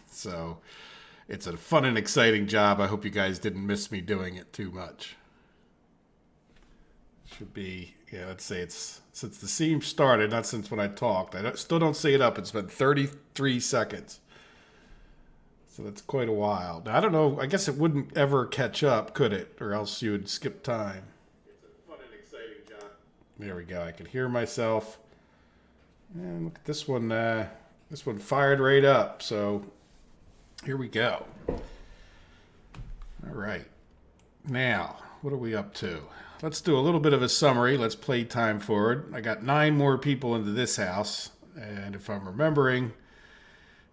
So it's a fun and exciting job. I hope you guys didn't miss me doing it too much. Should be, yeah, let's say it's since the scene started, not since when I talked. Still don't see it up. It's been 33 seconds. So that's quite a while. Now, I don't know. I guess it wouldn't ever catch up, could it? Or else you would skip time. It's a fun and exciting job. There we go. I can hear myself. And look at this one. This one fired right up. So here we go. All right. Now, what are we up to? Let's do a little bit of a summary. Let's play time forward. I got 9 more people into this house. And if I'm remembering,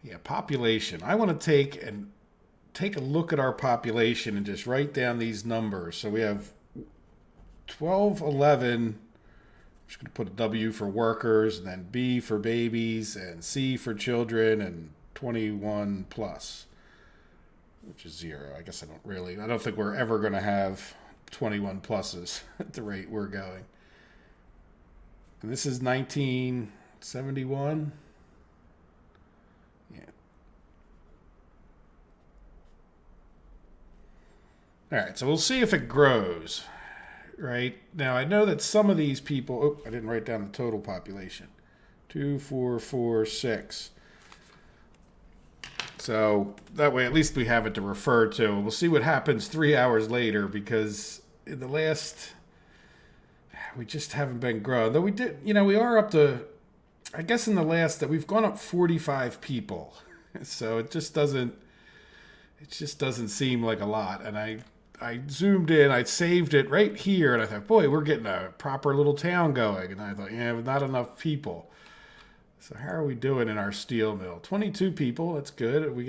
yeah, population. I want to take a look at our population and just write down these numbers. So we have 12, 11. I'm just going to put a W for workers, and then B for babies, and C for children, and 21 plus, which is 0. I guess I don't think we're ever going to have 21 pluses at the rate we're going. And this is 1971. Yeah. All right, so we'll see if it grows. Right now, I know that some of these people. Oh, I didn't write down the total population. 2, 4, 4, 6. So that way, at least we have it to refer to. We'll see what happens 3 hours later, because in the last, we just haven't been growing. Though we did, we are up to. I guess in the last that we've gone up 45 people, so it just doesn't seem like a lot. And I zoomed in, I saved it right here, and I thought, boy, we're getting a proper little town going. And I thought, yeah, not enough people. So how are we doing in our steel mill? 22 people, that's good. We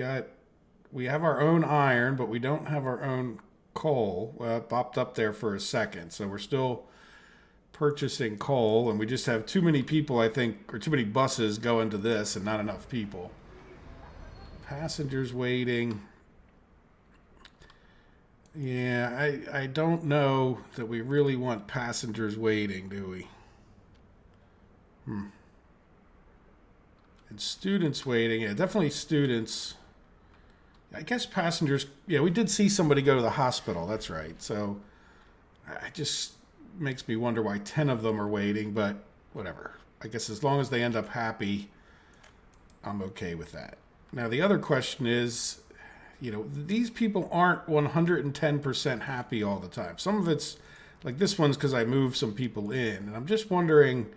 have our own iron, but we don't have our own coal. Well, it popped up there for a second, so we're still purchasing coal, and we just have too many people, I think, or too many buses going to this and not enough people. Passengers waiting. Yeah, I don't know that we really want passengers waiting, do we? And students waiting. Yeah, definitely students. I guess passengers. Yeah, we did see somebody go to the hospital. That's right. So it just makes me wonder why 10 of them are waiting, but whatever. I guess as long as they end up happy, I'm okay with that. Now, the other question is, these people aren't 110% happy all the time. Some of it's like this one's because I moved some people in. And I'm just wondering,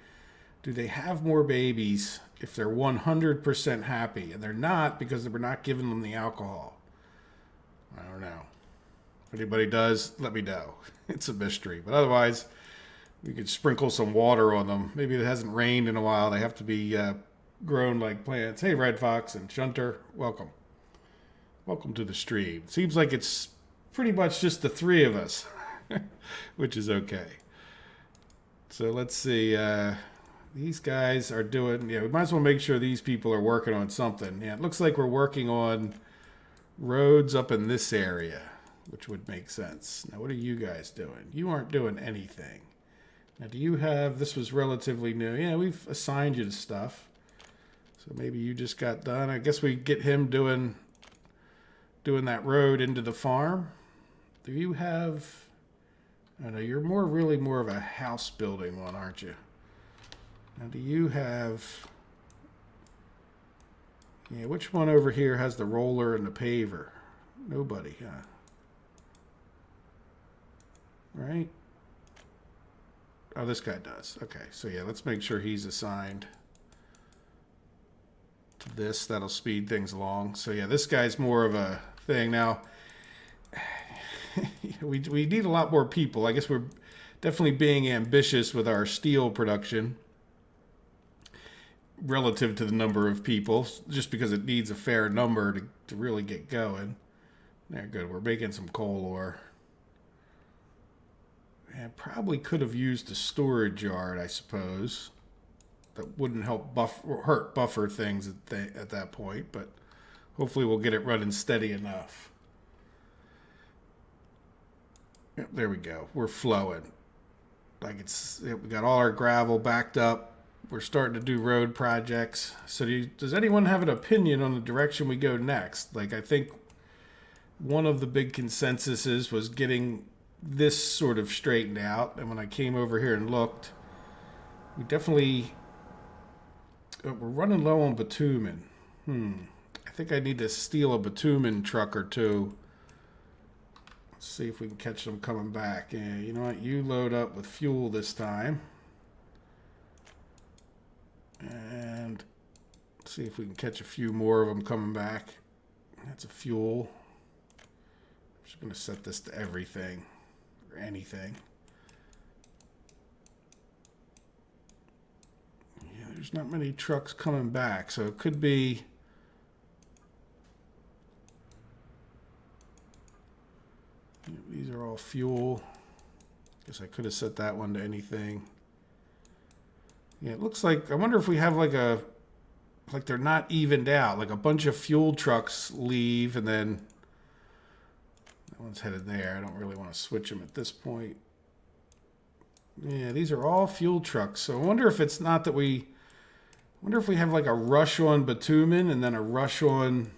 do they have more babies if they're 100% happy? And they're not, because we're not giving them the alcohol. I don't know. If anybody does, let me know. It's a mystery. But otherwise, we could sprinkle some water on them. Maybe it hasn't rained in a while. They have to be grown like plants. Hey, Red Fox and Shunter, welcome. Welcome to the stream. Seems like it's pretty much just the 3 of us, which is okay. So let's see. These guys are doing, we might as well make sure these people are working on something. Yeah, it looks like we're working on roads up in this area, which would make sense. Now, what are you guys doing? You aren't doing anything. Now, do you have, this was relatively new. Yeah, we've assigned you to stuff. So maybe you just got done. I guess we get him doing that road into the farm. Do you have, I don't know, you're really more of a house building one, aren't you? Now, do you have, which one over here has the roller and the paver? Nobody, huh? Right? Oh, this guy does. Okay, so yeah, let's make sure he's assigned to this. That'll speed things along. So yeah, this guy's more of a thing. Now, we need a lot more people. I guess we're definitely being ambitious with our steel production relative to the number of people, just because it needs a fair number to really get going. There, good. We're making some coal ore. And probably could have used a storage yard, I suppose. That wouldn't help hurt buffer things at that point, but hopefully we'll get it running steady enough. Yep, there we go. We're flowing. We got all our gravel backed up. we're starting to do road projects. So does anyone have an opinion on the direction we go next? Like, I think one of the big consensuses was getting this sort of straightened out. And when I came over here and looked, we definitely, we're running low on bitumen. I think I need to steal a bitumen truck or two. Let's see if we can catch them coming back. Yeah, you know what? You load up with fuel this time. And see if we can catch a few more of them coming back. That's a fuel. I'm just going to set this to everything or anything. Yeah, there's not many trucks coming back, so it could be. These are all fuel. Guess I could have set that one to anything. Yeah, it looks like, I wonder if we have like they're not evened out. Like a bunch of fuel trucks leave and then that one's headed there. I don't really want to switch them at this point. Yeah, these are all fuel trucks. So I wonder if it's not that I wonder if we have like a rush on bitumen and then a rush on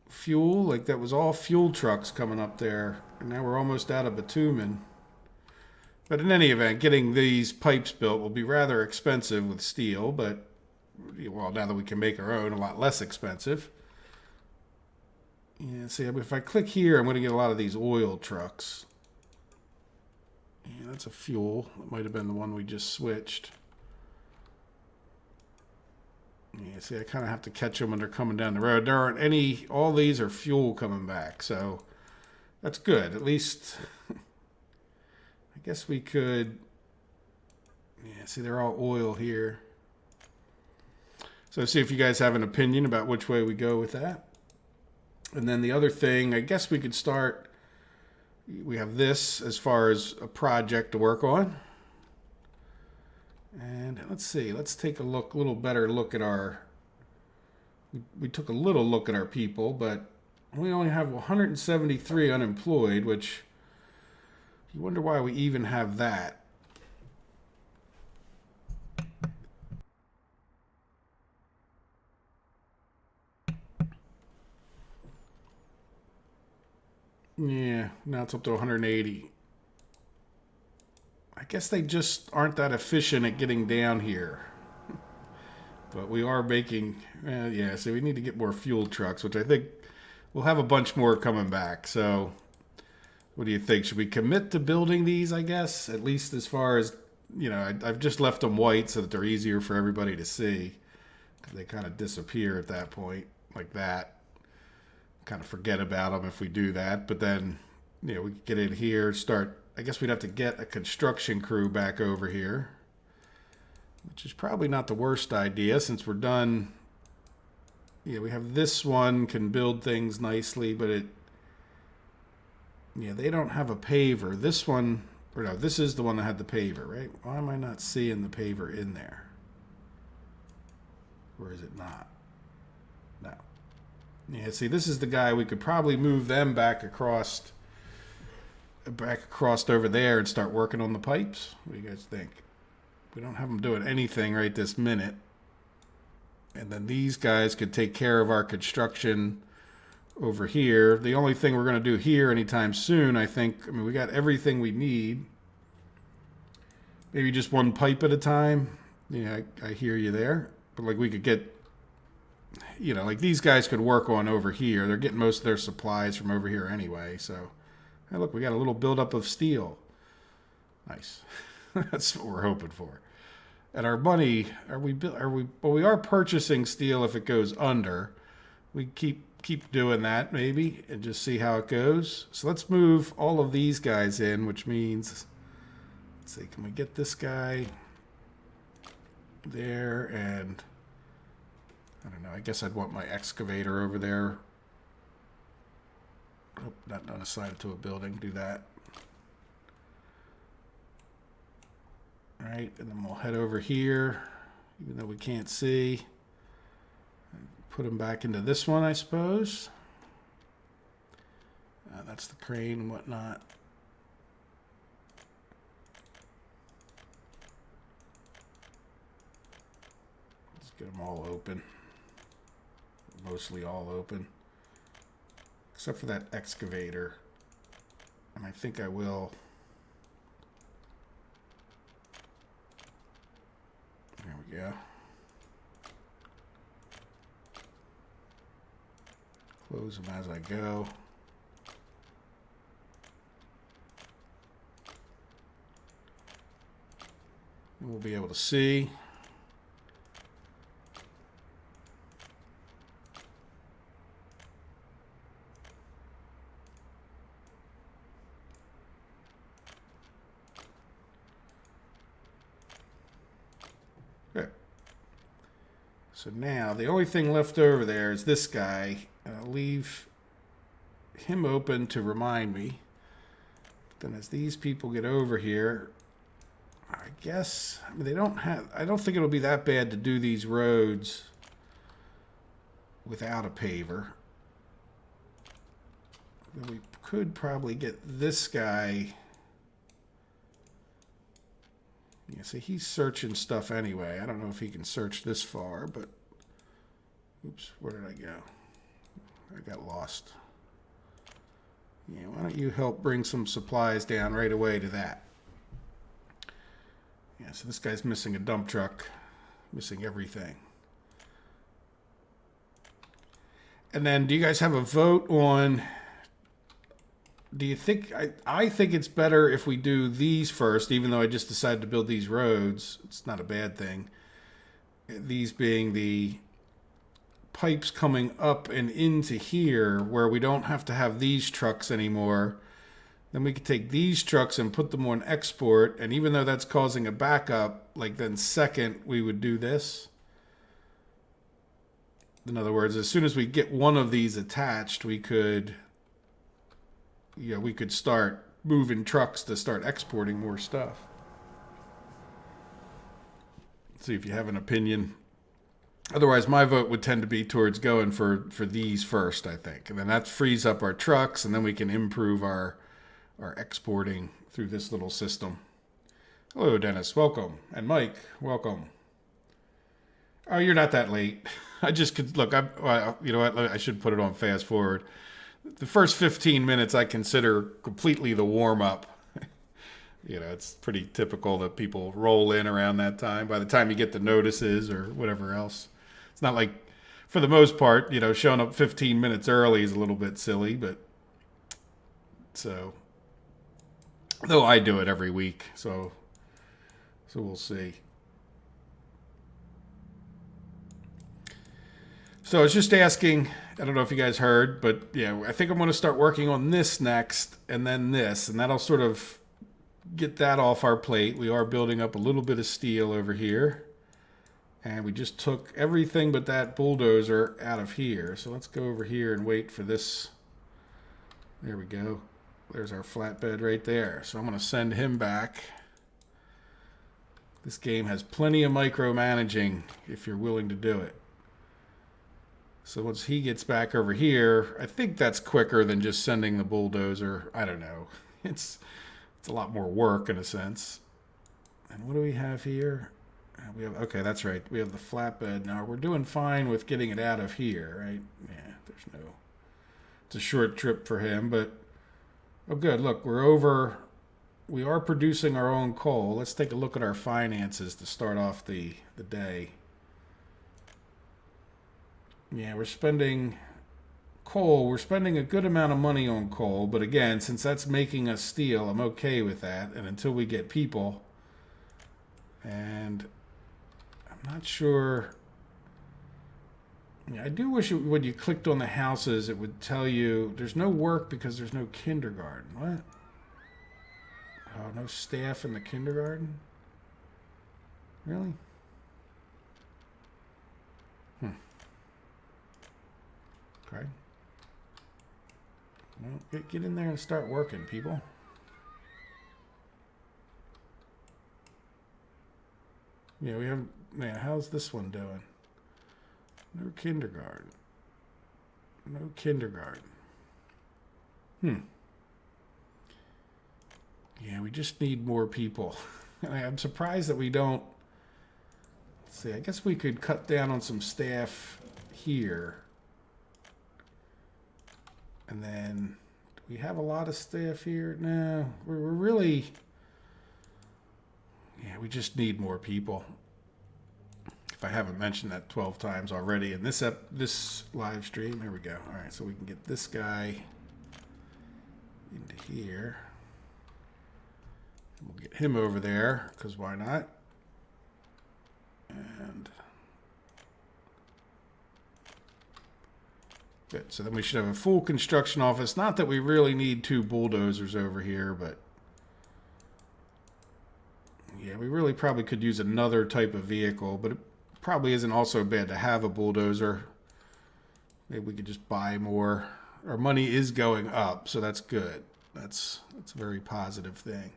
fuel. Like that was all fuel trucks coming up there. And now we're almost out of bitumen. But in any event, getting these pipes built will be rather expensive with steel, but, well, now that we can make our own, a lot less expensive. Yeah, see, if I click here, I'm going to get a lot of these oil trucks. Yeah, that's a fuel. That might have been the one we just switched. Yeah, see, I kind of have to catch them when they're coming down the road. There aren't any, all these are fuel coming back, so that's good. At least... I guess we could, yeah, see they're all oil here. So see if you guys have an opinion about which way we go with that. And then the other thing, I guess we could start, we have this as far as a project to work on. And let's see, let's take a little better look at we took a little look at our people, but we only have 173 unemployed, which... You wonder why we even have that. Yeah, now it's up to 180. I guess they just aren't that efficient at getting down here. But we are making, yeah, so we need to get more fuel trucks, which I think we'll have a bunch more coming back. So... What do you think? Should we commit to building these, I guess? At least as far as, you know, I've just left them white so that they're easier for everybody to see. Because they kind of disappear at that point, like that. Kind of forget about them if we do that. But then, you know, we get in here, start... I guess we'd have to get a construction crew back over here. Which is probably not the worst idea since we're done... Yeah, we have this one, can build things nicely, but it... Yeah, they don't have a paver. This one, or no, this is the one that had the paver, right? Why am I not seeing the paver in there? Or is it not? No. Yeah, see, this is the guy, we could probably move them back across over there and start working on the pipes. What do you guys think? We don't have them doing anything right this minute. And then these guys could take care of our construction over here. The only thing we're going to do here anytime soon, I think, I mean, we got everything we need. Maybe just one pipe at a time. Yeah, I hear you there. But like we could get, you know, like these guys could work on over here. They're getting most of their supplies from over here anyway. So, hey, look, we got a little buildup of steel. Nice. That's what we're hoping for. And our money, well, we are purchasing steel if it goes under. We keep doing that maybe and just see how it goes. So let's move all of these guys in, which means, let's see, can we get this guy there? And I don't know, I guess I'd want my excavator over there. Oh, not assigned to a building, do that. All right, and then we'll head over here, even though we can't see. Put them back into this one, I suppose. That's the crane and whatnot. Get them all open. Mostly all open. Except for that excavator. And I think I will. There we go. Close them as I go. And we'll be able to see. Good. So now the only thing left over there is this guy. I'll leave him open to remind me. Then as these people get over here, I guess, I mean, they don't have, I don't think it'll be that bad to do these roads without a paver. Then we could probably get this guy. Yeah, see, he's searching stuff anyway. I don't know if he can search this far, but oops, where did I go? I got lost. Yeah, why don't you help bring some supplies down right away to that? Yeah, so this guy's missing a dump truck, missing everything. And then do you guys have a vote on, do you think, I think it's better if we do these first, even though I just decided to build these roads. It's not a bad thing. These being the pipes coming up and into here where we don't have to have these trucks anymore. Then we could take these trucks and put them on export. And even though that's causing a backup, like then second, we would do this. In other words, as soon as we get one of these attached, we could, we could start moving trucks to start exporting more stuff. See if you have an opinion. Otherwise, my vote would tend to be towards going for these first, I think. And then that frees up our trucks, and then we can improve our exporting through this little system. Hello, Dennis. Welcome. And Mike, welcome. Oh, you're not that late. I just could, look, you know what? I should put it on fast forward. The first 15 minutes I consider completely the warm-up. It's pretty typical that people roll in around that time. By the time you get the notices or whatever else. It's not like, for the most part, showing up 15 minutes early is a little bit silly, but so, though I do it every week, so we'll see. So I was just asking, I don't know if you guys heard, but yeah, I think I'm going to start working on this next and then this, and that'll sort of get that off our plate. We are building up a little bit of steel over here. And we just took everything but that bulldozer out of here. So let's go over here and wait for this. There we go. There's our flatbed right there. So I'm going to send him back. This game has plenty of micromanaging if you're willing to do it. So once he gets back over here, I think that's quicker than just sending the bulldozer. I don't know. It's a lot more work in a sense. And what do we have here? We have, okay, that's right. We have the flatbed now. We're doing fine with getting it out of here, right? Yeah, there's no. It's a short trip for him, but oh, good. Look, we're over. We are producing our own coal. Let's take a look at our finances to start off the day. Yeah, we're spending coal. We're spending a good amount of money on coal, but again, since that's making us steel, I'm okay with that. And until we get people, and I'm not sure. Yeah, I do wish when you clicked on the houses, it would tell you there's no work because there's no kindergarten. What? Oh, no staff in the kindergarten? Really? Okay. Well, get in there and start working, people. Yeah, we have. Man, how's this one doing? No kindergarten. No kindergarten. Yeah, we just need more people. I'm surprised that we don't. see, I guess we could cut down on some staff here. And then, do we have a lot of staff here? No, we're really, yeah, we just need more people. If I haven't mentioned that 12 times already in this live stream, there we go. All right, so we can get this guy into here. We'll get him over there, because why not? And good. So then we should have a full construction office. Not that we really need 2 bulldozers over here, but yeah, we really probably could use another type of vehicle, but it probably isn't also bad to have a bulldozer. Maybe we could just buy more. Our money is going up, so that's good. That's a very positive thing.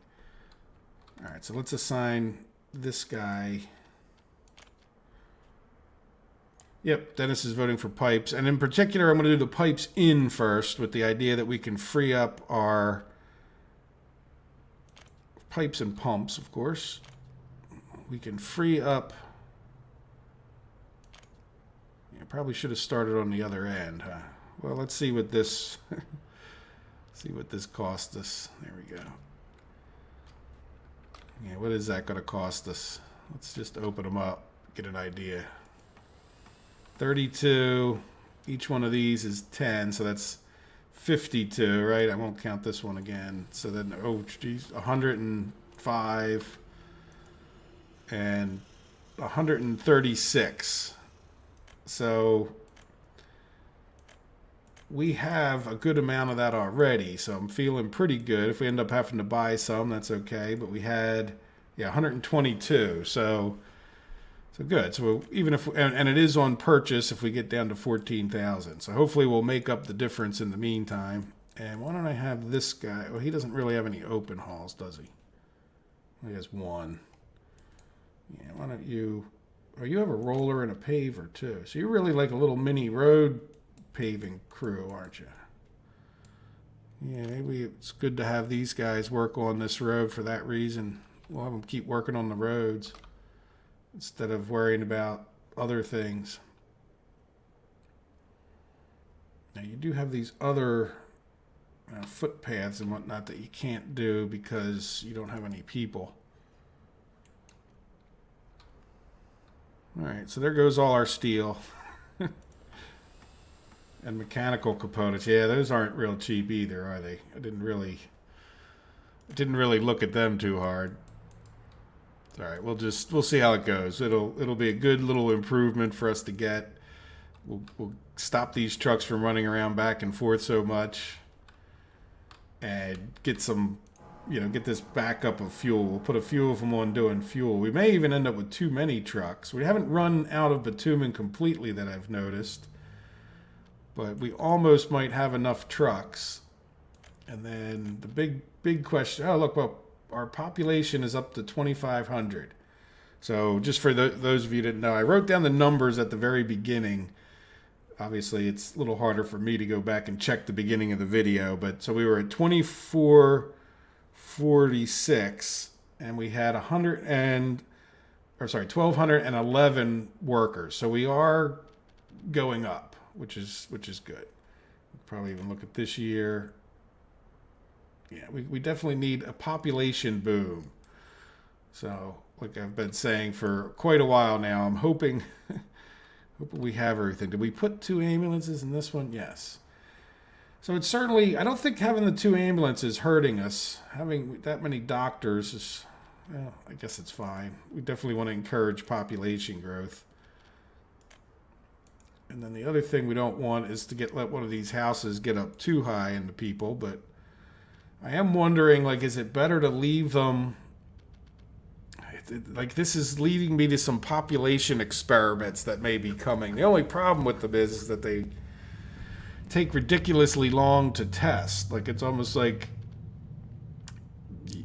All right, so let's assign this guy. Yep, Dennis is voting for pipes. And in particular, I'm going to do the pipes in first with the idea that we can free up our pipes and pumps, of course. We can free up. Yeah, probably should have started on the other end, huh? Well, let's see what this see what this cost us. There we go. Yeah, what is that going to cost us? Let's just open them up, get an idea. 32. Each one of these is 10, so that's 52, right? I won't count this one again. So then, oh, geez, 105 and 136. So we have a good amount of that already, so I'm feeling pretty good. If we end up having to buy some, that's okay. But we had, yeah, 122. So good. So even if, and it is on purchase if we get down to 14,000. So hopefully we'll make up the difference in the meantime. And why don't I have this guy? Well, he doesn't really have any open hauls, does he? He has one. Yeah, why don't you, oh, you have a roller and a paver too. So you're really like a little mini road paving crew, aren't you? Yeah, maybe it's good to have these guys work on this road for that reason. We'll have them keep working on the roads instead of worrying about other things. Now you do have these other footpaths and whatnot that you can't do because you don't have any people. All right, so there goes all our steel. And mechanical components. Yeah, those aren't real cheap either, are they? I didn't really look at them too hard. All right, we'll see how it goes. It'll be a good little improvement for us to get. We'll stop these trucks from running around back and forth so much, and get some, get this backup of fuel. We'll put a few of them on doing fuel. We may even end up with too many trucks. We haven't run out of bitumen completely that I've noticed, but we almost might have enough trucks. And then the big question. Oh, look, well, our population is up to 2,500. So just for those of you that didn't know, I wrote down the numbers at the very beginning. Obviously, it's a little harder for me to go back and check the beginning of the video. But so we were at 2,446, and we had 1,211 workers. So we are going up, which is good. We'll probably even look at this year. Yeah, we definitely need a population boom. So, like I've been saying for quite a while now, I'm hoping we have everything. Did we put 2 ambulances in this one? Yes. So it's certainly, I don't think having the 2 ambulances hurting us. Having that many doctors is, well, I guess it's fine. We definitely want to encourage population growth. And then the other thing we don't want is to let one of these houses get up too high into people, but I am wondering, like, is it better to leave them? Like, this is leading me to some population experiments that may be coming. The only problem with them is that they take ridiculously long to test. Like, it's almost like,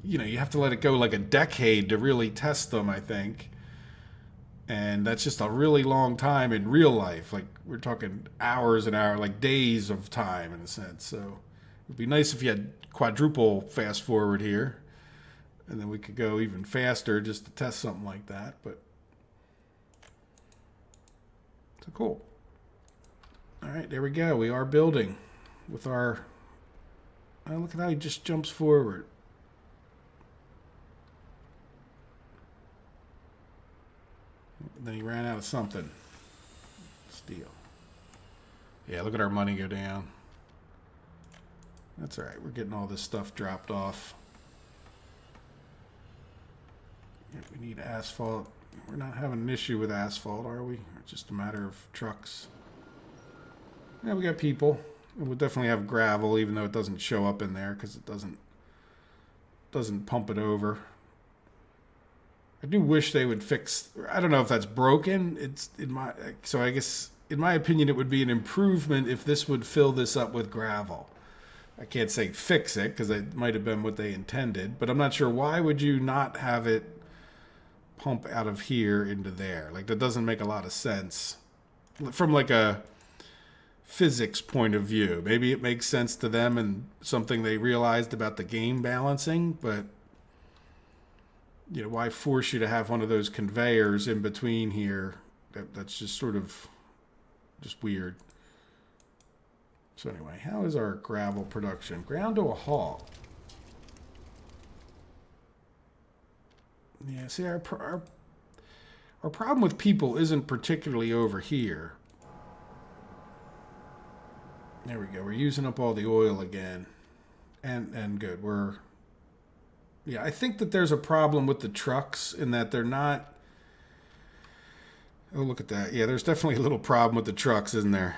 you have to let it go like a decade to really test them, I think. And that's just a really long time in real life. Like, we're talking hours and hours, like days of time in a sense. So it'd be nice if you had quadruple fast forward here, and then we could go even faster just to test something like that. But So cool. All right, there we go. We are building with our... Oh, look at how he just jumps forward. And then he ran out of something. Steel. Yeah, look at our money go down. That's all right. We're getting all this stuff dropped off. Yeah, we need asphalt. We're not having an issue with asphalt, are we? It's just a matter of trucks. Yeah, we got people. And we'll definitely have gravel, even though it doesn't show up in there because it doesn't pump it over. I do wish they would fix. I don't know if that's broken. So I guess in my opinion it would be an improvement if this would fill this up with gravel. I can't say fix it because it might have been what they intended, but I'm not sure why would you not have it pump out of here into there. Like that doesn't make a lot of sense from like a physics point of view. Maybe it makes sense to them and something they realized about the game balancing, but you know, why force you to have one of those conveyors in between here? That's just sort of just weird. So anyway, how is our gravel production? Ground to a halt. Yeah, see, our problem with people isn't particularly over here. There we go. We're using up all the oil again. And good. Yeah, I think that there's a problem with the trucks in that they're not... Oh, look at that. Yeah, there's definitely a little problem with the trucks, isn't there?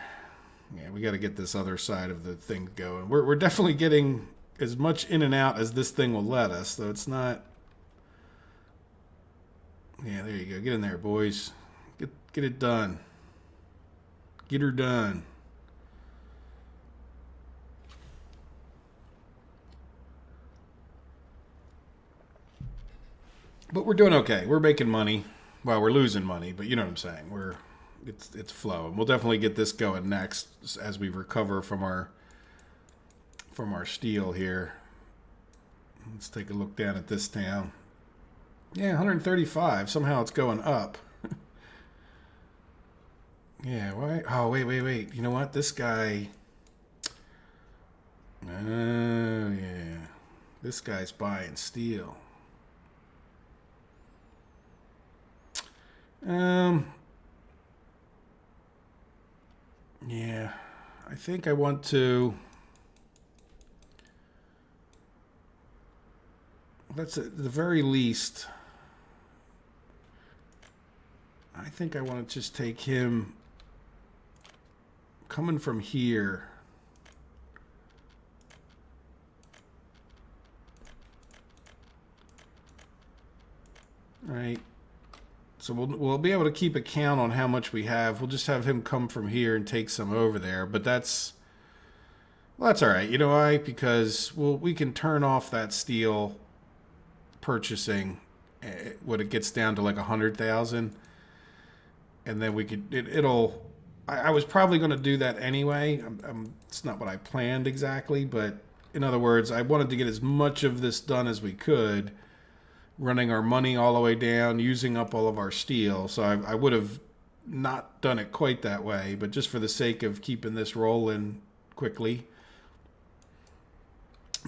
Yeah, we got to get this other side of the thing going. We're definitely getting as much in and out as this thing will let us, though it's not... Yeah, there you go. Get in there, boys. Get it done. Get her done. But we're doing okay. We're making money. Well, we're losing money, but you know what I'm saying. It's flowing. We'll definitely get this going next as we recover from our steel here. Let's take a look down at this town. Yeah, 135. Somehow it's going up. Yeah, why? Oh, wait. You know what? This guy... Oh, yeah. This guy's buying steel. Yeah. I think I want to... Let's at the very least... I think I want to just take him coming from here. Right. So we'll be able to keep a count on how much we have. We'll just have him come from here and take some over there. But that's all right. You know why? Because we can turn off that steel purchasing when it gets down to like 100,000. And then we could, I was probably going to do that anyway. It's not what I planned exactly, but in other words, I wanted to get as much of this done as we could, running our money all the way down, using up all of our steel. So I would have not done it quite that way, but just for the sake of keeping this rolling quickly,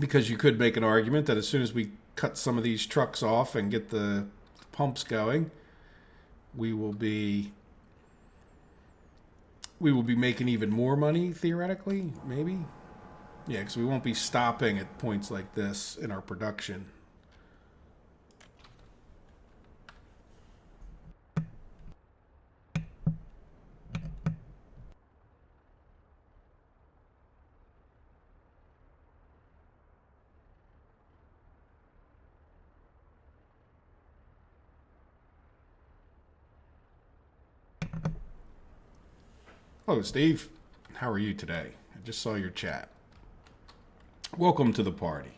because you could make an argument that as soon as we cut some of these trucks off and get the pumps going, we will be making even more money, theoretically, maybe. Yeah, because we won't be stopping at points like this in our production. Hello, Steve. How are you today? I just saw your chat. Welcome to the party.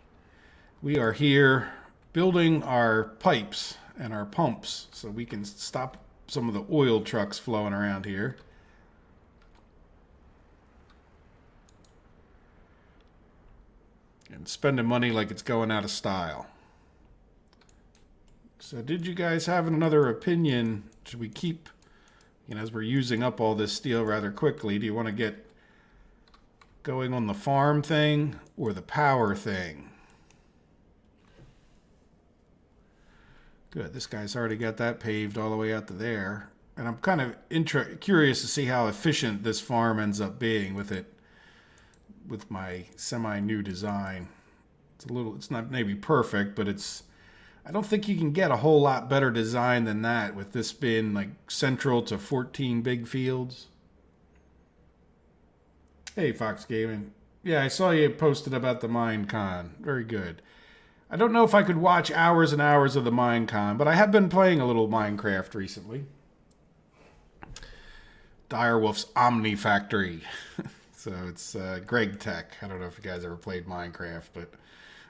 We are here building our pipes and our pumps so we can stop some of the oil trucks flowing around here. And spending money like it's going out of style. So did you guys have another opinion? Should we keep... as we're using up all this steel rather quickly, do you want to get going on the farm thing or the power thing? Good. This guy's already got that paved all the way out to there. And I'm kind of curious to see how efficient this farm ends up being with my semi-new design. It's not maybe perfect, but I don't think you can get a whole lot better design than that with this being like central to 14 big fields. Hey, Fox Gaming. Yeah, I saw you posted about the Minecon. Very good. I don't know if I could watch hours and hours of the Minecon, but I have been playing a little Minecraft recently. Direwolf's Omni Factory. So it's Greg Tech. I don't know if you guys ever played Minecraft, but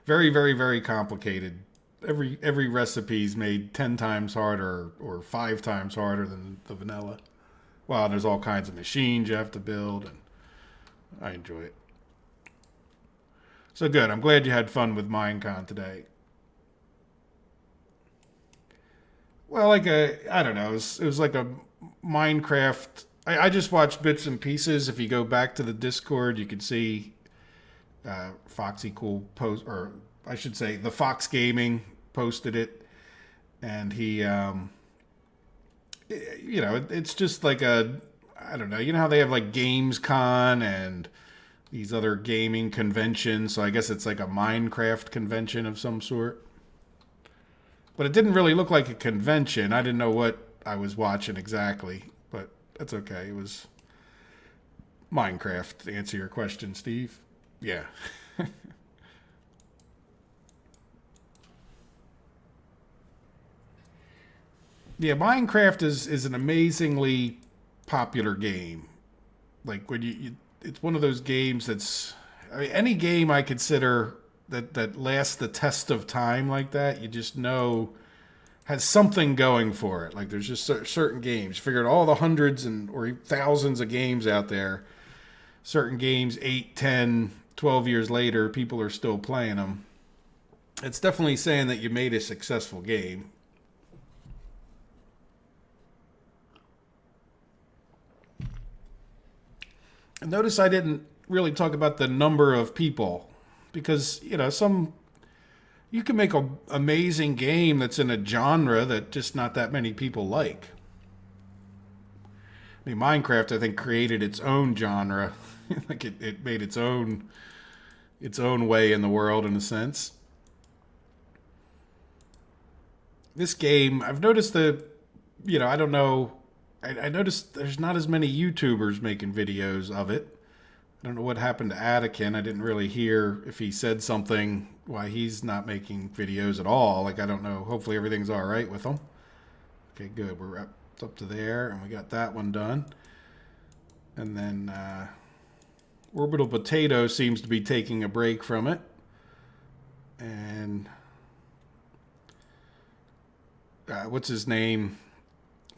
very, very, very complicated. Every recipe's made 10 times harder or 5 times harder than the vanilla. Well, there's all kinds of machines you have to build, and I enjoy it. So good. I'm glad you had fun with Minecon today. Well, I don't know. It was like a Minecraft. I just watched bits and pieces. If you go back to the Discord, you can see Foxy Cool post, or I should say, the Fox Gaming posted it, and he, it's just like I don't know. You know how they have like GamesCon and these other gaming conventions? So I guess it's like a Minecraft convention of some sort. But it didn't really look like a convention. I didn't know what I was watching exactly, but that's okay. It was Minecraft, to answer your question, Steve. Yeah. Yeah, Minecraft is an amazingly popular game. Like when it's one of those games any game I consider that lasts the test of time like that, you just know has something going for it. Like there's just certain games. Figured all the hundreds or thousands of games out there, certain games 8, 10, 12 years later, people are still playing them. It's definitely saying that you made a successful game. And notice I didn't really talk about the number of people, because you can make an amazing game that's in a genre that just not that many people like. I mean, Minecraft, I think, created its own genre. Like it made its own way in the world, in a sense. This game, I've noticed I don't know, I noticed there's not as many YouTubers making videos of it. I don't know what happened to Attican. I didn't really hear if he said something why he's not making videos at all. Like, I don't know. Hopefully everything's all right with him. Okay, good. We're up to there, and we got that one done. And then Orbital Potato seems to be taking a break from it. And what's his name?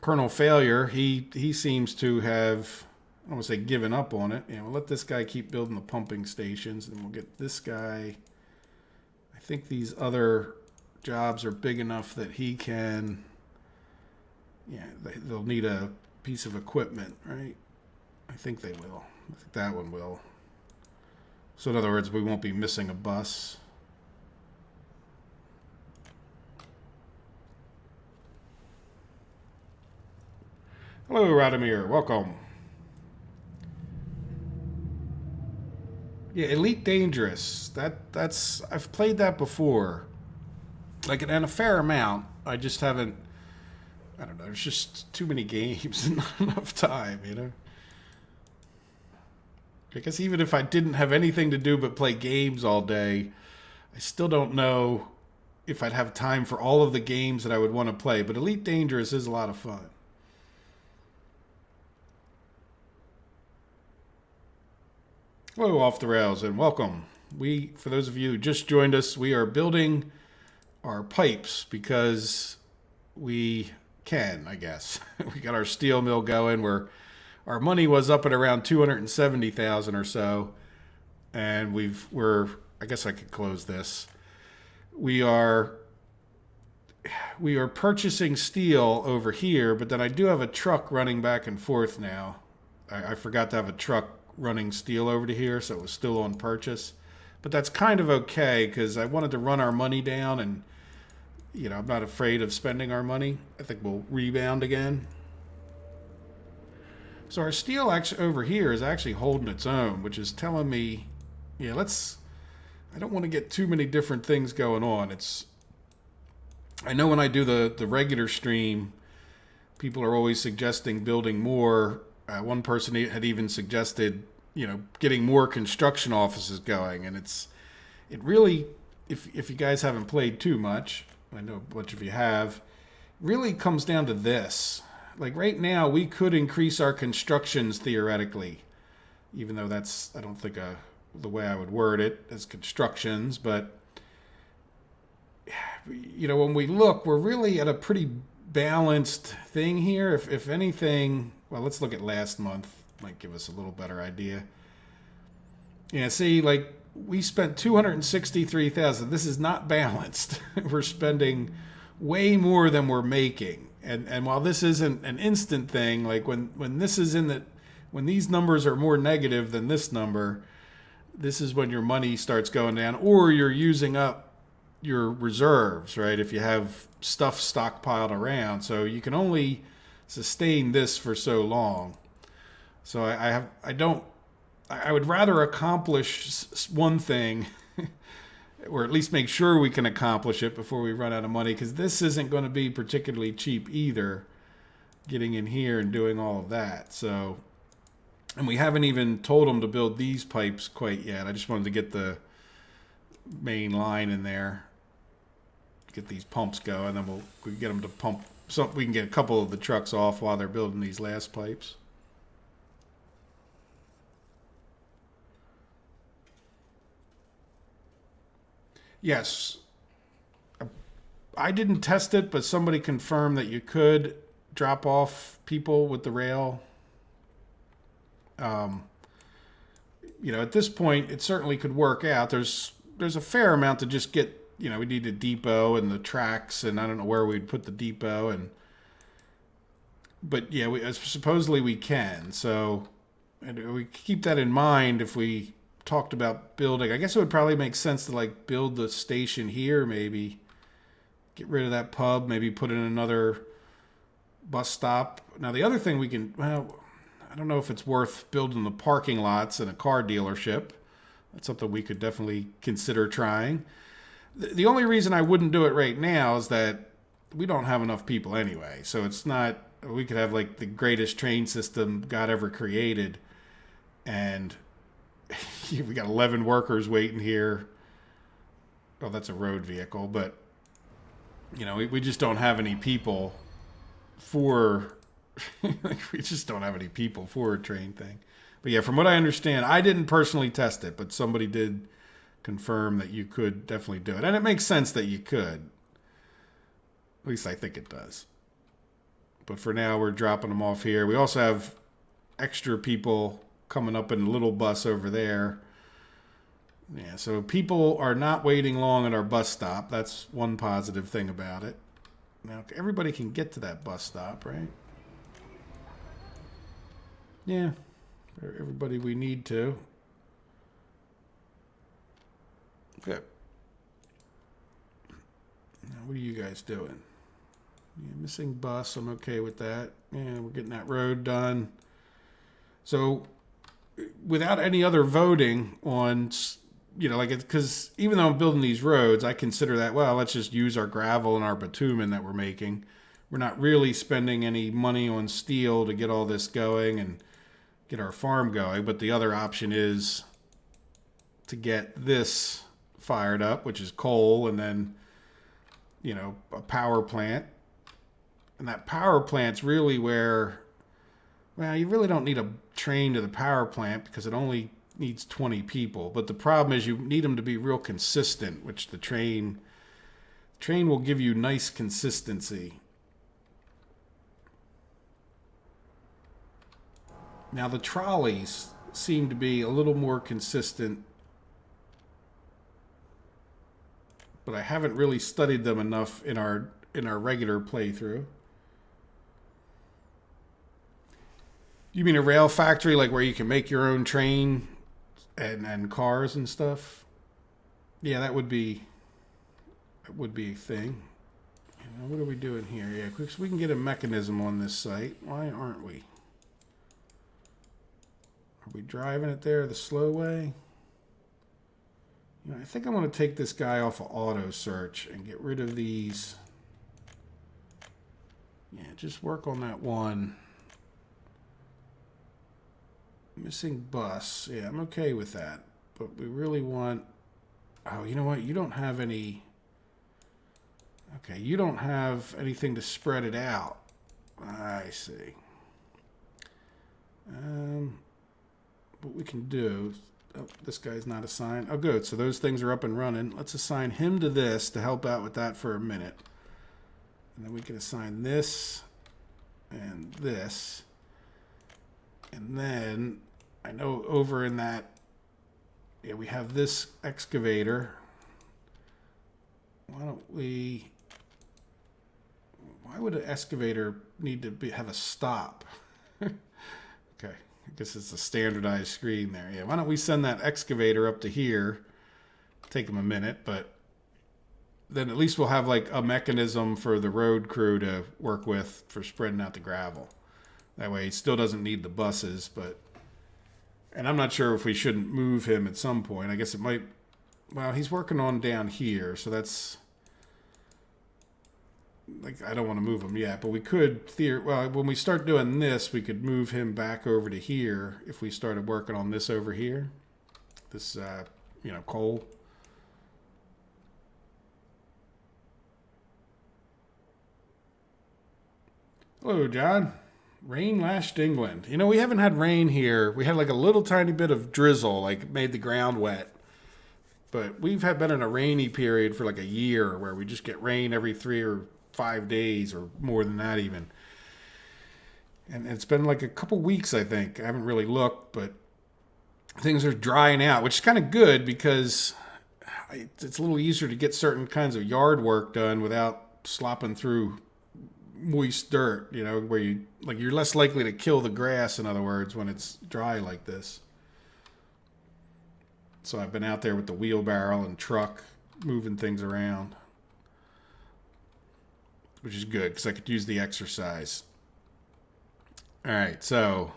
Colonel Failure. He seems to have, I don't want to say given up on it. We'll let this guy keep building the pumping stations, and we'll get this guy. I think these other jobs are big enough that he can. Yeah, they'll need a piece of equipment, right? I think they will. I think that one will. So in other words, we won't be missing a bus. Hello, Radomir. Welcome. Yeah, Elite Dangerous. That's I've played that before. Like, and a fair amount. I just haven't. I don't know. There's just too many games and not enough time, I guess even if I didn't have anything to do but play games all day, I still don't know if I'd have time for all of the games that I would want to play. But Elite Dangerous is a lot of fun. Hello, Off the Rails, and welcome. For those of you who just joined us, we are building our pipes because we can, I guess. We got our steel mill going. Our money was up at around 270,000 or so, and I guess I could close this. We are we are purchasing steel over here, but then I do have a truck running back and forth now. I forgot to have a truck running steel over to here, so it was still on purchase. But that's kind of okay because I wanted to run our money down, and I'm not afraid of spending our money. I think we'll rebound again. So our steel actually over here is actually holding its own, which is telling me, yeah, let's. I don't want to get too many different things going on. I know when I do the regular stream, people are always suggesting building more. One person had even suggested, getting more construction offices going, and it really, if you guys haven't played too much, I know a bunch of you have, really comes down to this. Like right now, we could increase our constructions theoretically, even though that's, I don't think, the way I would word it as constructions, but when we look, we're really at a pretty balanced thing here. If anything, well, let's look at last month. Might give us a little better idea. Yeah, see, like we spent 263,000. This is not balanced. We're spending way more than we're making. And while this isn't an instant thing, like when this is when these numbers are more negative than this number, this is when your money starts going down, or you're using up your reserves, right? If you have stuff stockpiled around, so you can only sustain this for so long. So I would rather accomplish one thing, or at least make sure we can accomplish it before we run out of money, because this isn't going to be particularly cheap either, getting in here and doing all of that. So, and we haven't even told them to build these pipes quite yet. I just wanted to get the main line in there, get these pumps going, and then we'll get them to pump. So we can get a couple of the trucks off while they're building these last pipes. Yes, I didn't test it, but somebody confirmed that you could drop off people with the rail. Um, at this point, it certainly could work out. There's a fair amount to just get. We need a depot and the tracks, and I don't know where we'd put the depot, but yeah, supposedly we can. So, and we keep that in mind if we talked about building. I guess it would probably make sense to like build the station here, maybe get rid of that pub, maybe put in another bus stop. Now the other thing we can, well, I don't know if it's worth building the parking lots and a car dealership. That's something we could definitely consider trying. The only reason I wouldn't do it right now is that we don't have enough people anyway. So it's not, we could have like the greatest train system God ever created, and we got 11 workers waiting here. Well, that's a road vehicle, but we just don't have any people for we just don't have any people for a train thing. But yeah, from what I understand, I didn't personally test it, but somebody did confirm that you could definitely do it. And it makes sense that you could. At least I think it does. But for now, we're dropping them off here. We also have extra people coming up in a little bus over there. Yeah, so people are not waiting long at our bus stop. That's one positive thing about it. Now, everybody can get to that bus stop, right? Yeah, everybody we need to. Good. Now, what are you guys doing? Yeah, missing bus. I'm okay with that. Yeah, we're getting that road done. So, without any other voting on, because even though I'm building these roads, I consider that, well, let's just use our gravel and our bitumen that we're making. We're not really spending any money on steel to get all this going and get our farm going. But the other option is to get this fired up, which is coal, and then, a power plant. And that power plant's really where, well, you really don't need a train to the power plant because it only needs 20 people. But the problem is you need them to be real consistent, which the train will give you nice consistency. Now the trolleys seem to be a little more consistent, but I haven't really studied them enough in our in our regular playthrough. You mean a rail factory, like where you can make your own train and cars and stuff? Yeah, that would be a thing. What are we doing here? Yeah, because we can get a mechanism on this site. Why aren't we? Are we driving it there the slow way? I think I'm going to take this guy off of auto search and get rid of these. Yeah, just work on that one. Missing bus. Yeah, I'm okay with that. But we really want... Oh, you know what? You don't have any... Okay, you don't have anything to spread it out. I see. What we can do... Oh, this guy's not assigned. Oh, good. So those things are up and running. Let's assign him to this to help out with that for a minute. And then we can assign this and this. And then I know over in that, yeah, we have this excavator. Why would an excavator need to have a stop? Okay. I guess it's a standardized screen there. Yeah, why don't we send that excavator up to here? Take them a minute, but then at least we'll have like a mechanism for the road crew to work with for spreading out the gravel. That way he still doesn't need the buses, but... And I'm not sure if we shouldn't move him at some point. I guess it might... Well, he's working on down here, so that's... Like, I don't want to move him yet, but we could... Well, when we start doing this, we could move him back over to here if we started working on this over here. This, coal. Hello, John. Rain lashed England. We haven't had rain here. We had like a little tiny bit of drizzle, like made the ground wet. But we've been in a rainy period for like a year where we just get rain every 3 or 5 days or more than that even. And it's been like a couple weeks, I think. I haven't really looked, but things are drying out, which is kind of good because it's a little easier to get certain kinds of yard work done without slopping through moist dirt, where you're less likely to kill the grass, in other words, when it's dry like this. So I've been out there with the wheelbarrow and truck moving things around, which is good because I could use the exercise. All right, so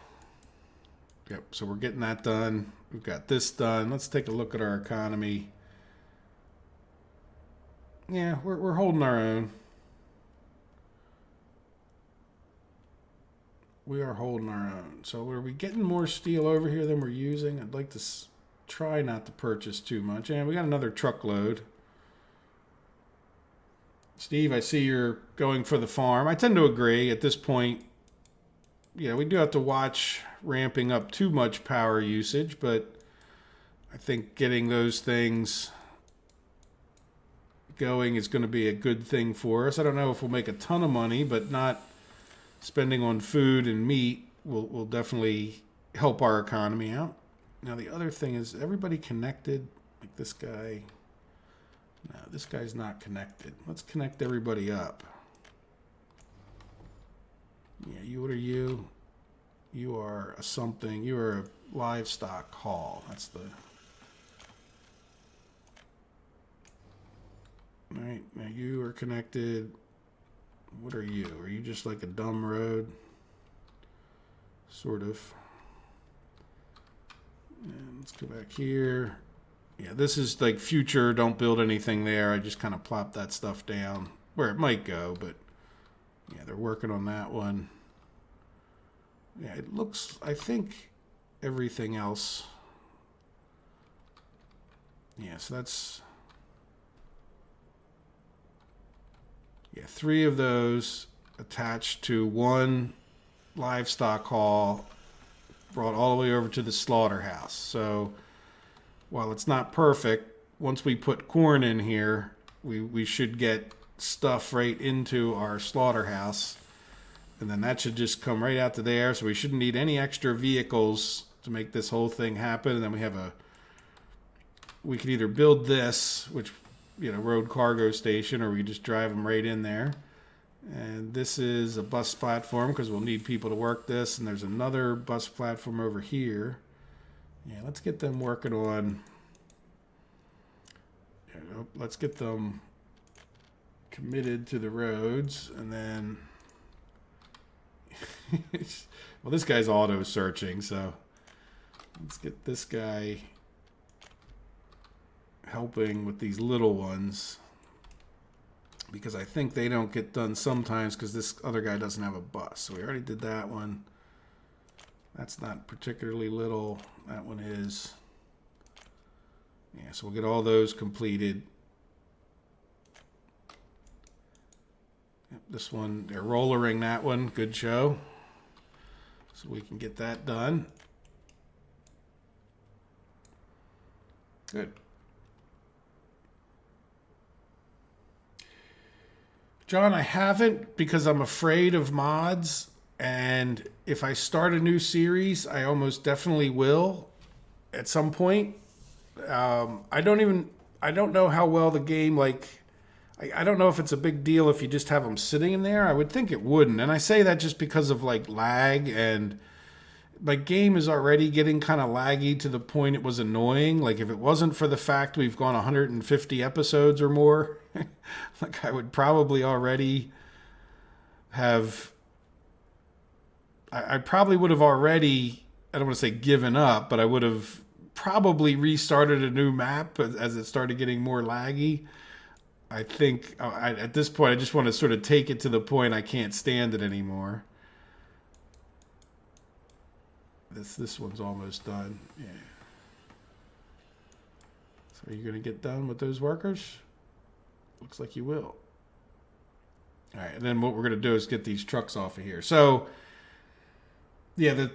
we're getting that done. We've got this done. Let's take a look at our economy. Yeah, we're holding our own. We are holding our own. So are we getting more steel over here than we're using? I'd like to try not to purchase too much. And we got another truckload. Steve, I see you're going for the farm. I tend to agree at this point. Yeah, we do have to watch ramping up too much power usage, but I think getting those things going is going to be a good thing for us. I don't know if we'll make a ton of money, but not spending on food and meat will definitely help our economy out. Now, the other thing is, everybody connected? Like this guy? No, this guy's not connected. Let's connect everybody up. Yeah, what are you? You are a something. You are a livestock haul. That's the... All right, now you are connected. What are you? Are you just like a dumb road? Sort of. And let's go back here. Yeah, this is like future, don't build anything there. I just kind of plop that stuff down where it might go, but yeah, they're working on that one. Yeah, it looks, I think everything else. Yeah, so that's... Yeah, 3 of those attached to one livestock haul, brought all the way over to the slaughterhouse. So while it's not perfect, once we put corn in here, we should get stuff right into our slaughterhouse. And then that should just come right out to there. So we shouldn't need any extra vehicles to make this whole thing happen. And then we can either build this, which road cargo station, or we just drive them right in there. And this is a bus platform because we'll need people to work this. And there's another bus platform over here. Yeah, let's get them working on. Let's get them committed to the roads, and then. Well, this guy's auto searching, so let's get this guy helping with these little ones, because I think they don't get done sometimes because this other guy doesn't have a bus. So we already did that one. That's not particularly little. That one is. Yeah, so we'll get all those completed. Yep, this one, they're rollering that one. Good show. So we can get that done. Good. John, I haven't, because I'm afraid of mods, and if I start a new series, I almost definitely will at some point. I don't know how well the game, I don't know if it's a big deal if you just have them sitting in there. I would think it wouldn't. And I say that just because of lag, and game is already getting kind of laggy to the point it was annoying. If it wasn't for the fact we've gone 150 episodes or more, I would probably already have, I probably would have already, I don't want to say given up, but I would have probably restarted a new map as it started getting more laggy. I think at this point, I just want to sort of take it to the point I can't stand it anymore. This one's almost done. Yeah. So are you going to get done with those workers? Looks like you will. All right, and then what we're going to do is get these trucks off of here. So, yeah,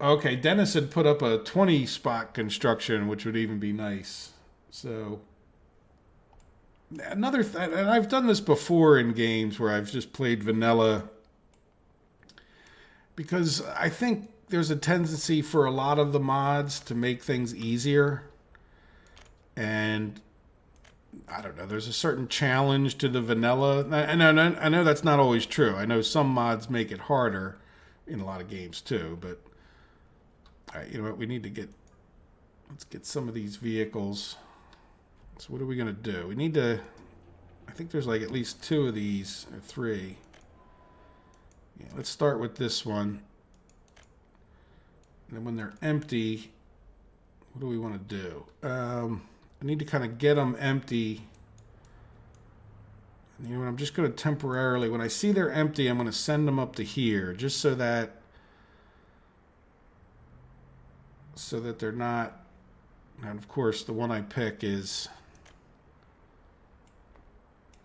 okay, Dennis had put up a 20-spot construction, which would even be nice. So, and I've done this before in games where I've just played vanilla, because I think there's a tendency for a lot of the mods to make things easier. And I don't know, there's a certain challenge to the vanilla. I know that's not always true. I know some mods make it harder in a lot of games too, but all right, you know what, let's get some of these vehicles. So what are we going to do? We need to, I think there's at least 2 of these, or 3. Yeah, let's start with this one. And then when they're empty, what do we want to do? I need to kind of get them empty. And you know what? I'm just going to temporarily, when I see they're empty, I'm going to send them up to here, just so that they're not. And of course, the one I pick is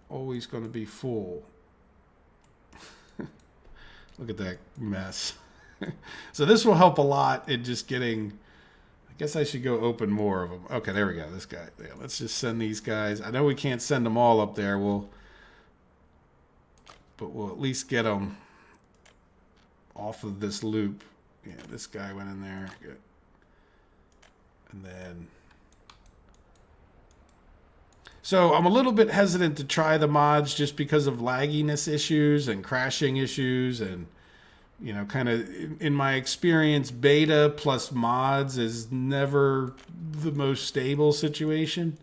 always going to be full. Look at that mess. So this will help a lot in just getting, I guess I should go open more of them. Okay, there we go. This guy. Yeah, let's just send these guys. I know we can't send them all up there. But we'll at least get them off of this loop. Yeah, this guy went in there. Good. And then, so I'm a little bit hesitant to try the mods just because of lagginess issues and crashing issues, and kind of in my experience, beta plus mods is never the most stable situation,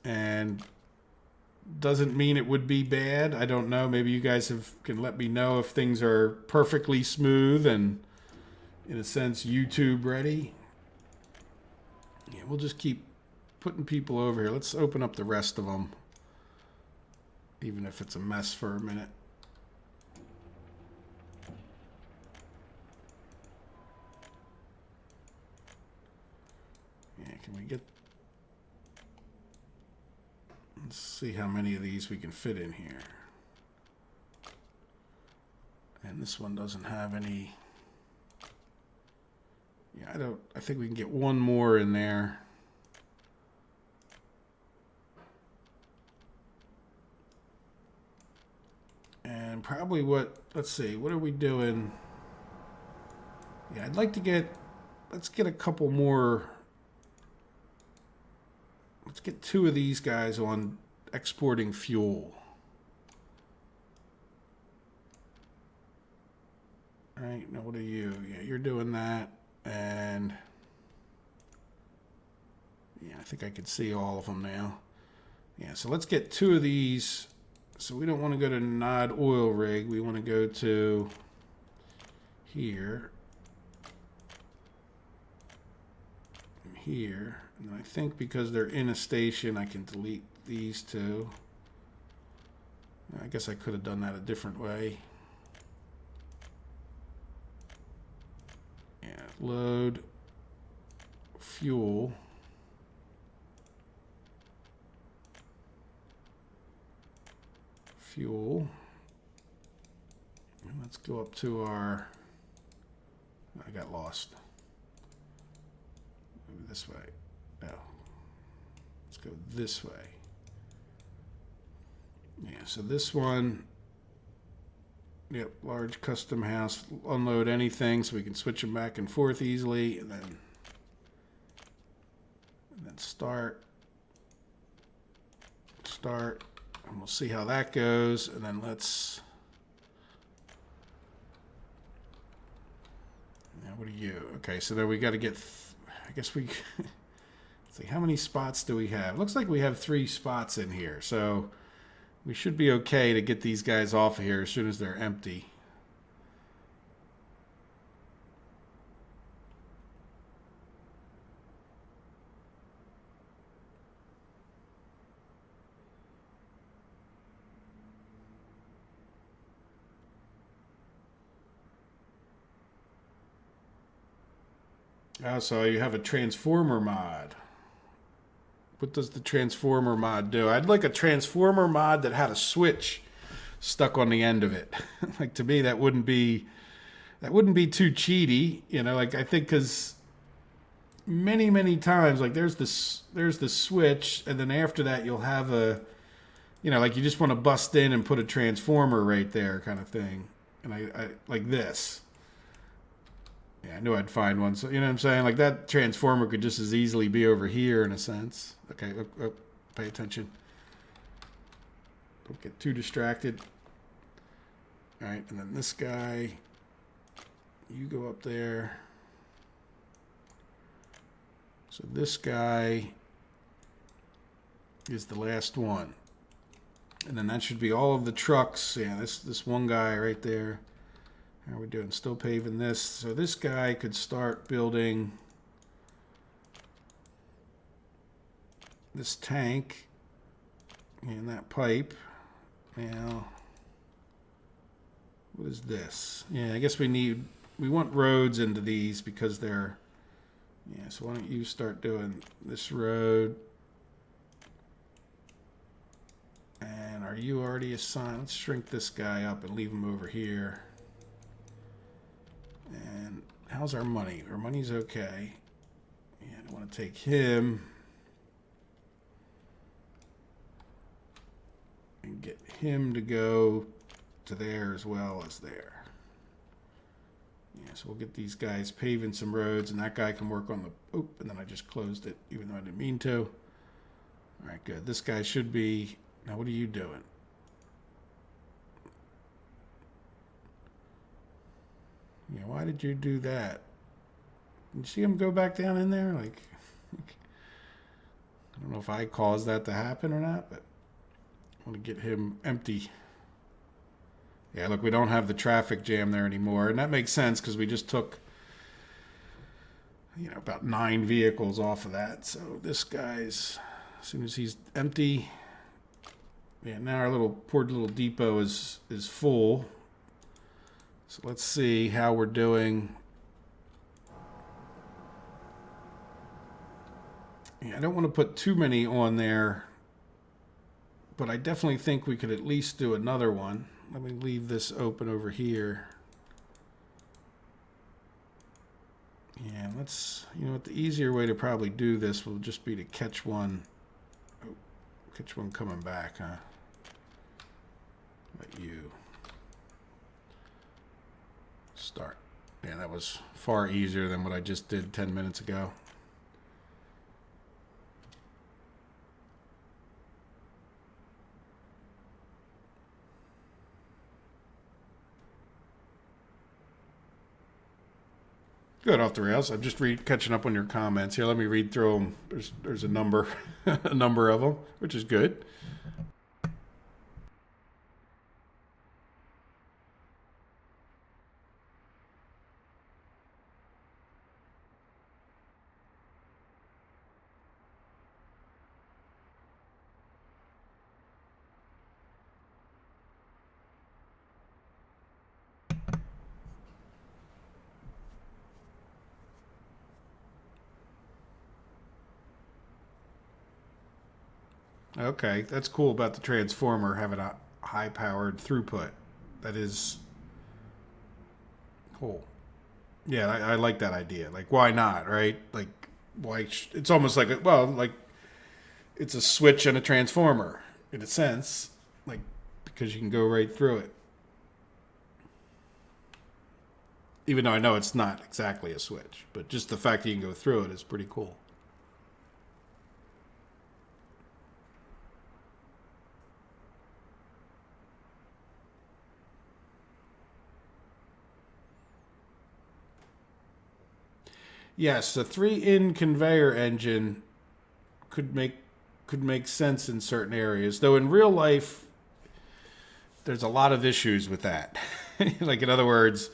and doesn't mean it would be bad. I don't know. Maybe you guys can let me know if things are perfectly smooth and, in a sense, YouTube ready. Yeah, we'll just keep putting people over here. Let's open up the rest of them, even if it's a mess for a minute. Yeah, can we get... Let's see how many of these we can fit in here. And this one doesn't have any... Yeah, I think we can get one more in there. And probably let's see, what are we doing? Yeah, I'd like to let's get a couple more let's get 2 of these guys on exporting fuel. All right, now what are you? Yeah, you're doing that. And yeah, I think I can see all of them now. Yeah, so let's get 2 of these. So we don't want to go to Nod Oil Rig. We want to go to here. And here. And I think because they're in a station, I can delete these 2. I guess I could have done that a different way. Yeah, load fuel. Fuel. And let's go up to our, I got lost. Move this way. No. Let's go this way. Yeah, so this one, yep, large custom house, unload anything so we can switch them back and forth easily, and then start, and we'll see how that goes, and then let's, now what are you? Okay, so then we got to get, I guess we, let's see, how many spots do we have? Looks like we have 3 spots in here, so we should be okay to get these guys off of here as soon as they're empty. Oh, so you have a transformer mod. What does the transformer mod do? I'd like a transformer mod that had a switch stuck on the end of it. Like, to me, that wouldn't be too cheaty, you know. Like, I think because many times, like, there's the switch, and then after that you'll have a, you know, like, you just want to bust in and put a transformer right there, kind of thing. And I like this. Yeah, I knew I'd find one. So, you know what I'm saying? Like, that transformer could just as easily be over here in a sense. Okay, pay attention. Don't get too distracted. All right, and then this guy, you go up there. So this guy is the last one. And then that should be all of the trucks. Yeah, this one guy right there. How are we doing? Still paving this. So this guy could start building this tank and that pipe. Now, what is this? Yeah, I guess we want roads into these because they're, yeah, so why don't you start doing this road? And are you already assigned? Let's shrink this guy up and leave him over here. And how's our money? Our money's okay. And I want to take him and get him to go to there as well as there. Yeah, so we'll get these guys paving some roads, and that guy can work on the, oop, and then I just closed it, even though I didn't mean to. All right, good. This guy should be, now what are you doing? Yeah, why did you do that? Did you see him go back down in there? Like, I don't know if I caused that to happen or not, but I want to get him empty. Yeah, look, we don't have the traffic jam there anymore, and that makes sense because we just took, you know, about 9 vehicles off of that. So this guy's, as soon as he's empty, yeah, now our poor little depot is full. So let's see how we're doing. Yeah, I don't want to put too many on there, but I definitely think we could at least do another one. Let me leave this open over here. Yeah, let's, you know what, the easier way to probably do this will just be to catch one. Oh, catch one coming back, huh? Let you start. Yeah, that was far easier than what I just did 10 minutes ago. good off the rails. I'm just catching up on your comments here. Let me read through them. There's a number, a number of them, which is good. Okay, that's cool about the transformer having a high-powered throughput. That is cool. Yeah, I like that idea. Like, why not, right? Like, it's almost like like it's a switch and a transformer in a sense, like because you can go right through it. Even though I know it's not exactly a switch, but just the fact that you can go through it is pretty cool. Yes, a three-in conveyor engine could make could make sense in certain areas, though in real life there's a lot of issues with that. Like in other words,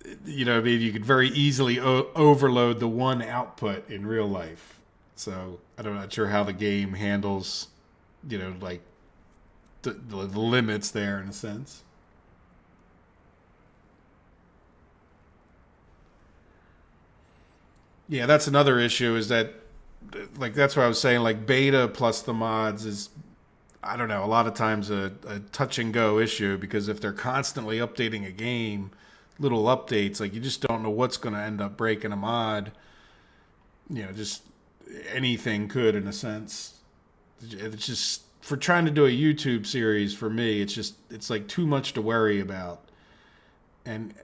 I mean, you could very easily overload the one output in real life. So I'm not sure how the game handles, like the limits there in a sense. Yeah, that's another issue. Is that like that's what I was saying. Like beta plus the mods is, I don't know, a lot of times a touch and go issue because if they're constantly updating a game, little updates, like you just don't know what's going to end up breaking a mod. Just anything could in a sense. It's just for trying to do a YouTube series for me. It's like too much to worry about, and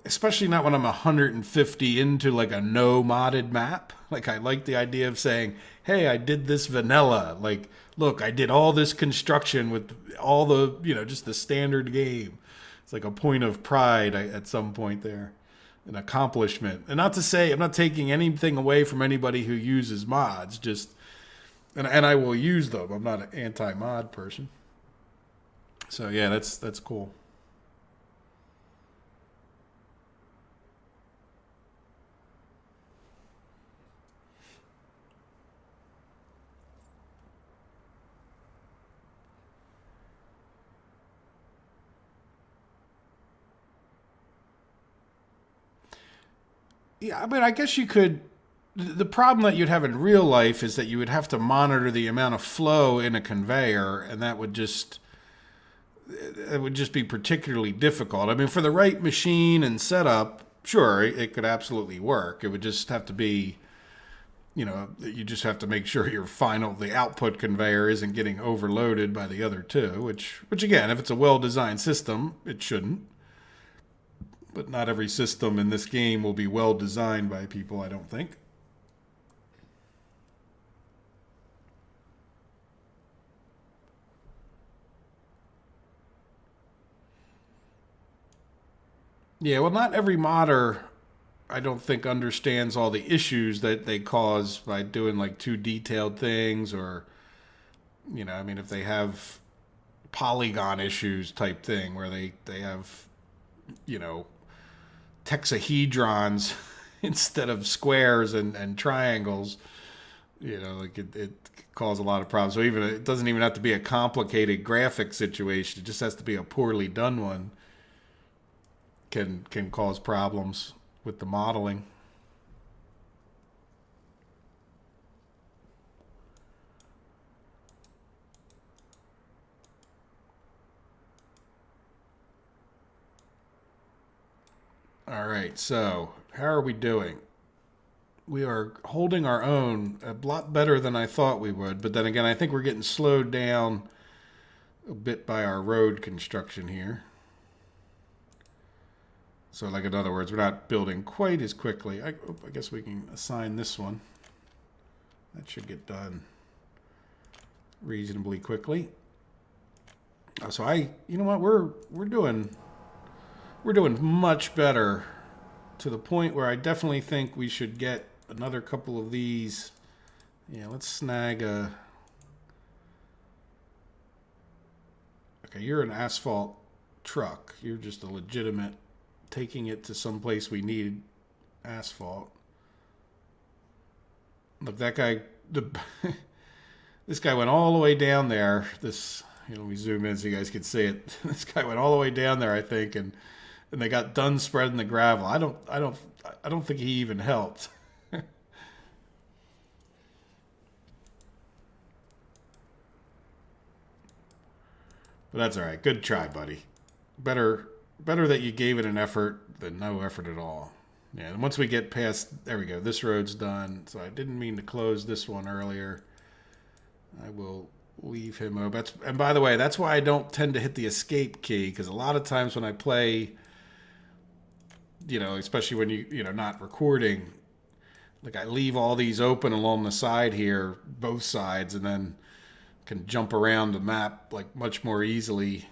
especially not when I'm 150 into like a no modded map. Like I like the idea of saying, "Hey, I did this vanilla. Like, look, I did all this construction with all the, just the standard game." It's like a point of pride at some point there, an accomplishment. And not to say I'm not taking anything away from anybody who uses mods, just and I will use them. I'm not an anti-mod person. So yeah, that's cool. Yeah, I mean, I guess you could. The problem that you'd have in real life is that you would have to monitor the amount of flow in a conveyor, and that would just it would just be particularly difficult. I mean, for the right machine and setup, sure, it could absolutely work. It would just have to be, you just have to make sure the output conveyor isn't getting overloaded by the other two. Which again, if it's a well-designed system, it shouldn't. But not every system in this game will be well designed by people, I don't think. Yeah, well, not every modder, I don't think, understands all the issues that they cause by doing like too detailed things or, I mean, if they have polygon issues type thing where they have, you know, hexahedrons instead of squares and triangles, like it cause a lot of problems. So even it doesn't even have to be a complicated graphic situation. It just has to be a poorly done one can cause problems with the modeling. All right, so how are we doing? We are holding our own a lot better than I thought we would, but then again, I think we're getting slowed down a bit by our road construction here. So, like in other words, we're not building quite as quickly. I guess we can assign this one. That should get done reasonably quickly. So you know what, we're doing much better to the point where I definitely think we should get another couple of these. Yeah, let's snag a... Okay, you're an asphalt truck. You're just a legitimate taking it to some place we need asphalt. Look, that guy, this guy went all the way down there. This, let me zoom in so you guys can see it. This guy went all the way down there, I think, and they got done spreading the gravel. I don't think he even helped. But that's all right. Good try, buddy. Better that you gave it an effort than no effort at all. Yeah, and once we get past, there we go. This road's done. So I didn't mean to close this one earlier. I will leave him open. And by the way, that's why I don't tend to hit the escape key, because a lot of times when I play, especially when you're not recording, like I leave all these open along the side here, both sides, and then can jump around the map like much more easily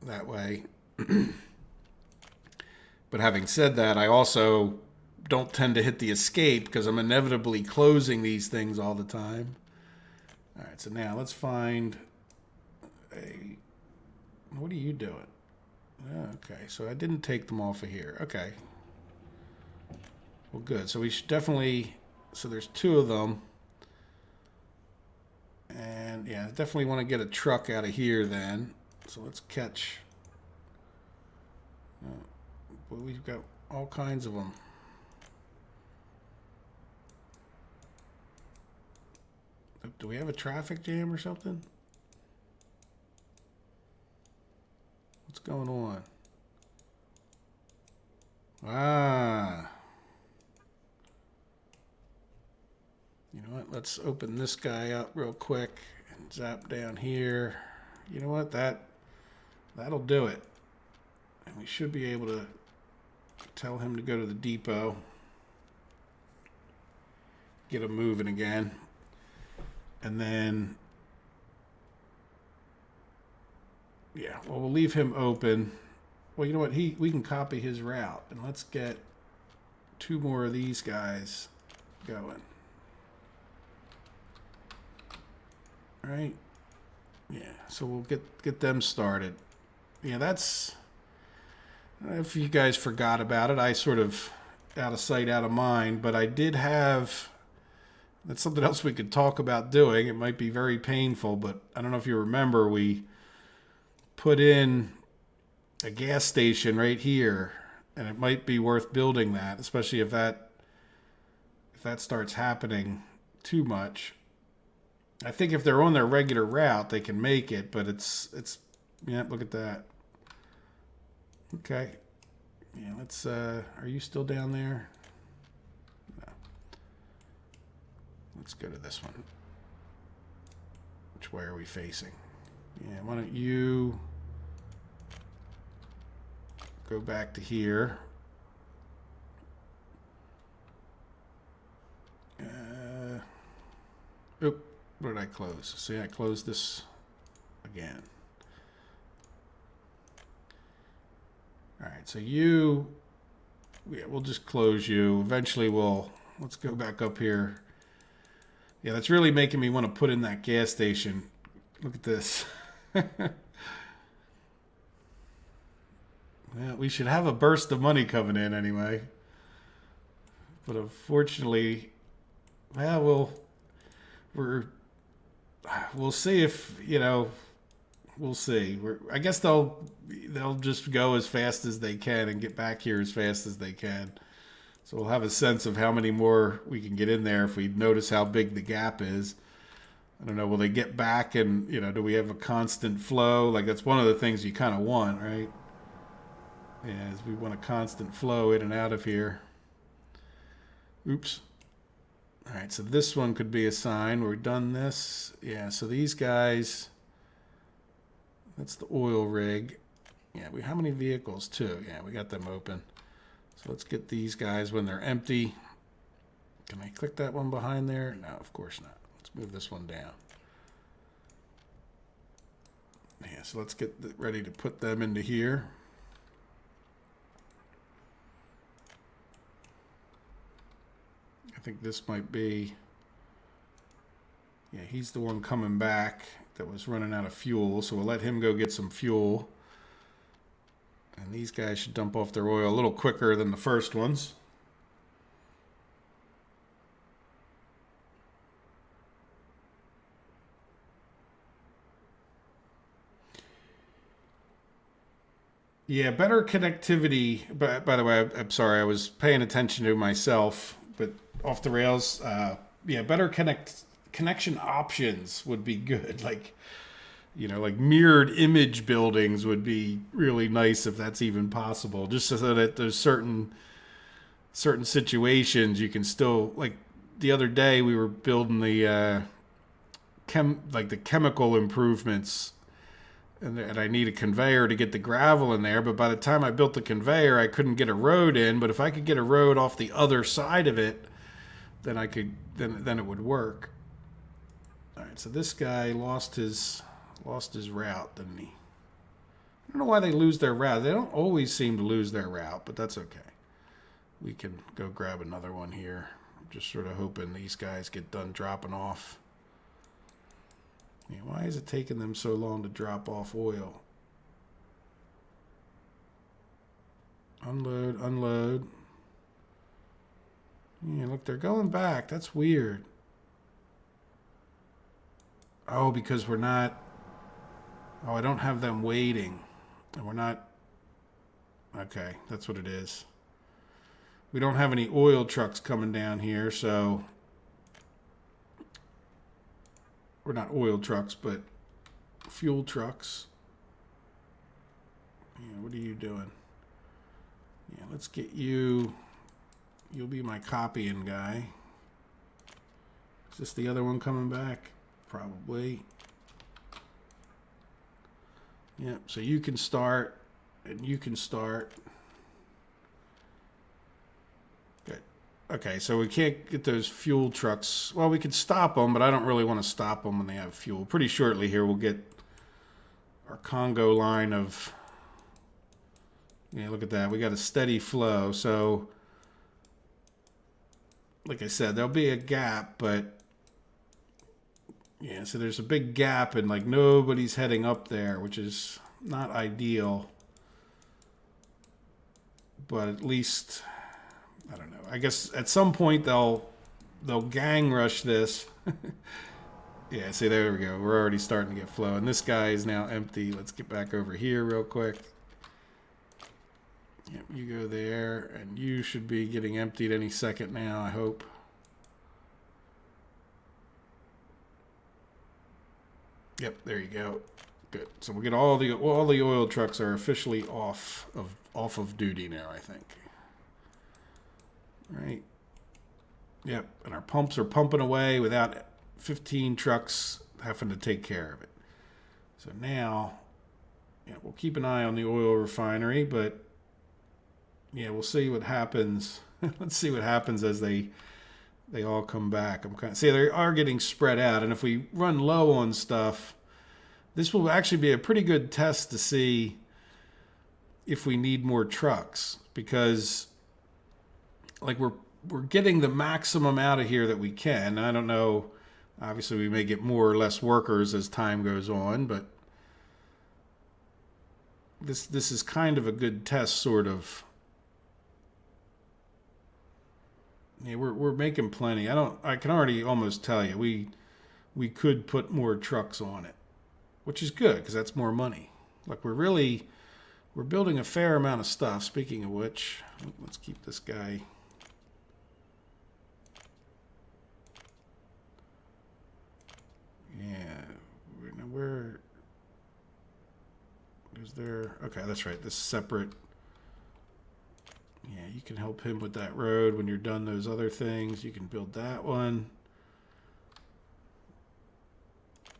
that way. But having said that, I also don't tend to hit the escape because I'm inevitably closing these things all the time. All right, so now let's find a... What are you doing? Okay, so I didn't take them off of here. Okay. Well, good. So we should definitely... So there's two of them. And, yeah, definitely want to get a truck out of here then. So let's catch... Well, we've got all kinds of them. Do we have a traffic jam or something? What's going on? Ah. You know what? Let's open this guy up real quick and zap down here. You know what? That'll do it. And we should be able to tell him to go to the depot. Get him moving again. And then, yeah, well, we'll leave him open. Well, you know what? We can copy his route. And let's get two more of these guys going. All right? Yeah, so we'll get them started. Yeah, that's... If you guys forgot about it, I sort of out of sight, out of mind, but I did have, that's something else we could talk about doing. It might be very painful, but I don't know if you remember, we put in a gas station right here, and it might be worth building that, especially if that starts happening too much. I think if they're on their regular route, they can make it, but it's yeah, look at that. Okay. Yeah, let's, are you still down there? No. Let's go to this one. Which way are we facing? Yeah, why don't you go back to here. Oop, what did I close? See, I closed this again. All right, so yeah, we'll just close you. Eventually let's go back up here. Yeah, that's really making me want to put in that gas station. Look at this. Well, we should have a burst of money coming in anyway. But unfortunately, well, we'll see if, we'll see. I guess they'll just go as fast as they can and get back here as fast as they can. So we'll have a sense of how many more we can get in there if we notice how big the gap is. I don't know, will they get back and, do we have a constant flow? Like, that's one of the things you kind of want, right? Yeah, is we want a constant flow in and out of here. Oops. All right, so this one could be a sign. We've done this. Yeah, so these guys... That's the oil rig. Yeah, how many vehicles too? Yeah, we got them open. So let's get these guys when they're empty. Can I click that one behind there? No, of course not. Let's move this one down. Yeah, so let's get ready to put them into here. think this might be, yeah, he's the one coming back that was running out of fuel, so we'll let him go get some fuel. And these guys should dump off their oil a little quicker than the first ones. Yeah, better connectivity. By the way, I'm sorry, I was paying attention to myself, but off the rails. Yeah, better connection options would be good. Like, you know, like mirrored image buildings would be really nice if that's even possible. Just so that there's certain situations you can still, like the other day we were building the the chemical improvements, and I need a conveyor to get the gravel in there. But by the time I built the conveyor, I couldn't get a road in. But if I could get a road off the other side of it, then I could then it would work. All right, so this guy lost his route, didn't he? I don't know why they lose their route. They don't always seem to lose their route, but that's okay. We can go grab another one here. I'm just sort of hoping these guys get done dropping off. Yeah, why is it taking them so long to drop off oil? Unload, unload. Yeah, look, they're going back. That's weird. Oh, because we're not... Oh, I don't have them waiting. And we're not... Okay, that's what it is. We don't have any oil trucks coming down here, so... Or not oil trucks, but fuel trucks. Yeah, what are you doing? Yeah, let's get you. You'll be my copying guy. Is this the other one coming back? Probably. Yeah, so you can start, and you can start. Good. Okay, so we can't get those fuel trucks. Well, we could stop them, but I don't really want to stop them when they have fuel. Pretty shortly here, we'll get our Congo line of... Yeah, look at that. We got a steady flow. So, like I said, there'll be a gap, but... Yeah, so there's a big gap, and like nobody's heading up there, which is not ideal. But at least... I don't know. I guess at some point they'll gang rush this. Yeah, see, there we go. We're already starting to get flow. And this guy is now empty. Let's get back over here real quick. Yep, you go there, and you should be getting emptied any second now, I hope. Yep, there you go. Good. So we'll get all the oil trucks are officially off of duty now, I think. Right. Yep, and our pumps are pumping away without 15 trucks having to take care of it. So now, yeah, we'll keep an eye on the oil refinery, but yeah, we'll see what happens. Let's see what happens as they all come back. See, they are getting spread out, and if we run low on stuff, this will actually be a pretty good test to see if we need more trucks, because like we're getting the maximum out of here that we can. I don't know. Obviously, we may get more or less workers as time goes on, but this is kind of a good test, sort of. Yeah, we're making plenty. I can already almost tell you we could put more trucks on it, which is good because that's more money. Like we're building a fair amount of stuff. Speaking of which, let's keep this guy. Yeah, where is there? Okay, that's right. This separate. Yeah, you can help him with that road when you're done those other things. You can build that one.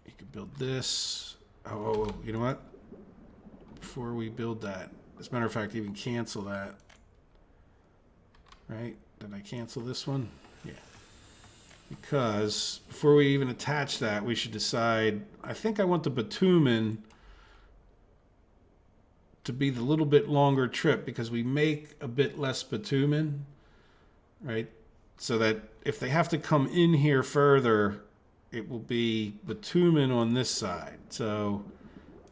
You can build this. Oh, you know what? Before we build that, as a matter of fact, even cancel that. Right? Did I cancel this one? Yeah. Because before we even attach that, we should decide. I think I want the bitumen to be the little bit longer trip because we make a bit less bitumen, right? so that if they have to come in here further, it will be bitumen on this side. So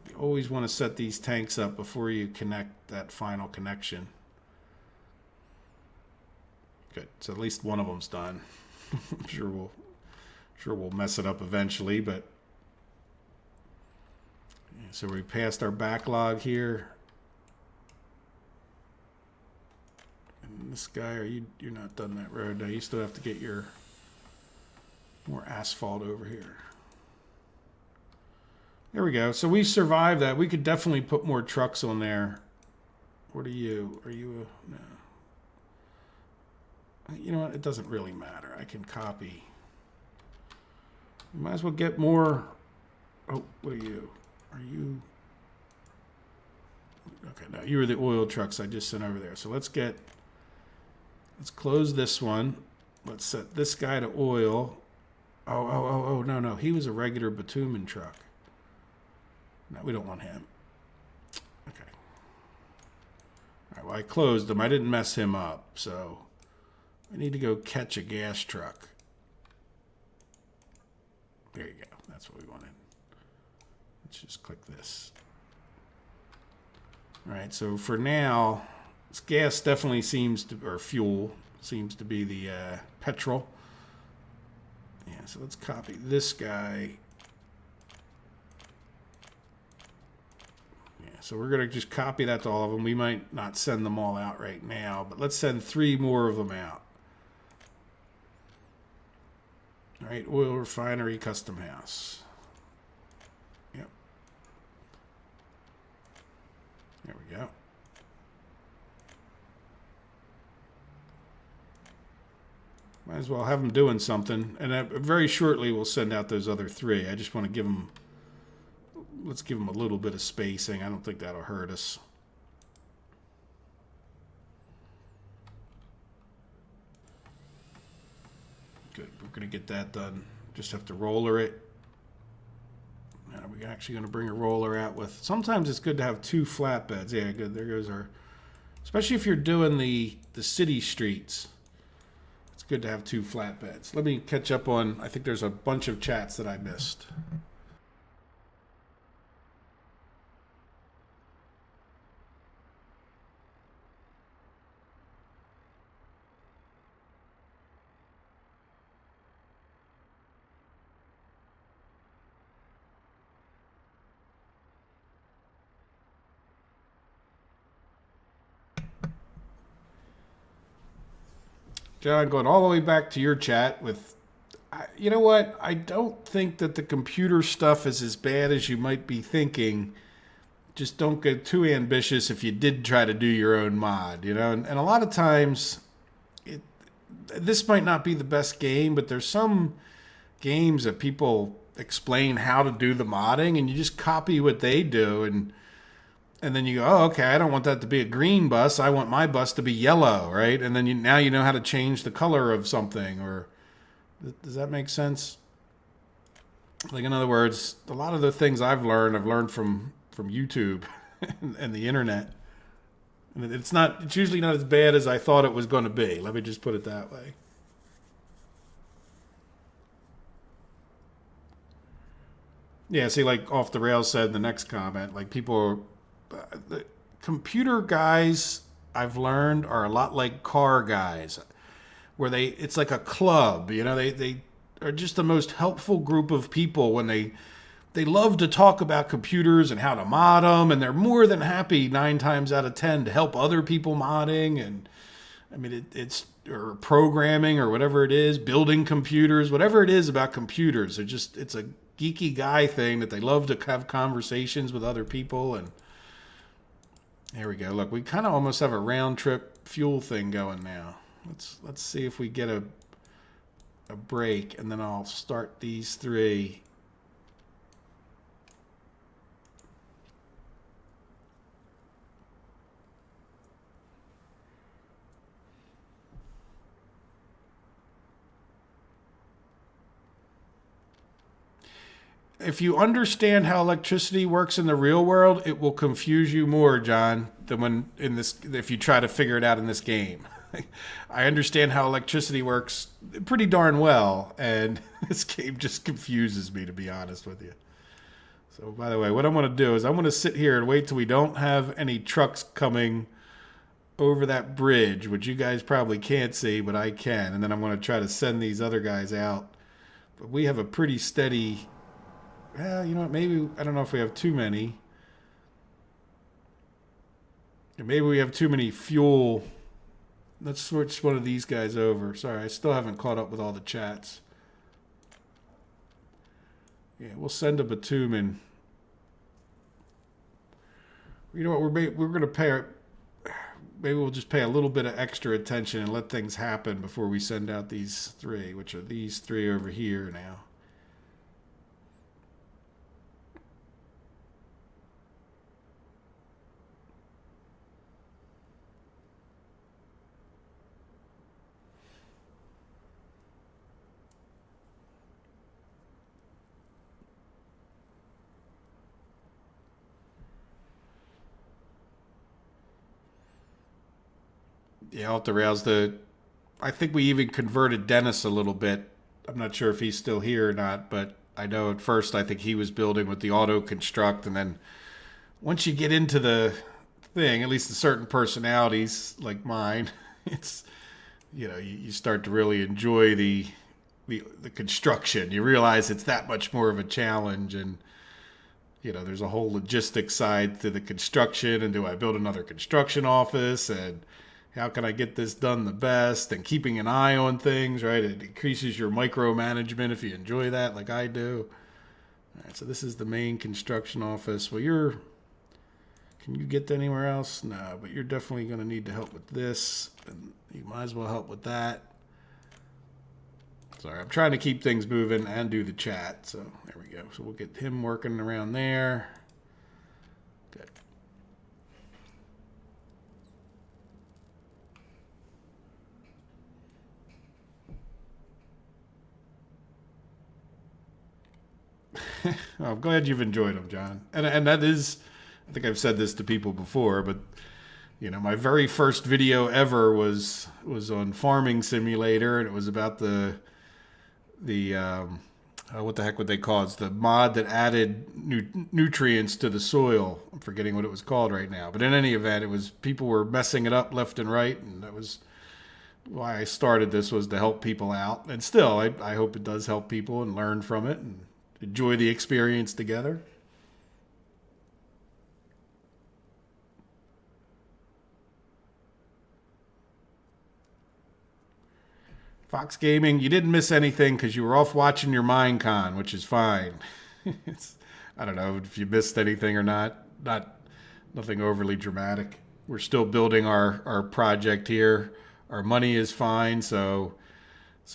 you always want to set these tanks up before you connect that final connection. Good. So at least one of them's done. I'm sure we'll mess it up eventually, but yeah, so we passed our backlog here. And this guy, you're not done that road now. You still have to get your more asphalt over here. There we go. So we survived that. We could definitely put more trucks on there. What are you? Are you a no? You know what? It doesn't really matter. I can copy. You might as well get more. Oh, what are you? Are you? Okay, no, you were the oil trucks I just sent over there. So let's close this one. Let's set this guy to oil. Oh, no. He was a regular bitumen truck. No, we don't want him. Okay. All right, well, I closed him. I didn't mess him up, so I need to go catch a gas truck. There you go. That's what we wanted. Let's just click this. All right, so for now, this gas definitely seems to, or fuel, seems to be the petrol. Yeah, so let's copy this guy. Yeah, so we're going to just copy that to all of them. We might not send them all out right now, but let's send 3 more of them out. All right, oil refinery, custom house. Yep. There we go. Might as well have them doing something. And very shortly we'll send out those other 3. I just want to give them, let's give them a little bit of spacing. I don't think that'll hurt us. Good, we're going to get that done. Just have to roller it. Now we're actually going to bring a roller out with, sometimes it's good to have 2 flatbeds. Yeah, good, there goes our, especially if you're doing the city streets. It's good to have 2 flatbeds. Let me catch up on, I think there's a bunch of chats that I missed. John, going all the way back to your chat with, you know what? I don't think that the computer stuff is as bad as you might be thinking. Just don't get too ambitious if you did try to do your own mod, you know? And a lot of times, this might not be the best game, but there's some games that people explain how to do the modding, and you just copy what they do, and then you go, oh, okay, I don't want that to be a green bus. I want my bus to be yellow, right? And then now you know how to change the color of something. Or does that make sense? Like, in other words, a lot of the things I've learned from YouTube and the internet. And it's usually not as bad as I thought it was going to be. Let me just put it that way. Yeah, see, like Off the Rails said in the next comment, like people are, the computer guys I've learned are a lot like car guys, where it's like a club, you know, they are just the most helpful group of people when they love to talk about computers and how to mod them, and they're more than happy 9 times out of 10 to help other people modding, and I mean it's or programming or whatever it is, building computers, whatever it is about computers. It's a geeky guy thing that they love to have conversations with other people. And there we go. Look, we kind of almost have a round trip fuel thing going now. Let's see if we get a break, and then I'll start these 3. If you understand how electricity works in the real world, it will confuse you more, John, than if you try to figure it out in this game. I understand how electricity works pretty darn well, and this game just confuses me, to be honest with you. So, by the way, what I'm going to do is I'm going to sit here and wait till we don't have any trucks coming over that bridge, which you guys probably can't see, but I can. And then I'm going to try to send these other guys out. But we have a pretty steady... Well, you know what? Maybe... I don't know if we have too many. Maybe we have too many fuel... Let's switch one of these guys over. Sorry, I still haven't caught up with all the chats. Yeah, we'll send a bitumen. You know what? We're going to pay... Maybe we'll just pay a little bit of extra attention and let things happen before we send out these three, which are these three over here now. Yeah, off the rails. I think we even converted Dennis a little bit. I'm not sure if he's still here or not, but I know at first I think he was building with the auto construct, and then once you get into the thing, at least the certain personalities like mine, it's you start to really enjoy the construction. You realize it's that much more of a challenge, and there's a whole logistics side to the construction. And do I build another construction office? And how can I get this done the best? And keeping an eye on things, right? It increases your micromanagement if you enjoy that like I do. All right, so this is the main construction office. Well, can you get to anywhere else? No, but you're definitely going to need to help with this. And you might as well help with that. Sorry, I'm trying to keep things moving and do the chat. So there we go. So we'll get him working around there. Good. I'm glad you've enjoyed them, John. And that is, I think I've said this to people before, but my very first video ever was on Farming Simulator, and it was about the what the heck would they call it? It's the mod that added nutrients to the soil. I'm forgetting what it was called right now. But in any event, it was people were messing it up left and right, and that was why I started this, was to help people out. And still, I hope it does help people and learn from it and enjoy the experience together. Fox Gaming, you didn't miss anything because you were off watching your Minecon, which is fine. I don't know if you missed anything or not. Nothing overly dramatic. We're still building our project here. Our money is fine, so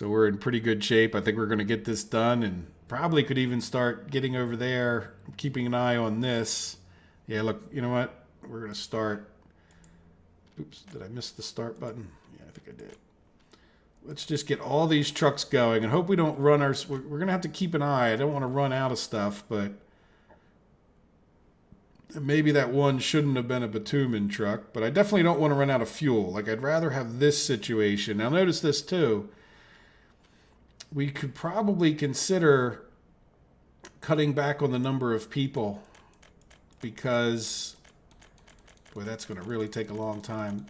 we're in pretty good shape. I think we're going to get this done, and probably could even start getting over there, keeping an eye on this. Yeah, look, you know what? We're going to start. Oops, did I miss the start button? Yeah, I think I did. Let's just get all these trucks going and hope we don't run our... We're going to have to keep an eye. I don't want to run out of stuff, but maybe that one shouldn't have been a bitumen truck, but I definitely don't want to run out of fuel. Like, I'd rather have this situation. Now, notice this, too. We could probably consider cutting back on the number of people because, boy, that's going to really take a long time.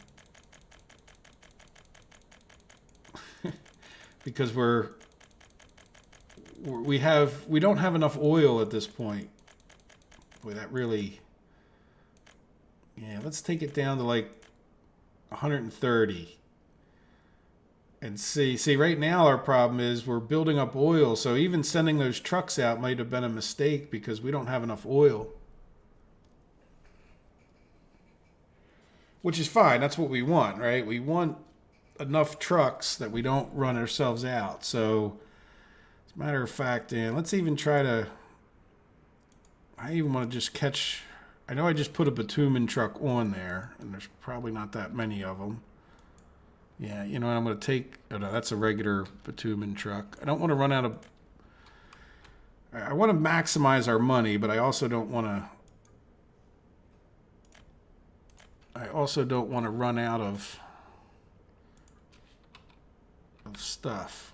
Because we don't have enough oil at this point. Boy, that really... Yeah, let's take it down to like 130. And see, right now our problem is we're building up oil, so even sending those trucks out might have been a mistake because we don't have enough oil. Which is fine, that's what we want, right? We want enough trucks that we don't run ourselves out. So, as a matter of fact, let's even try to... I even want to just catch... I know I just put a bitumen truck on there, and there's probably not that many of them. Yeah, you know what, I'm going to take... Oh, no, that's a regular bitumen truck. I don't want to run out of... I want to maximize our money, but I also don't want to... I also don't want to run out of of stuff.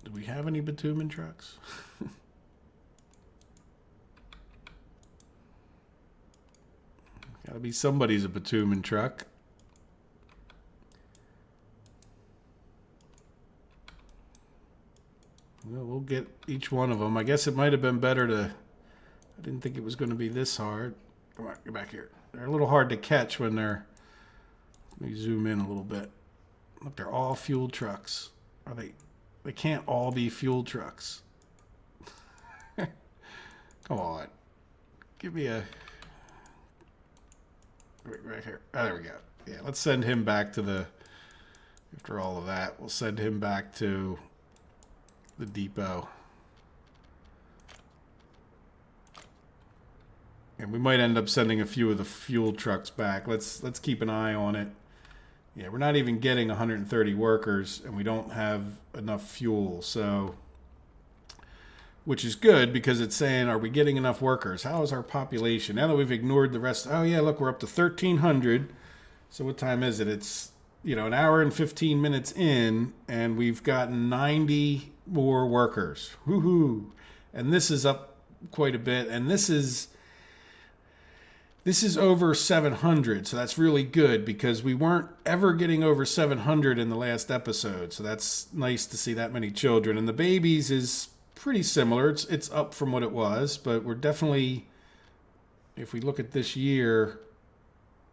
Do we have any bitumen trucks? Gotta be somebody's a bitumen truck. Well, we'll get each one of them. I guess it might have been better to... I didn't think it was going to be this hard. Come on, get back here. They're a little hard to catch when they're... Let me zoom in a little bit. Look, they're all fuel trucks. Are they... They can't all be fuel trucks. Come on. Give me a... Right here. Oh, there we go. Yeah, let's send him back to the... After all of that, we'll send him back to the depot. And we might end up sending a few of the fuel trucks back. Let's keep an eye on it. Yeah, we're not even getting 130 workers, and we don't have enough fuel. So, which is good because it's saying, are we getting enough workers? How is our population? Now that we've ignored the rest. Oh, yeah, look, we're up to 1,300. So what time is it? It's, an hour and 15 minutes in, and we've gotten 90 more workers. Woohoo! And this is up quite a bit, and this is over 700, so that's really good because we weren't ever getting over 700 in the last episode, so that's nice to see that many children. And the babies is pretty similar. It's up from what it was, but we're definitely, if we look at this year,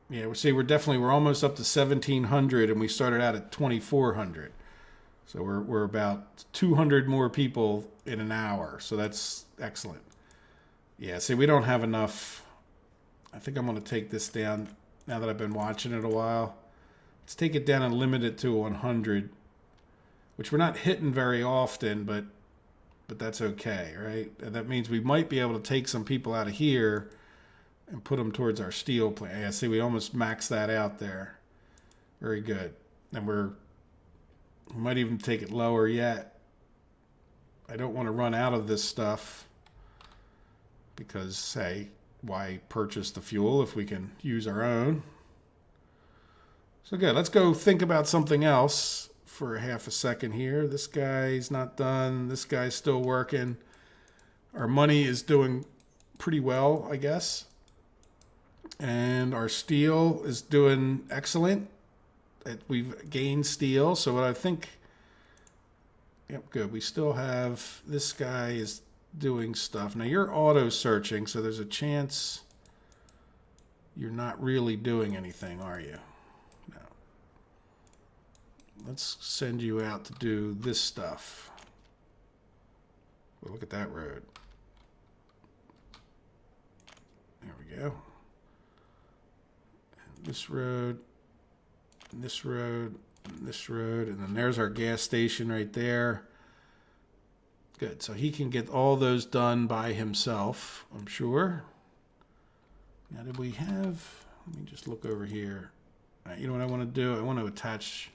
yeah, we're almost up to 1,700, and we started out at 2,400. So we're about 200 more people in an hour, so that's excellent. Yeah, see, we don't have enough. I think I'm going to take this down now that I've been watching it a while. Let's take it down and limit it to 100, which we're not hitting very often, but that's okay, right? And that means we might be able to take some people out of here and put them towards our steel plant. Yeah, see, we almost maxed that out there. Very good. And we might even take it lower yet. I don't want to run out of this stuff because, hey, why purchase the fuel if we can use our own? So good. Let's go think about something else for a half a second here. This guy's not done. This guy's still working. Our money is doing pretty well, I guess. And our steel is doing excellent. We've gained steel. So what I think... Yep, good. We still have... This guy is doing stuff. Now you're auto searching, so there's a chance you're not really doing anything, are you? No. Let's send you out to do this stuff. Well, look at that road. There we go. And this road, and this road, and this road, and then there's our gas station right there. Good. So he can get all those done by himself, I'm sure. Now, did we have... Let me just look over here. All right, you know what I want to do? I want to attach...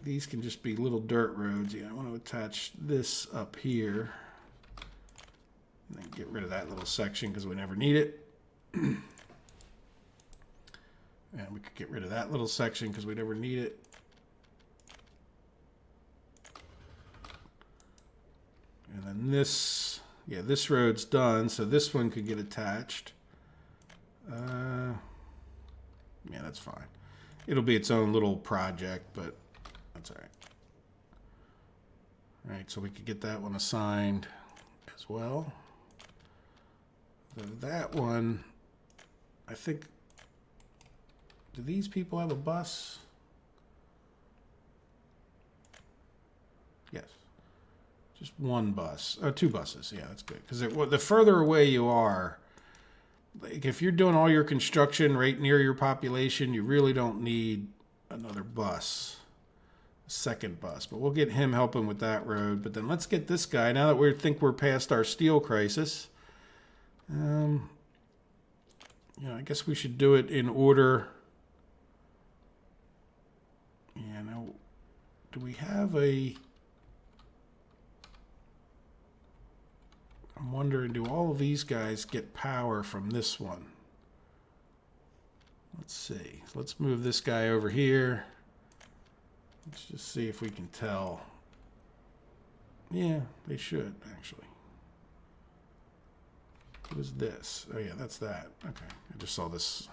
These can just be little dirt roads. Yeah, I want to attach this up here. And then get rid of that little section because we never need it. And we could get rid of that little section because we never need it. And then this, yeah, this road's done, so this one could get attached. Yeah, that's fine. It'll be its own little project, but that's all right. All right, so we could get that one assigned as well. So that one, I think, do these people have a bus? Yes. Just one bus. Oh, two buses. Yeah, that's good. Because the further away you are, like if you're doing all your construction right near your population, you really don't need another bus, a second bus. But we'll get him helping with that road. But then let's get this guy, now that we think we're past our steel crisis. I guess we should do it in order. Yeah, now, do we have a... I'm wondering, do all of these guys get power from this one? Let's see. Let's move this guy over here. Let's just see if we can tell. Yeah, they should, actually. What is this? Oh, yeah, that's that. Okay, I just saw this.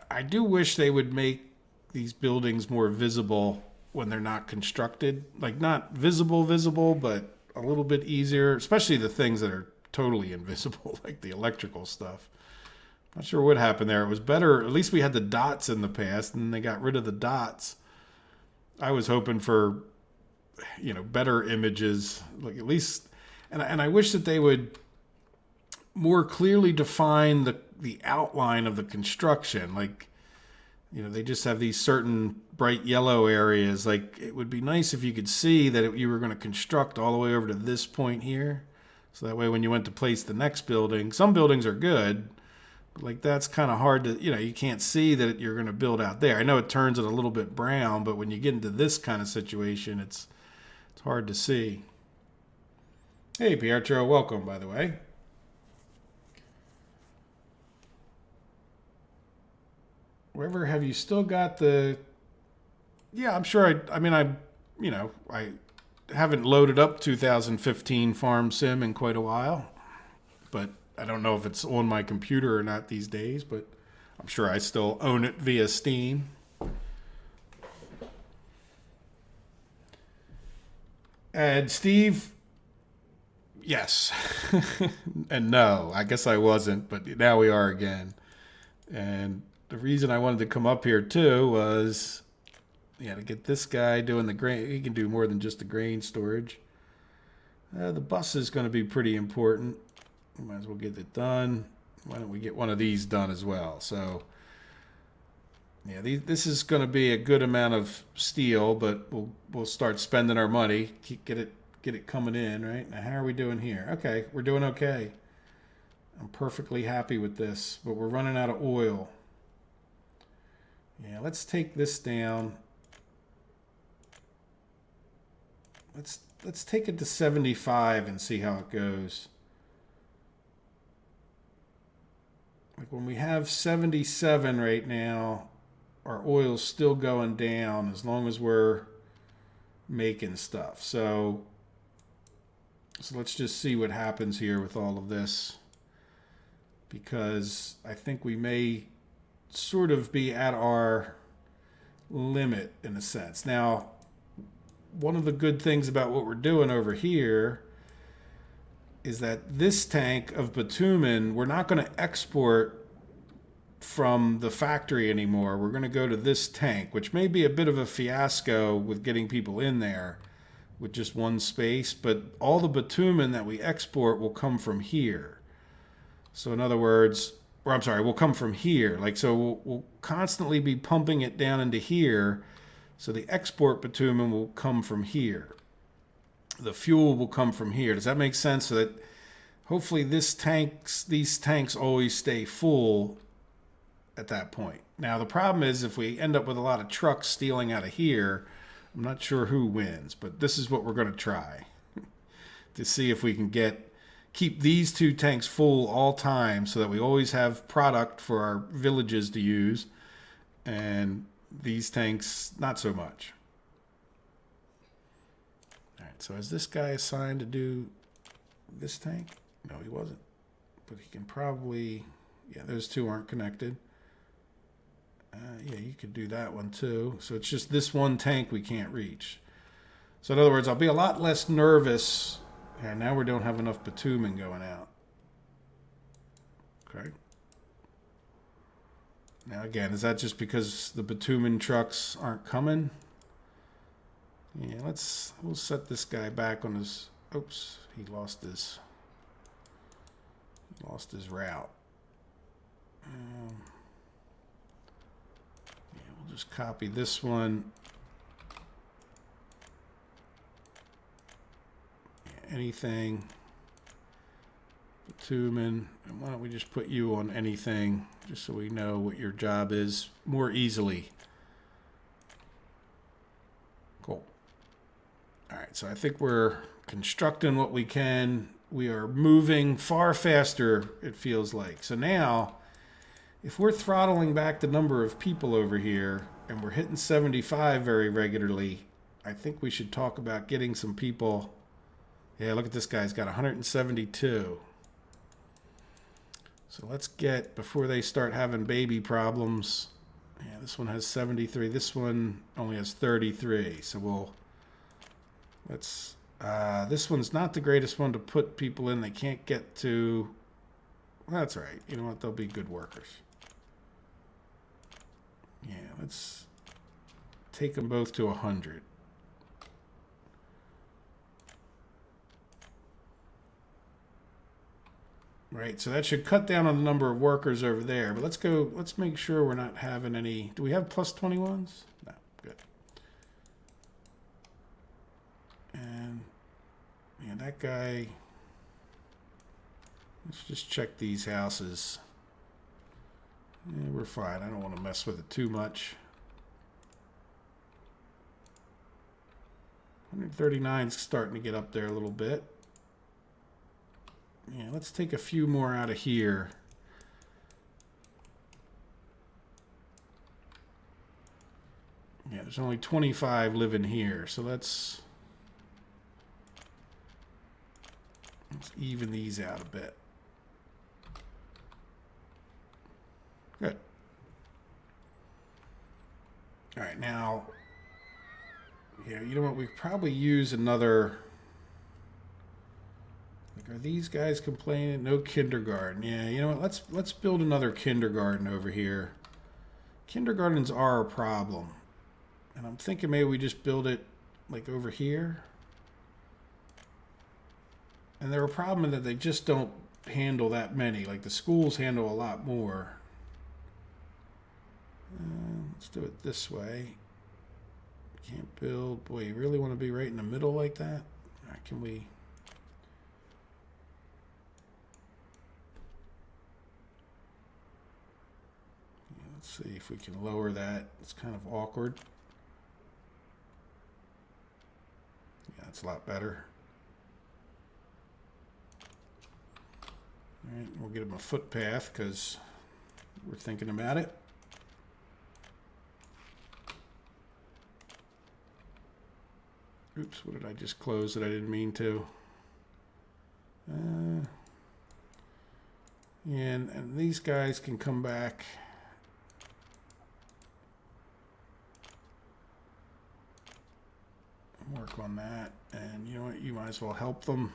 I do wish they would make these buildings more visible when they're not constructed. Like, not visible, but a little bit easier, especially the things that are totally invisible, like the electrical stuff. Not sure what happened there. It was better. At least we had the dots in the past, and they got rid of the dots. I was hoping for, better images, like at least, and I wish that they would more clearly define the outline of the construction. Like, they just have these certain bright yellow areas. Like, it would be nice if you could see that you were going to construct all the way over to this point here. So that way when you went to place the next building, some buildings are good, but like that's kind of hard to, you can't see that you're going to build out there. I know it turns it a little bit brown, but when you get into this kind of situation, it's hard to see. Hey, Pietro, welcome, by the way. Wherever have you still got the... Yeah, I'm sure I haven't loaded up 2015 Farm Sim in quite a while, but I don't know if it's on my computer or not these days, but I'm sure I still own it via Steam. And Steve, yes. And no, I guess I wasn't, but now we are again. And the reason I wanted to come up here too was, to get this guy doing the grain. He can do more than just the grain storage. The bus is going to be pretty important. We might as well get it done. Why don't we get one of these done as well? So, this is going to be a good amount of steel, but we'll start spending our money. Get it coming in, right? Now, how are we doing here? Okay, we're doing okay. I'm perfectly happy with this, but we're running out of oil. Yeah, let's take this down. Let's take it to 75 and see how it goes. Like when we have 77 right now, our oil's still going down as long as we're making stuff. So let's just see what happens here with all of this, because I think we may sort of be at our limit in a sense. Now, one of the good things about what we're doing over here is that this tank of bitumen, we're not going to export from the factory anymore. We're going to go to this tank, which may be a bit of a fiasco with getting people in there with just one space, but all the bitumen that we export will come from here. So in other words, will come from here. Like, so we'll constantly be pumping it down into here. So the export bitumen will come from here. The fuel will come from here. Does that make sense? So that hopefully these tanks always stay full at that point. Now, the problem is if we end up with a lot of trucks stealing out of here, I'm not sure who wins, but this is what we're going to try to see if we can keep these two tanks full all time so that we always have product for our villages to use, and these tanks not so much. All right, so is this guy assigned to do this tank? No, he wasn't, but he can probably, those two aren't connected. You could do that one too. So it's just this one tank we can't reach. So in other words, I'll be a lot less nervous. And now we don't have enough bitumen going out. Okay. Now again, is that just because the bitumen trucks aren't coming? Yeah, we'll set this guy back on his, oops, he lost his route. We'll just copy this one. Anything, bitumen, and why don't we just put you on anything, just so we know what your job is more easily. Cool. All right, so I think we're constructing what we can. We are moving far faster, it feels like. So now, if we're throttling back the number of people over here and we're hitting 75 very regularly, I think we should talk about getting some people. Yeah, look at this guy. He's got 172. So let's get, before they start having baby problems. Yeah, this one has 73. This one only has 33. So this one's not the greatest one to put people in. They can't get to. Well, that's all right. You know what? They'll be good workers. Yeah, let's take them both to 100. Right, so that should cut down on the number of workers over there. But let's make sure we're not having any. Do we have plus 21s? No, good. And yeah, that guy. Let's just check these houses. Yeah, we're fine. I don't want to mess with it too much. 139 is starting to get up there a little bit. Yeah, let's take a few more out of here. Yeah, there's only 25 living here, so let's even these out a bit. Good. All right, now, yeah, you know what? We probably use another. Like, are these guys complaining? No kindergarten. Yeah, you know what? Let's build another kindergarten over here. Kindergartens are a problem, and I'm thinking maybe we just build it like over here. And they're a problem in that they just don't handle that many. Like the schools handle a lot more. Let's do it this way. Can't build. Boy, you really want to be right in the middle like that? All right, can we? Let's see if we can lower that. It's kind of awkward. Yeah, that's a lot better. All right, we'll get him a footpath because we're thinking about it. Oops, what did I just close that I didn't mean to? And these guys can come back. Work on that. And you know what? You might as well help them.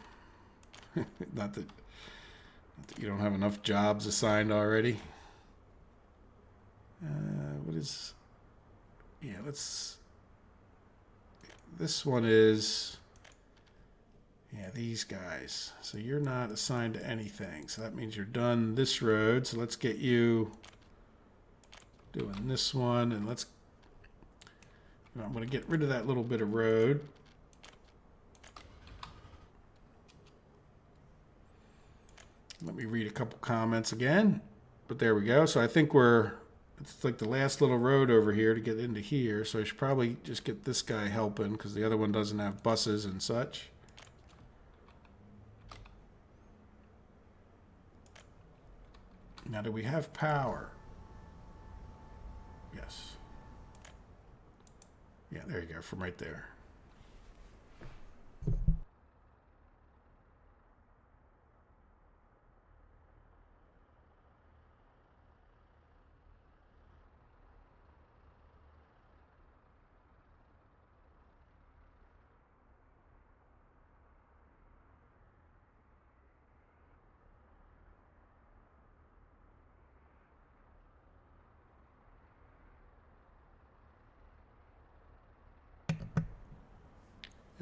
Not that you don't have enough jobs assigned already. What is... Yeah, let's... This one is... Yeah, these guys. So you're not assigned to anything. So that means you're done this road. So let's get you doing this one. And let's... I'm going to get rid of that little bit of road. Let me read a couple comments again. But there we go. So I think it's like the last little road over here to get into here. So I should probably just get this guy helping because the other one doesn't have buses and such. Now, do we have power? Yes. Yeah, there you go, from right there.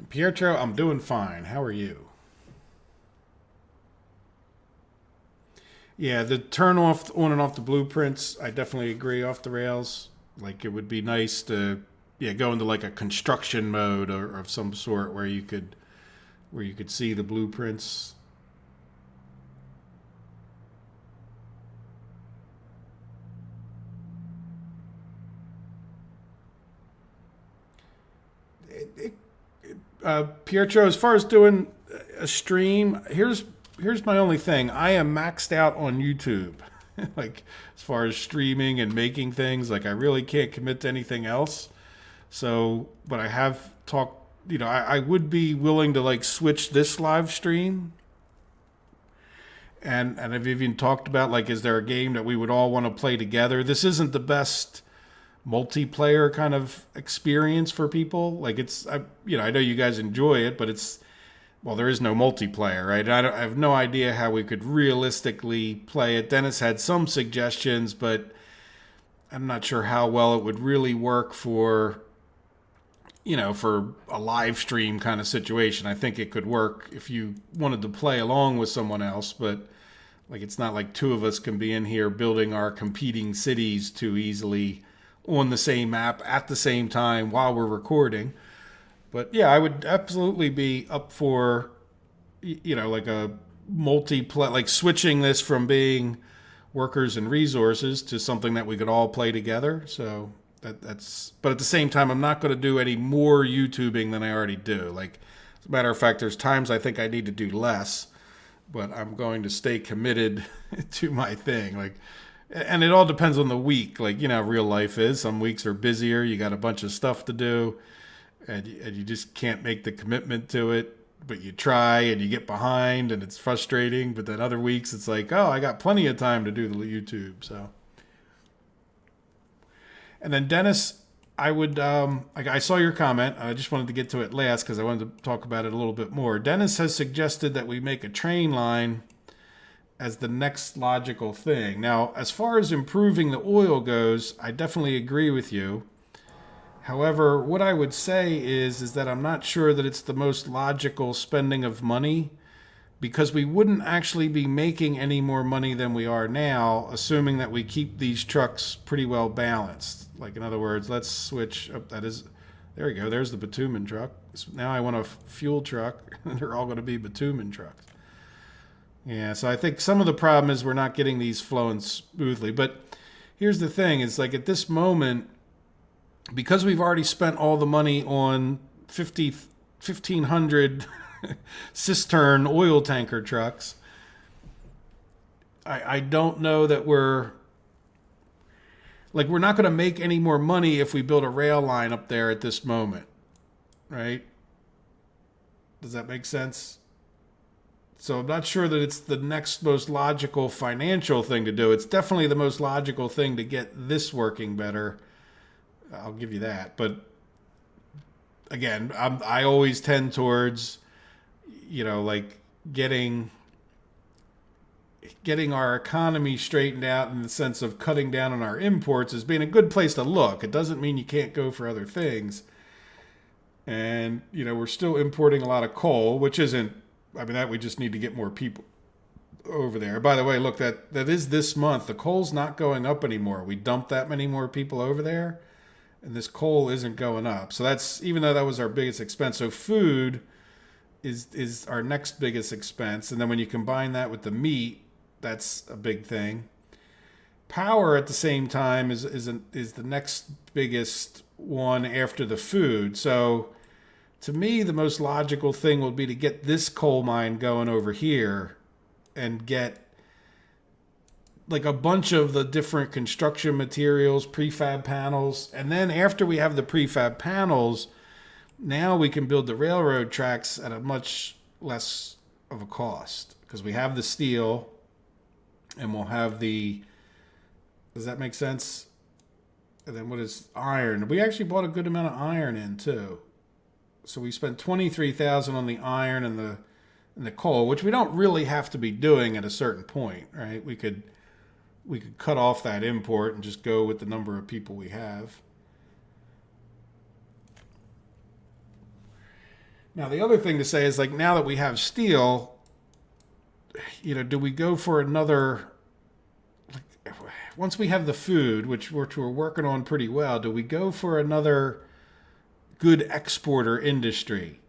Pietro, I'm doing fine. How are you? Yeah, the turn off on and off the blueprints, I definitely agree, off the rails. Like, it would be nice to go into like a construction mode or of some sort where you could see the blueprints. Pietro, as far as doing a stream, here's my only thing. I am maxed out on YouTube. like as far as streaming and making things. Like I really can't commit to anything else. So, but I have talked, I would be willing to like switch this live stream. And I've even talked about like, is there a game that we would all want to play together? This isn't the best multiplayer kind of experience for people. Like I know you guys enjoy it, but there is no multiplayer, right? I have no idea how we could realistically play it. Dennis had some suggestions, but I'm not sure how well it would really work for a live stream kind of situation. I think it could work if you wanted to play along with someone else, but like it's not like two of us can be in here building our competing cities too easily on the same map at the same time while we're recording. But yeah, I would absolutely be up for, like a multiplayer, like switching this from being workers and resources to something that we could all play together. So that's, but at the same time, I'm not going to do any more YouTubing than I already do. Like, as a matter of fact, there's times I think I need to do less, but I'm going to stay committed to my thing. Like, and it all depends on the week. Like, real life is. Some weeks are busier. You got a bunch of stuff to do, and you just can't make the commitment to it. But you try, and you get behind, and it's frustrating. But then other weeks, it's like, oh, I got plenty of time to do the YouTube. So, and then Dennis, I would, I saw your comment. I just wanted to get to it last because I wanted to talk about it a little bit more. Dennis has suggested that we make a train line as the next logical thing. Now, as far as improving the oil goes, I definitely agree with you. However, what I would say is that I'm not sure that it's the most logical spending of money, because we wouldn't actually be making any more money than we are now, assuming that we keep these trucks pretty well balanced. Like, in other words, let's switch up. There we go. There's the bitumen truck. Now I want a fuel truck, and they're all going to be bitumen trucks. Yeah, so I think some of the problem is we're not getting these flowing smoothly. But here's the thing, is like at this moment, because we've already spent all the money on 1,500 cistern oil tanker trucks, I don't know that we're not going to make any more money if we build a rail line up there at this moment, right? Does that make sense? So I'm not sure that it's the next most logical financial thing to do. It's definitely the most logical thing to get this working better. I'll give you that. But again, I always tend towards, like getting our economy straightened out in the sense of cutting down on our imports as being a good place to look. It doesn't mean you can't go for other things. And, we're still importing a lot of coal, which isn't, that we just need to get more people over there. By the way, look, that is this month. The coal's not going up anymore. We dumped that many more people over there, and this coal isn't going up. So that's, even though that was our biggest expense. So food is our next biggest expense. And then when you combine that with the meat, that's a big thing. Power at the same time is the next biggest one after the food. So to me, the most logical thing would be to get this coal mine going over here and get like a bunch of the different construction materials, prefab panels. And then after we have the prefab panels, now we can build the railroad tracks at a much less of a cost, because we have the steel and we'll have the, does that make sense? And then what is iron? We actually bought a good amount of iron in too. So we spent $23,000 on the iron and the coal, which we don't really have to be doing at a certain point, right? We could cut off that import and just go with the number of people we have. Now, the other thing to say is, like, now that we have steel, do we go for another, like, once we have the food, which we're working on pretty well, do we go for another good exporter industry?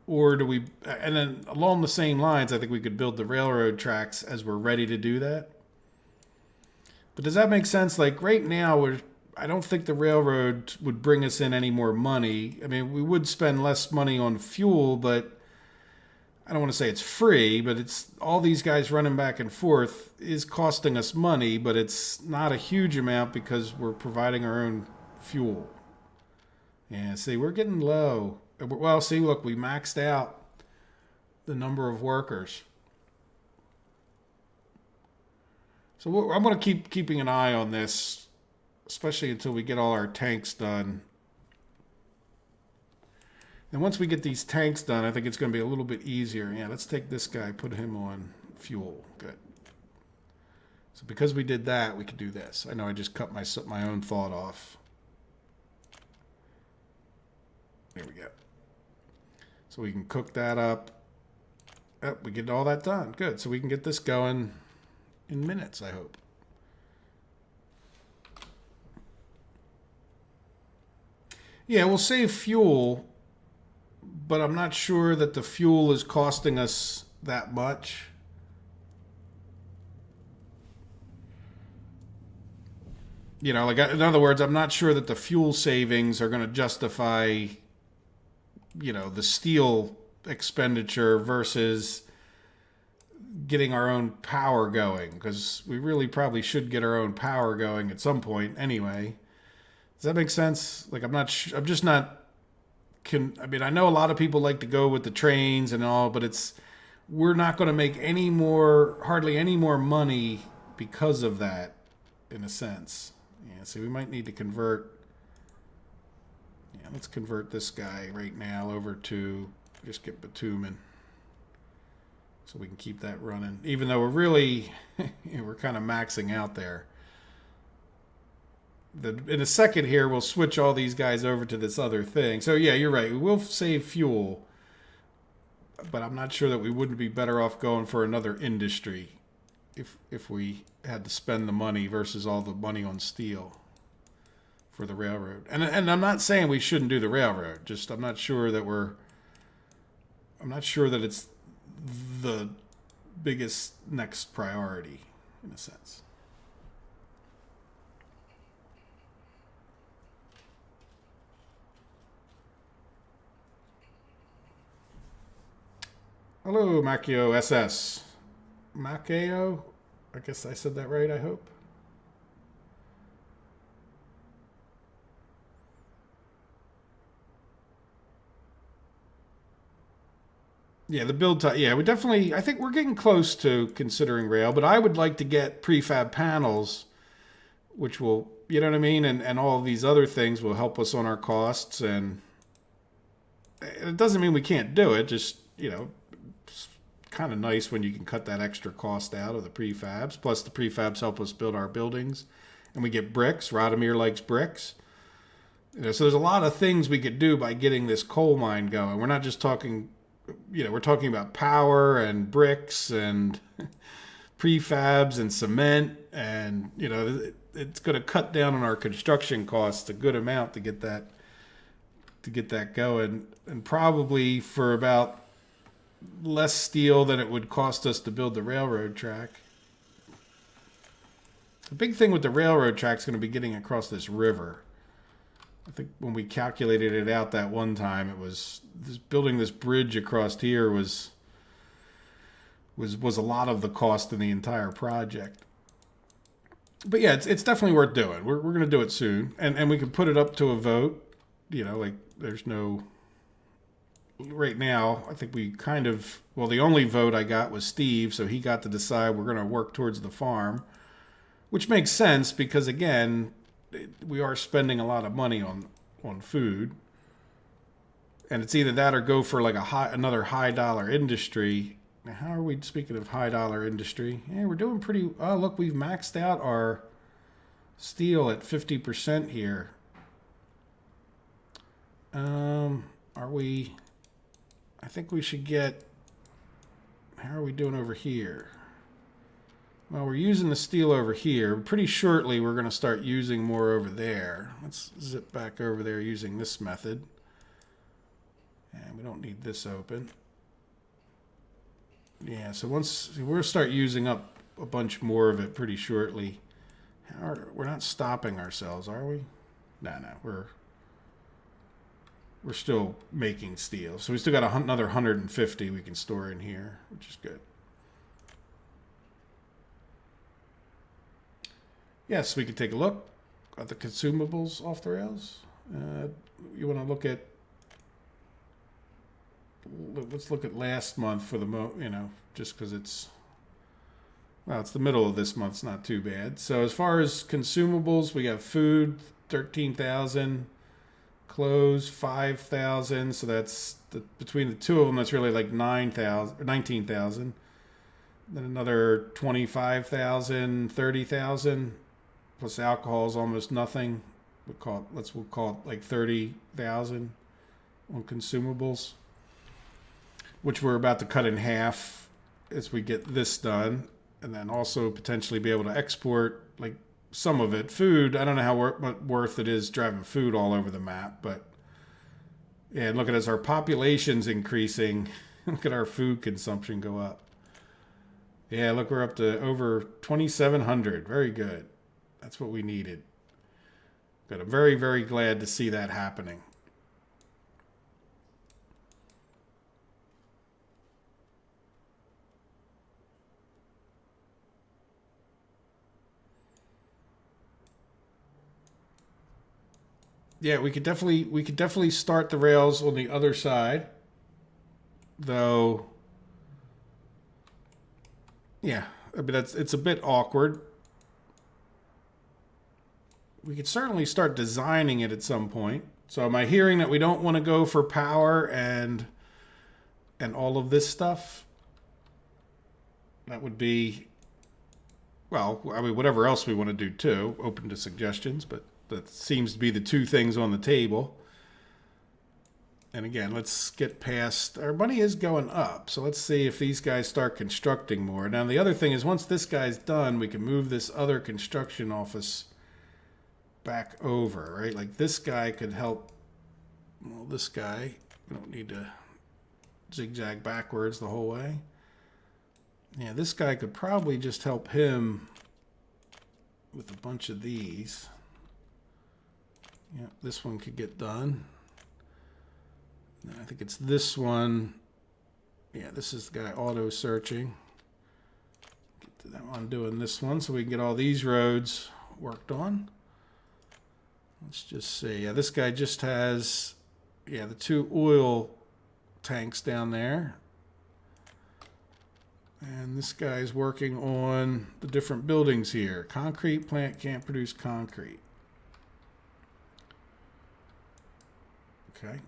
Or do we, and then along the same lines, I think we could build the railroad tracks as we're ready to do that. But does that make sense? Like right now, I don't think the railroad would bring us in any more money. I mean, we would spend less money on fuel, but I don't want to say it's free, but it's all these guys running back and forth is costing us money, but it's not a huge amount because we're providing our own fuel. Yeah, see, we're getting low. Well, see, look, we maxed out the number of workers. So I'm going to keep keeping an eye on this, especially until we get all our tanks done. And once we get these tanks done, I think it's going to be a little bit easier. Yeah, let's take this guy, put him on fuel. Good. So because we did that, we could do this. I know I just cut my own thought off. There we go. So we can cook that up. Oh, we get all that done. Good. So we can get this going in minutes, I hope. Yeah, we'll save fuel, but I'm not sure that the fuel is costing us that much. You know, like, in other words, I'm not sure that the fuel savings are going to justify, you know, the steel expenditure versus getting our own power going, because we really probably should get our own power going at some point anyway. Does that make sense? Like, I'm just not. I mean, I know a lot of people like to go with the trains and all, but we're not going to make hardly any more money because of that, in a sense. Yeah, so we might need to convert. Yeah, let's convert this guy right now over to just get bitumen, so we can keep that running. Even though we're really, we're kind of maxing out there. In a second here, we'll switch all these guys over to this other thing. So yeah, you're right. We will save fuel, but I'm not sure that we wouldn't be better off going for another industry if we had to spend the money versus all the money on steel for the railroad. And I'm not saying we shouldn't do the railroad. Just I'm not sure that it's the biggest next priority, in a sense. Hello, Macchio SS. Macchio? I guess I said that right, I hope. Yeah, the build time. Yeah, I think we're getting close to considering rail, but I would like to get prefab panels, which will, you know what I mean? And all of these other things will help us on our costs. And it doesn't mean we can't do it, just, you know, kind of nice when you can cut that extra cost out of the prefabs. Plus, the prefabs help us build our buildings, and we get bricks. Radomir likes bricks. You know, so there's a lot of things we could do by getting this coal mine going. We're not just talking, you know, we're talking about power and bricks and prefabs and cement, and you know, it's going to cut down on our construction costs a good amount to get that going, and probably for about less steel than it would cost us to build the railroad track. The big thing with the railroad track is going to be getting across this river. I think when we calculated it out that one time, it was building this bridge across here was a lot of the cost in the entire project. But yeah, it's definitely worth doing. We're going to do it soon, and we can put it up to a vote. You know, like there's no. Right now, I think the only vote I got was Steve, so he got to decide we're going to work towards the farm, which makes sense because, again, we are spending a lot of money on food, and it's either that or go for like another high dollar industry. Now, how are we, speaking of high dollar industry? Yeah, we're doing pretty. Oh, look, we've maxed out our steel at 50% here. Are we? I think we should get. How are we doing over here? Well, we're using the steel over here. Pretty shortly, we're going to start using more over there. Let's zip back over there using this method. And we don't need this open. Yeah, so we'll start using up a bunch more of it pretty shortly. We're not stopping ourselves, are we? No, we're. we're still making steel. So we still got another 150 we can store in here, which is good. Yes, we can take a look at the consumables off the rails. You want to look at, let's look at last month for the just because it's, well, it's the middle of this month. It's not too bad. So as far as consumables, we got food, 13,000, clothes, 5,000. So that's between the two of them, that's really like 9,000 or 19,000. Then another 25,000, 30,000. Plus alcohol is almost nothing. We'll call it like 30,000 on consumables, which we're about to cut in half as we get this done, and then also potentially be able to export like some of it. Food, I don't know how worth it is driving food all over the map, but yeah, and look at as our population's increasing, look at our food consumption go up. Yeah, look, we're up to over 2,700. Very good. That's what we needed. But I'm very, very glad to see that happening. Yeah, we could definitely start the rails on the other side, though. Yeah, I mean it's a bit awkward. We could certainly start designing it at some point. So am I hearing that we don't want to go for power and all of this stuff? That would be, well, I mean, whatever else we want to do too. Open to suggestions, but that seems to be the two things on the table. And again, let's get past, our money is going up. So let's see if these guys start constructing more. Now, the other thing is once this guy's done, we can move this other construction office back over, right? Like this guy could help, well, this guy, we don't need to zigzag backwards the whole way. Yeah, this guy could probably just help him with a bunch of these. Yeah, this one could get done. And I think it's this one. Yeah, this is the guy auto searching. Get to that one doing this one so we can get all these roads worked on. Let's just see. Yeah, this guy just has, yeah, the two oil tanks down there. And this guy's working on the different buildings here. Concrete plant can't produce concrete. Okay.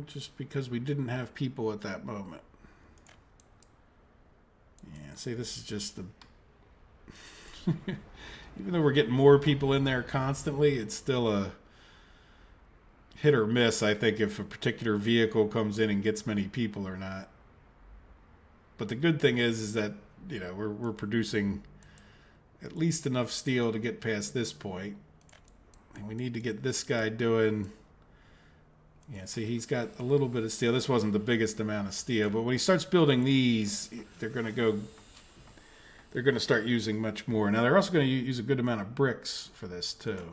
Just because we didn't have people at that moment. Yeah, see, this is just the... Even though we're getting more people in there constantly, it's still a hit or miss, I think, if a particular vehicle comes in and gets many people or not. But the good thing is that, you know, we're producing at least enough steel to get past this point. And we need to get this guy doing... Yeah, see, he's got a little bit of steel. This wasn't the biggest amount of steel, but when he starts building these, they're going to start using much more. Now, they're also going to use a good amount of bricks for this, too.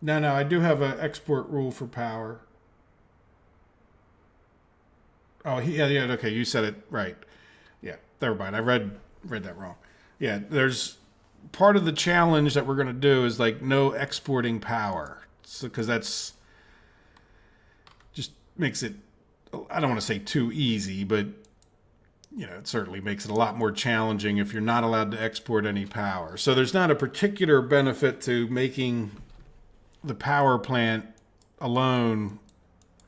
No, I do have an export rule for power. Oh, yeah, okay, you said it right. Yeah, never mind. I read that wrong. Yeah, there's part of the challenge that we're going to do is like no exporting power. So, because that's just makes it, I don't want to say too easy, but you know, it certainly makes it a lot more challenging if you're not allowed to export any power. So there's not a particular benefit to making the power plant alone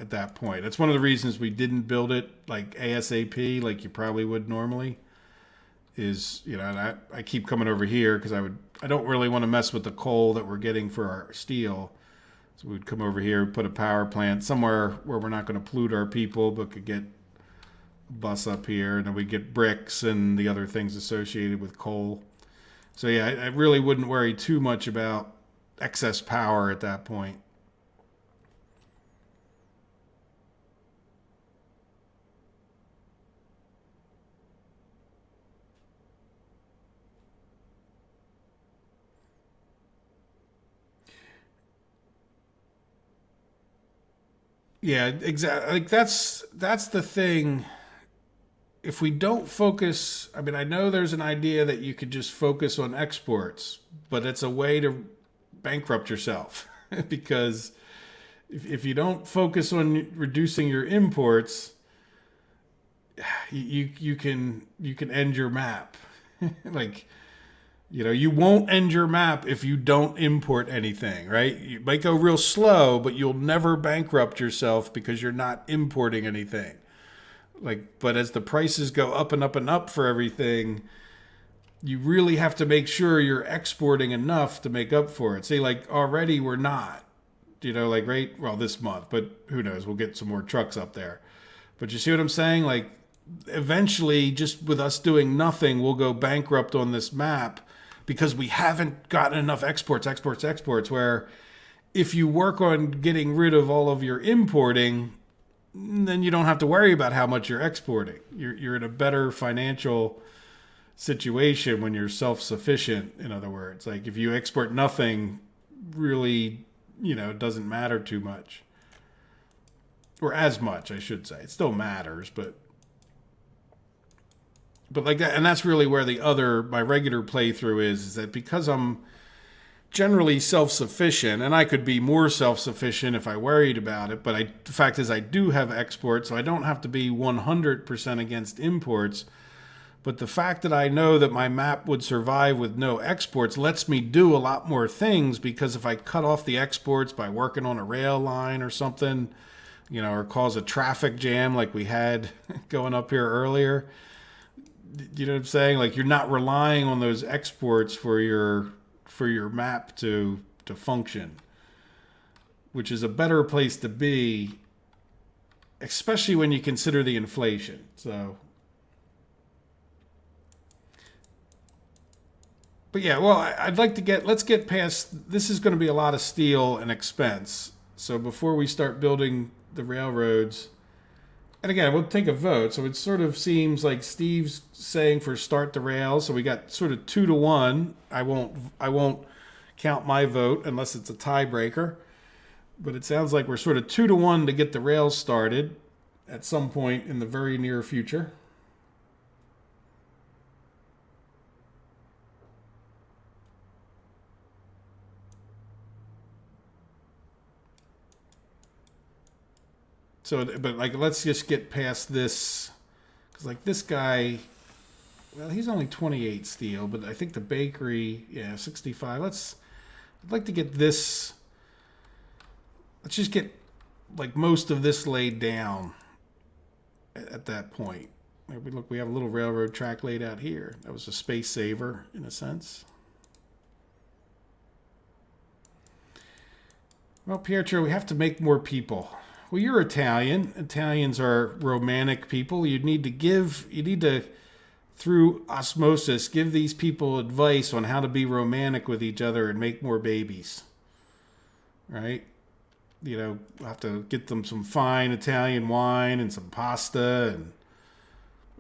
at that point. That's one of the reasons we didn't build it like ASAP, like you probably would normally. Is, you know, and I keep coming over here because I don't really want to mess with the coal that we're getting for our steel. So we'd come over here, put a power plant somewhere where we're not going to pollute our people, but could get a bus up here, and then we get bricks and the other things associated with coal. So yeah, I really wouldn't worry too much about excess power at that point. Yeah, exactly. Like that's the thing. If we don't focus, I mean, I know there's an idea that you could just focus on exports, but it's a way to bankrupt yourself because if you don't focus on reducing your imports, you can end your map. Like, you won't end your map if you don't import anything, right? You might go real slow, but you'll never bankrupt yourself because you're not importing anything. Like, but as the prices go up and up and up for everything, you really have to make sure you're exporting enough to make up for it. See, like already we're not, like right, well, this month, but who knows? We'll get some more trucks up there. But you see what I'm saying? Like, eventually, just with us doing nothing, we'll go bankrupt on this map because we haven't gotten enough exports. Where if you work on getting rid of all of your importing, then you don't have to worry about how much you're exporting. You're in a better financial situation when you're self-sufficient. In other words, like if you export nothing, really, it doesn't matter too much, or as much, I should say. It still matters, but like that, and that's really where my regular playthrough is that because I'm generally self-sufficient, and I could be more self-sufficient if I worried about it, but the fact is I do have exports, so I don't have to be 100% against imports. But the fact that I know that my map would survive with no exports lets me do a lot more things, because if I cut off the exports by working on a rail line or something, or cause a traffic jam like we had going up here earlier, you know what I'm saying? Like, you're not relying on those exports for your map to function, which is a better place to be, especially when you consider the inflation. So, but yeah, well, I'd like to let's get past, this is going to be a lot of steel and expense. So before we start building the railroads, and again, we'll take a vote. So it sort of seems like Steve's saying for start the rails. So we got sort of 2-1. I won't count my vote unless it's a tiebreaker. But it sounds like we're sort of 2-1 to get the rails started at some point in the very near future. So, but like, let's just get past this, because like this guy, well, he's only 28 steel, but I think the bakery, 65. I'd like to get this. Let's just get like most of this laid down at that point. Maybe look, we have a little railroad track laid out here. That was a space saver in a sense. Well, Pietro, we have to make more people. Well, you're Italian. Italians are romantic people. You need to, through osmosis, give these people advice on how to be romantic with each other and make more babies. Right? We'll have to get them some fine Italian wine and some pasta and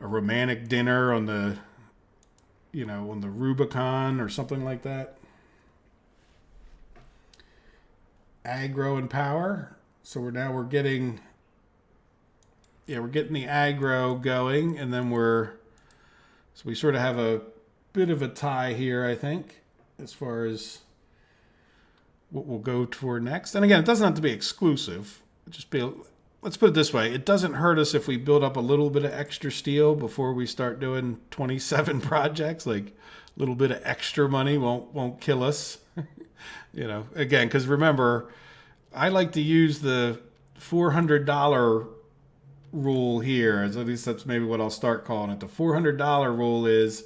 a romantic dinner on the Rubicon or something like that. Aggro and power. So we're getting the aggro going, and then we sort of have a bit of a tie here, I think, as far as what we'll go toward next. And again, it doesn't have to be exclusive. Let's put it this way. It doesn't hurt us if we build up a little bit of extra steel before we start doing 27 projects. Like, a little bit of extra money won't kill us. Again, because remember, I like to use the $400 rule here. At least that's maybe what I'll start calling it. The $400 rule is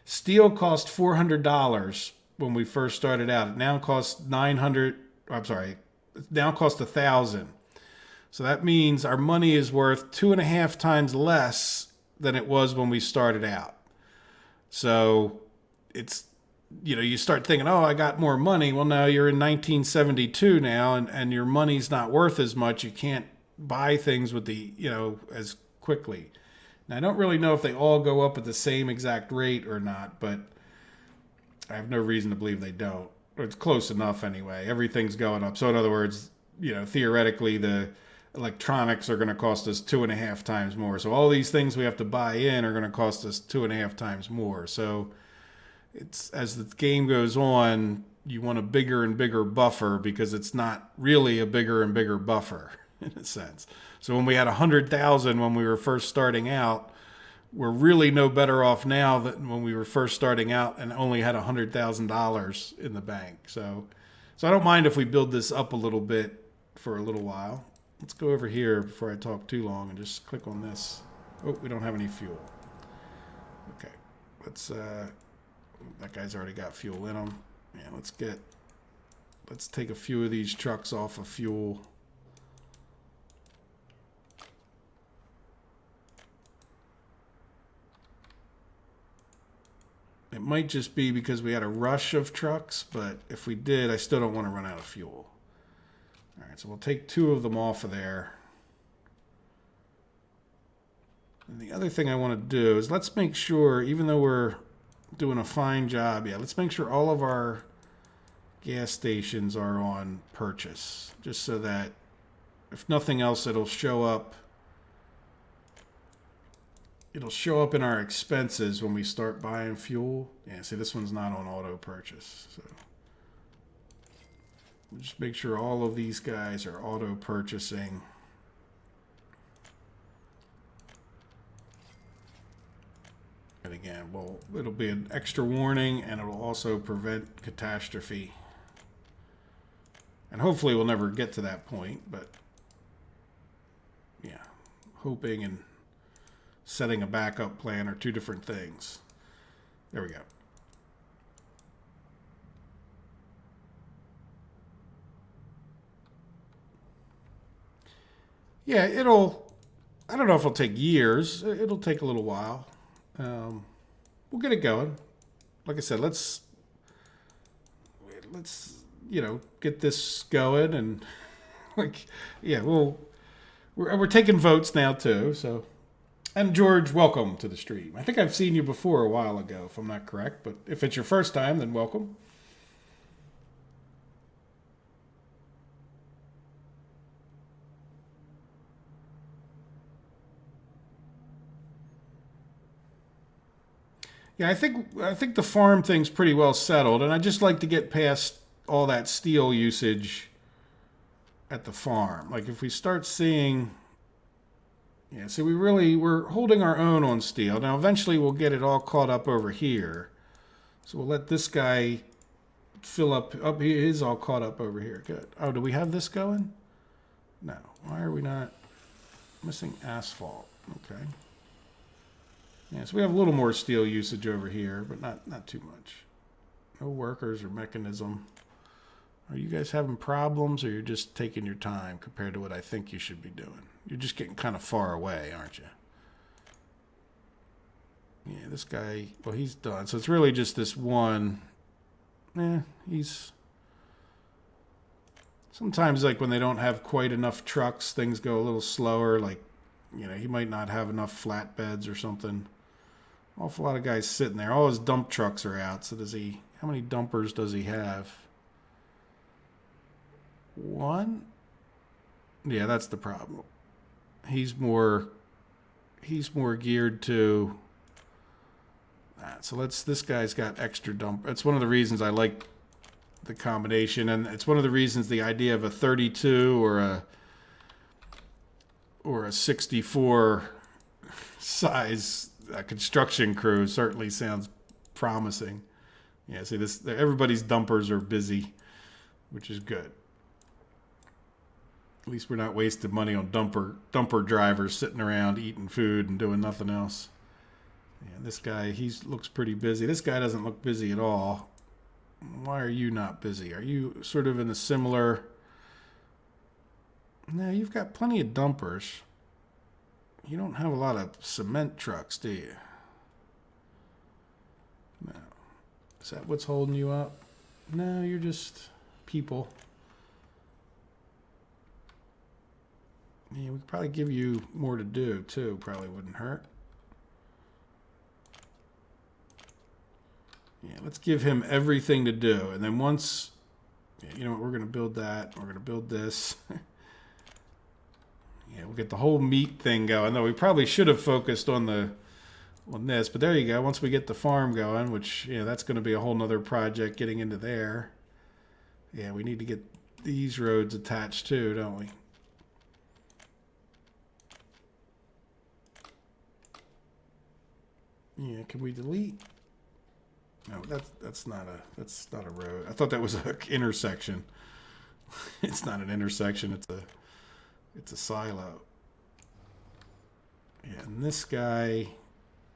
steel cost $400 when we first started out. It now costs $900. I'm sorry. It now costs $1,000. So that means our money is worth 2.5 times less than it was when we started out. So it's you start thinking, oh, I got more money. Well, now you're in 1972 now, and your money's not worth as much. You can't buy things with as quickly. Now, I don't really know if they all go up at the same exact rate or not, but I have no reason to believe they don't. It's close enough anyway. Everything's going up. So in other words, theoretically, the electronics are going to cost us 2.5 times more. So all these things we have to buy in are going to cost us 2.5 times more. So it's, as the game goes on, you want a bigger and bigger buffer because it's not really a bigger and bigger buffer in a sense. So when we had 100,000 when we were first starting out, we're really no better off now than when we were first starting out and only had $100,000 in the bank. So I don't mind if we build this up a little bit for a little while. Let's go over here before I talk too long and just click on this. Oh, we don't have any fuel. Okay, let's. That guy's already got fuel in him. Yeah, let's take a few of these trucks off of fuel. It might just be because we had a rush of trucks, but if we did, I still don't want to run out of fuel. All right, so we'll take 2 of them off of there. And the other thing I want to do is let's make sure, even though we're doing a fine job, let's make sure all of our gas stations are on purchase, just so that if nothing else, it'll show up in our expenses when we start buying fuel. Yeah, see, this one's not on auto purchase. So we'll just make sure all of these guys are auto purchasing. And again, it'll be an extra warning, and it'll also prevent catastrophe. And hopefully we'll never get to that point, but yeah, hoping and setting a backup plan are 2 different things. There we go. Yeah, I don't know if it'll take years. It'll take a little while. We'll get it going. Like I said, let's get this going, and we're taking votes now too. So, and George, welcome to the stream. I think I've seen you before a while ago, if I'm not correct. But if it's your first time, then welcome. Yeah, I think the farm thing's pretty well settled, and I just like to get past all that steel usage at the farm. Like if we start seeing, so we're holding our own on steel. Now eventually we'll get it all caught up over here, so we'll let this guy fill up. He is all caught up over here. Good. Oh, do we have this going? No. Why are we not missing asphalt? Okay. Yeah, so we have a little more steel usage over here, but not too much. No workers or mechanism. Are you guys having problems, or you're just taking your time compared to what I think you should be doing? You're just getting kind of far away, aren't you? Yeah, this guy, well, he's done. So it's really just this one. He's... Sometimes, like, when they don't have quite enough trucks, things go a little slower. Like, he might not have enough flatbeds or something. Awful lot of guys sitting there. All his dump trucks are out. So how many dumpers does he have? 1? Yeah, that's the problem. He's more geared to that. So this guy's got extra dump. It's one of the reasons I like the combination, and it's one of the reasons the idea of a 32 or a 64 size construction crew certainly sounds promising. Yeah, see, everybody's dumpers are busy, which is good. At least we're not wasting money on dumper drivers sitting around eating food and doing nothing else. Yeah, this guy, he looks pretty busy. This guy doesn't look busy at all. Why are you not busy? Are you sort of in a similar... No, you've got plenty of dumpers. You don't have a lot of cement trucks, do you? No. Is that what's holding you up? No, you're just people. Yeah, we could probably give you more to do, too. Probably wouldn't hurt. Yeah, let's give him everything to do. And then once, yeah, you know what, we're going to build that. We're going to build this. Yeah, we'll get the whole meat thing going. Though we probably should have focused on this. But there you go. Once we get the farm going, which, yeah, that's going to be a whole nother project getting into there. Yeah, we need to get these roads attached too, don't we? Yeah, can we delete? No, that's not a road. I thought that was an intersection. It's not an intersection. It's a silo. Yeah, and this guy,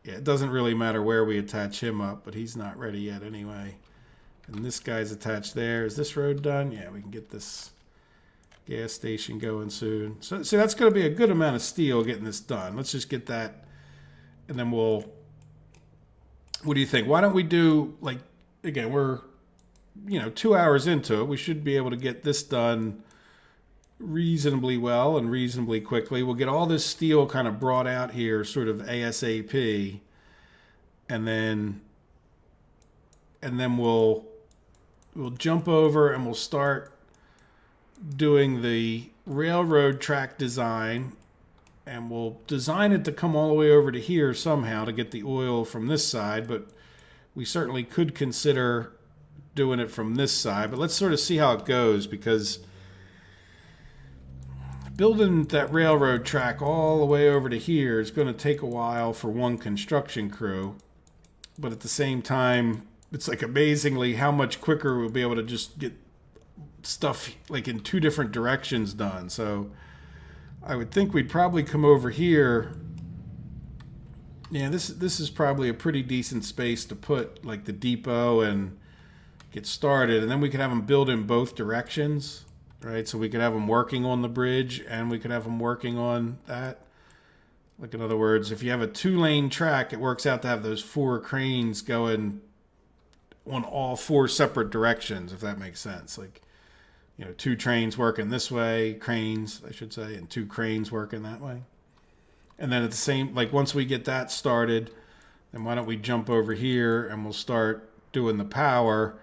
yeah, it doesn't really matter where we attach him up, but he's not ready yet anyway. And this guy's attached there. Is this road done? Yeah, we can get this gas station going soon. So that's going to be a good amount of steel getting this done. Let's just get that, and then we'll. What do you think? Why don't we do, like, again, we're, 2 hours into it. We should be able to get this done reasonably well and reasonably quickly. We'll get all this steel kind of brought out here sort of ASAP. And then we'll jump over and we'll start doing the railroad track design. And we'll design it to come all the way over to here somehow to get the oil from this side. But we certainly could consider doing it from this side. But let's sort of see how it goes, because building that railroad track all the way over to here is going to take a while for one construction crew. But at the same time, it's like amazingly how much quicker we'll be able to just get stuff like in two different directions done. So I would think we'd probably come over here. Yeah, this is probably a pretty decent space to put like the depot and get started. And then we could have them build in both directions, right? So we could have them working on the bridge and we could have them working on that. Like, in other words, if you have a 2-lane track, it works out to have those 4 cranes going on all 4 separate directions, if that makes sense. Like, 2 trains working this way, cranes, I should say, and 2 cranes working that way. And then at the same, like, once we get that started, then why don't we jump over here and we'll start doing the power.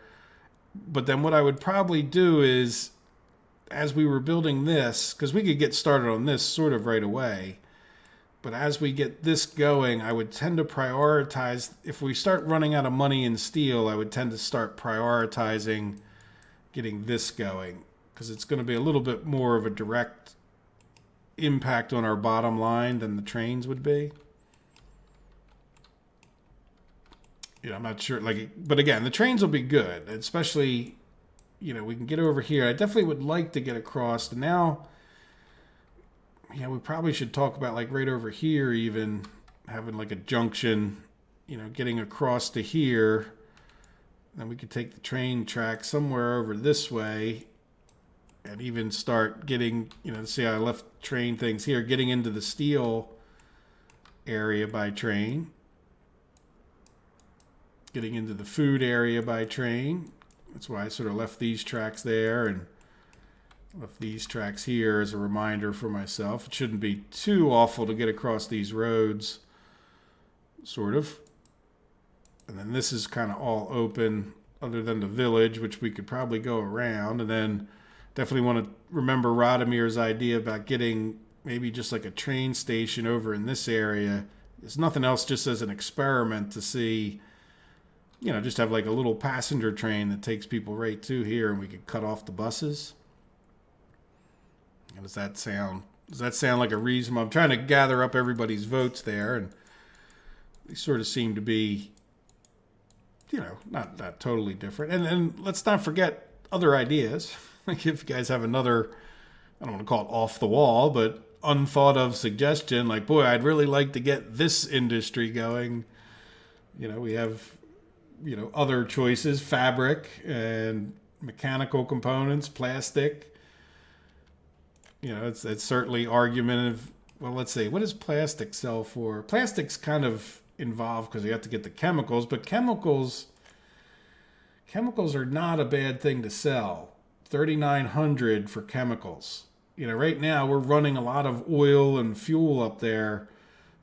But then what I would probably do is, as we were building this, because we could get started on this sort of right away, but as we get this going, I would tend to prioritize, if we start running out of money in steel, I would tend to start prioritizing getting this going, because it's going to be a little bit more of a direct impact on our bottom line than the trains would be. I'm not sure, but again, the trains will be good, especially, we can get over here. I definitely would like to get across. And now, we probably should talk about like right over here, even having like a junction, getting across to here. Then we could take the train track somewhere over this way and even start getting, see how I left train things here, getting into the steel area by train, getting into the food area by train. That's why I sort of left these tracks there and left these tracks here as a reminder for myself. It shouldn't be too awful to get across these roads, sort of. And then this is kind of all open other than the village, which we could probably go around. And then definitely want to remember Radomir's idea about getting maybe just like a train station over in this area. There's nothing else, just as an experiment to see, just have like a little passenger train that takes people right to here, and we could cut off the buses. Does that sound like a reason? I'm trying to gather up everybody's votes there, and they sort of seem to be, not totally different. And let's not forget other ideas. Like, if you guys have another, I don't want to call it off the wall, but unthought of suggestion, like, boy, I'd really like to get this industry going. We have, other choices, fabric and mechanical components, plastic. It's certainly argument of, well, let's see, what does plastic sell for? Plastic's kind of involved because you have to get the chemicals, but chemicals, chemicals are not a bad thing to sell. 3,900 for chemicals. Right now we're running a lot of oil and fuel up there.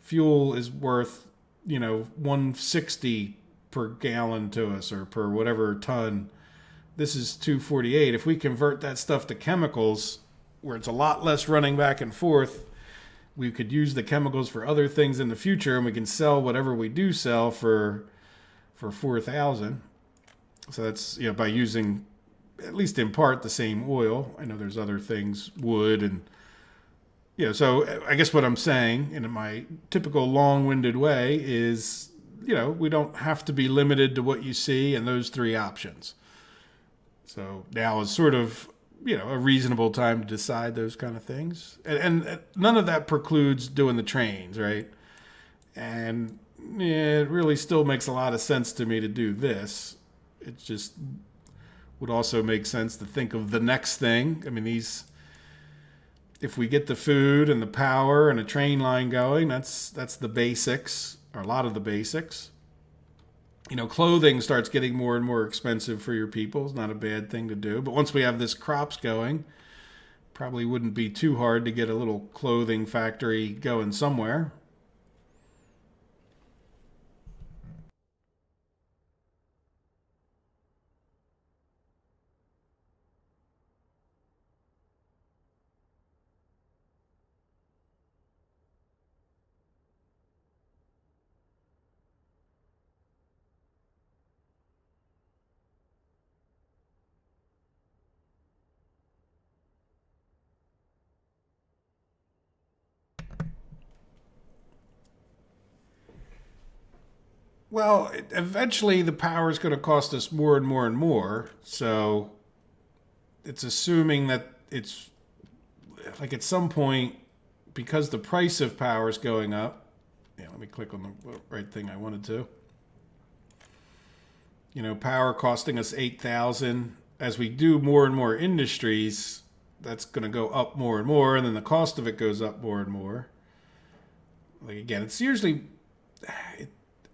Fuel is worth, 160 per gallon to us, or per whatever ton. This is 248. If we convert that stuff to chemicals, where it's a lot less running back and forth, we could use the chemicals for other things in the future, and we can sell whatever we do sell for 4,000. So that's, by using, at least in part, the same oil. I know there's other things, wood and, so I guess what I'm saying in my typical long-winded way is, we don't have to be limited to what you see in those three options. So now is sort of, a reasonable time to decide those kind of things. And none of that precludes doing the trains, right? And it really still makes a lot of sense to me to do this. It just would also make sense to think of the next thing. I mean, if we get the food and the power and a train line going, that's the basics, or a lot of the basics. Clothing starts getting more and more expensive for your people. It's not a bad thing to do. But once we have this crops going, probably wouldn't be too hard to get a little clothing factory going somewhere. Well, eventually the power is going to cost us more and more and more. So it's assuming that it's like at some point, because the price of power is going up. Yeah, let me click on the right thing I wanted to. Power costing us 8,000. As we do more and more industries, that's going to go up more and more, and then the cost of it goes up more and more. Like again, it's usually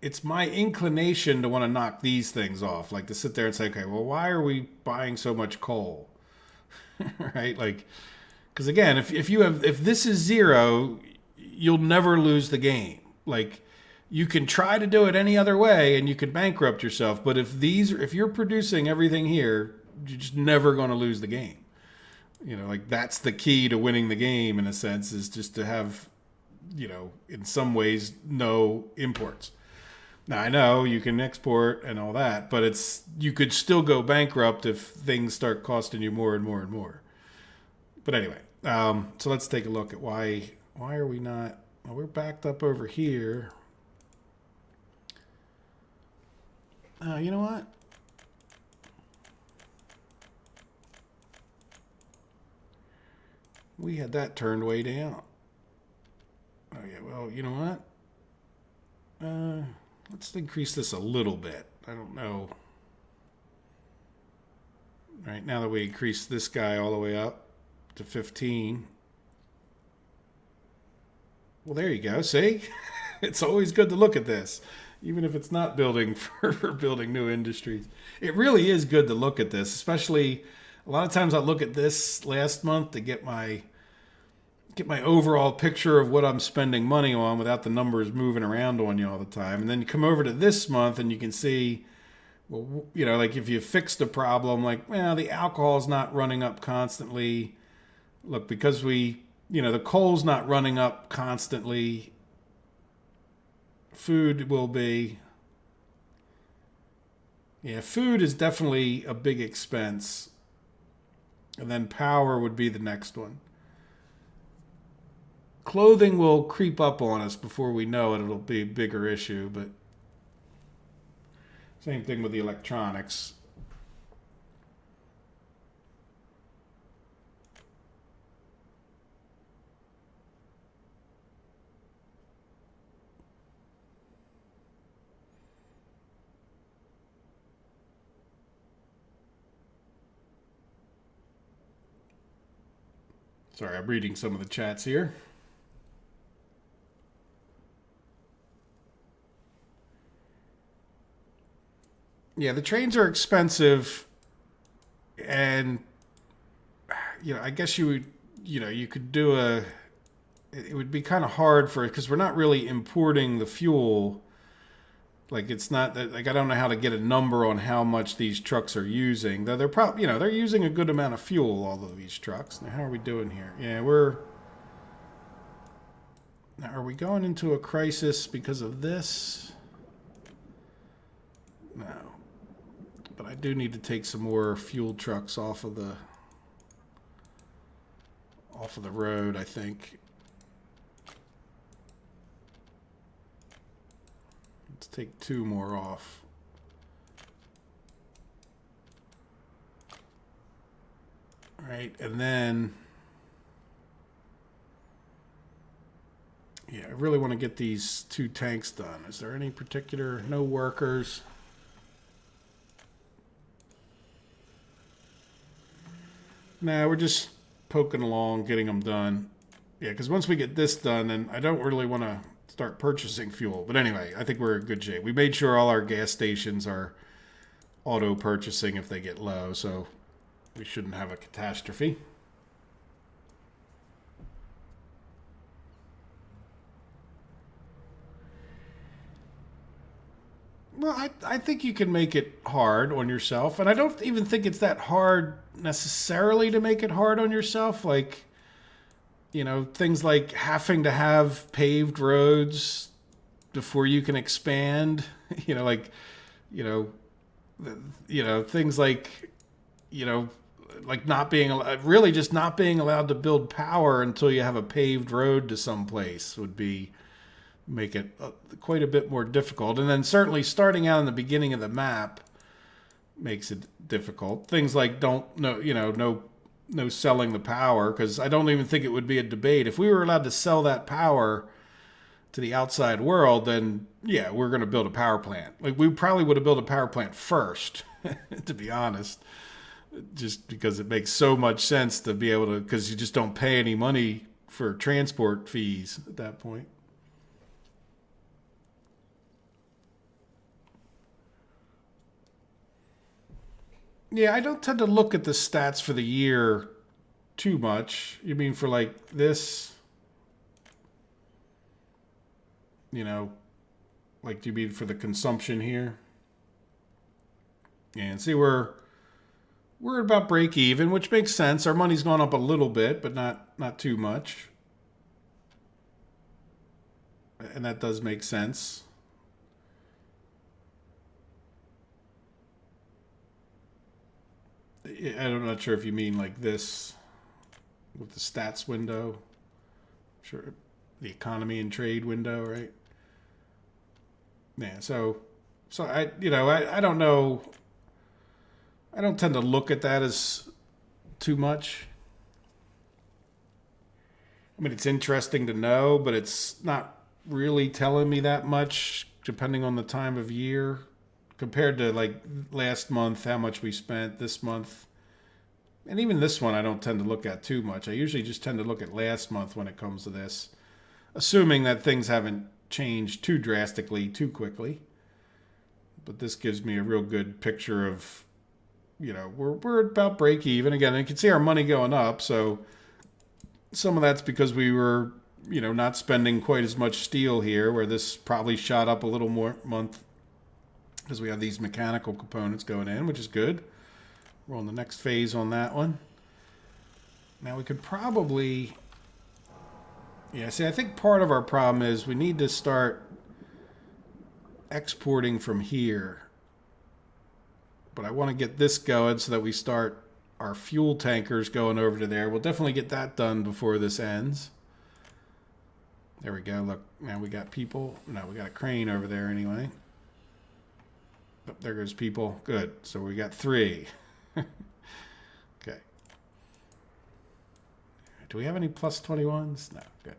it's my inclination to want to knock these things off, like to sit there and say, okay, well, why are we buying so much coal? Right? Like, because again, if this is zero, you'll never lose the game. Like, you can try to do it any other way and you could bankrupt yourself. But if you're producing everything here, you're just never going to lose the game. Like that's the key to winning the game in a sense, is just to have, in some ways, no imports. Now I know you can export and all that, but you could still go bankrupt if things start costing you more and more and more. But anyway, so let's take a look at why are we not? Well, we're backed up over here. You know what? We had that turned way down. Oh yeah, well, you know what? Let's increase this a little bit. I don't know. Right, now that we increase this guy all the way up to 15. Well, there you go. See? It's always good to look at this, even if it's not building for building new industries. It really is good to look at this, especially a lot of times I look at this last month to get my overall picture of what I'm spending money on without the numbers moving around on you all the time. And then you come over to this month and you can see, well, like if you fixed a problem, like, well, the alcohol's not running up constantly. Look, because the coal's not running up constantly, food will be. Yeah, food is definitely a big expense. And then power would be the next one. Clothing will creep up on us before we know it. It'll be a bigger issue, but same thing with the electronics. Sorry, I'm reading some of the chats here. Yeah, the trains are expensive, and I guess you would, you could do a. It would be kind of hard for it because we're not really importing the fuel. Like it's not that like I don't know how to get a number on how much these trucks are using. Though they're probably they're using a good amount of fuel. All of these trucks. Now how are we doing here? Yeah, we're. Now are we going into a crisis because of this? No. But I do need to take some more fuel trucks off of the road, I think. Let's take 2 more off. All right, and then yeah, I really want to get these 2 tanks done. Is there any particular no workers? Nah, we're just poking along, getting them done. Yeah, because once we get this done, then I don't really want to start purchasing fuel. But anyway, I think we're in good shape. We made sure all our gas stations are auto purchasing if they get low, so we shouldn't have a catastrophe. Well, I think you can make it hard on yourself. And I don't even think it's that hard necessarily to make it hard on yourself. Like, things like having to have paved roads before you can expand. You know, things like not being really just not being allowed to build power until you have a paved road to some place would be make it quite a bit more difficult. And then certainly starting out in the beginning of the map makes it difficult. Things like no selling the power, because I don't even think it would be a debate. If we were allowed to sell that power to the outside world, then yeah, we're going to build a power plant. Like we probably would have built a power plant first, to be honest, just because it makes so much sense to be able to, because you just don't pay any money for transport fees at that point. Yeah, I don't tend to look at the stats for the year too much. You mean for like this, you know, like do you mean for the consumption here? Yeah, and see we're about break even, which makes sense. Our money's gone up a little bit, but not too much. And that does make sense. I'm not sure if you mean like this with the stats window. Sure, the economy and trade window, right? Yeah. So I don't know. I don't tend to look at that as too much. I mean, it's interesting to know, but it's not really telling me that much, depending on the time of year, compared to like last month, how much we spent this month. And even this one, I don't tend to look at too much. I usually just tend to look at last month when it comes to this, assuming that things haven't changed too drastically, too quickly. But this gives me a real good picture of, we're about break even. Again, you can see our money going up. So some of that's because we were, not spending quite as much steel here, where this probably shot up a little more month because we have these mechanical components going in, which is good. We're on the next phase on that one. Now we could probably, see, I think part of our problem is we need to start exporting from here. But I want to get this going so that we start our fuel tankers going over to there. We'll definitely get that done before this ends. There we go. Look, now we got people. No, we got a crane over there anyway. Oh, there goes people. Good. So we got 3. Okay. Do we have any plus 21s? No. Good.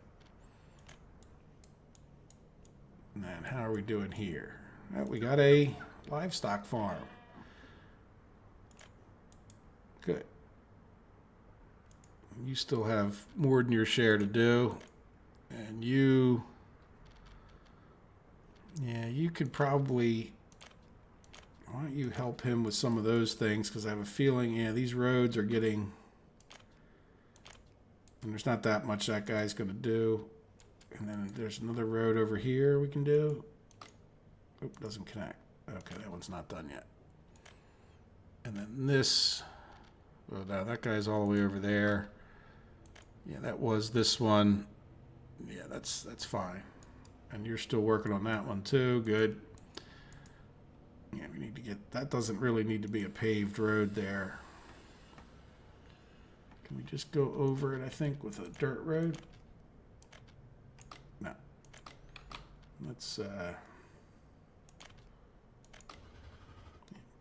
And how are we doing here? Oh, we got a livestock farm. Good. You still have more than your share to do. And you could probably Why don't you help him with some of those things? Because I have a feeling, yeah, these roads are getting... And there's not that much that guy's going to do. And then there's another road over here we can do. Oop, doesn't connect. Okay, that one's not done yet. And then this... Well, now that guy's all the way over there. Yeah, that was this one. Yeah, that's fine. And you're still working on that one too. Good. Yeah, we need to get... That doesn't really need to be a paved road there. Can we just go over it, I think, with a dirt road? No. Let's...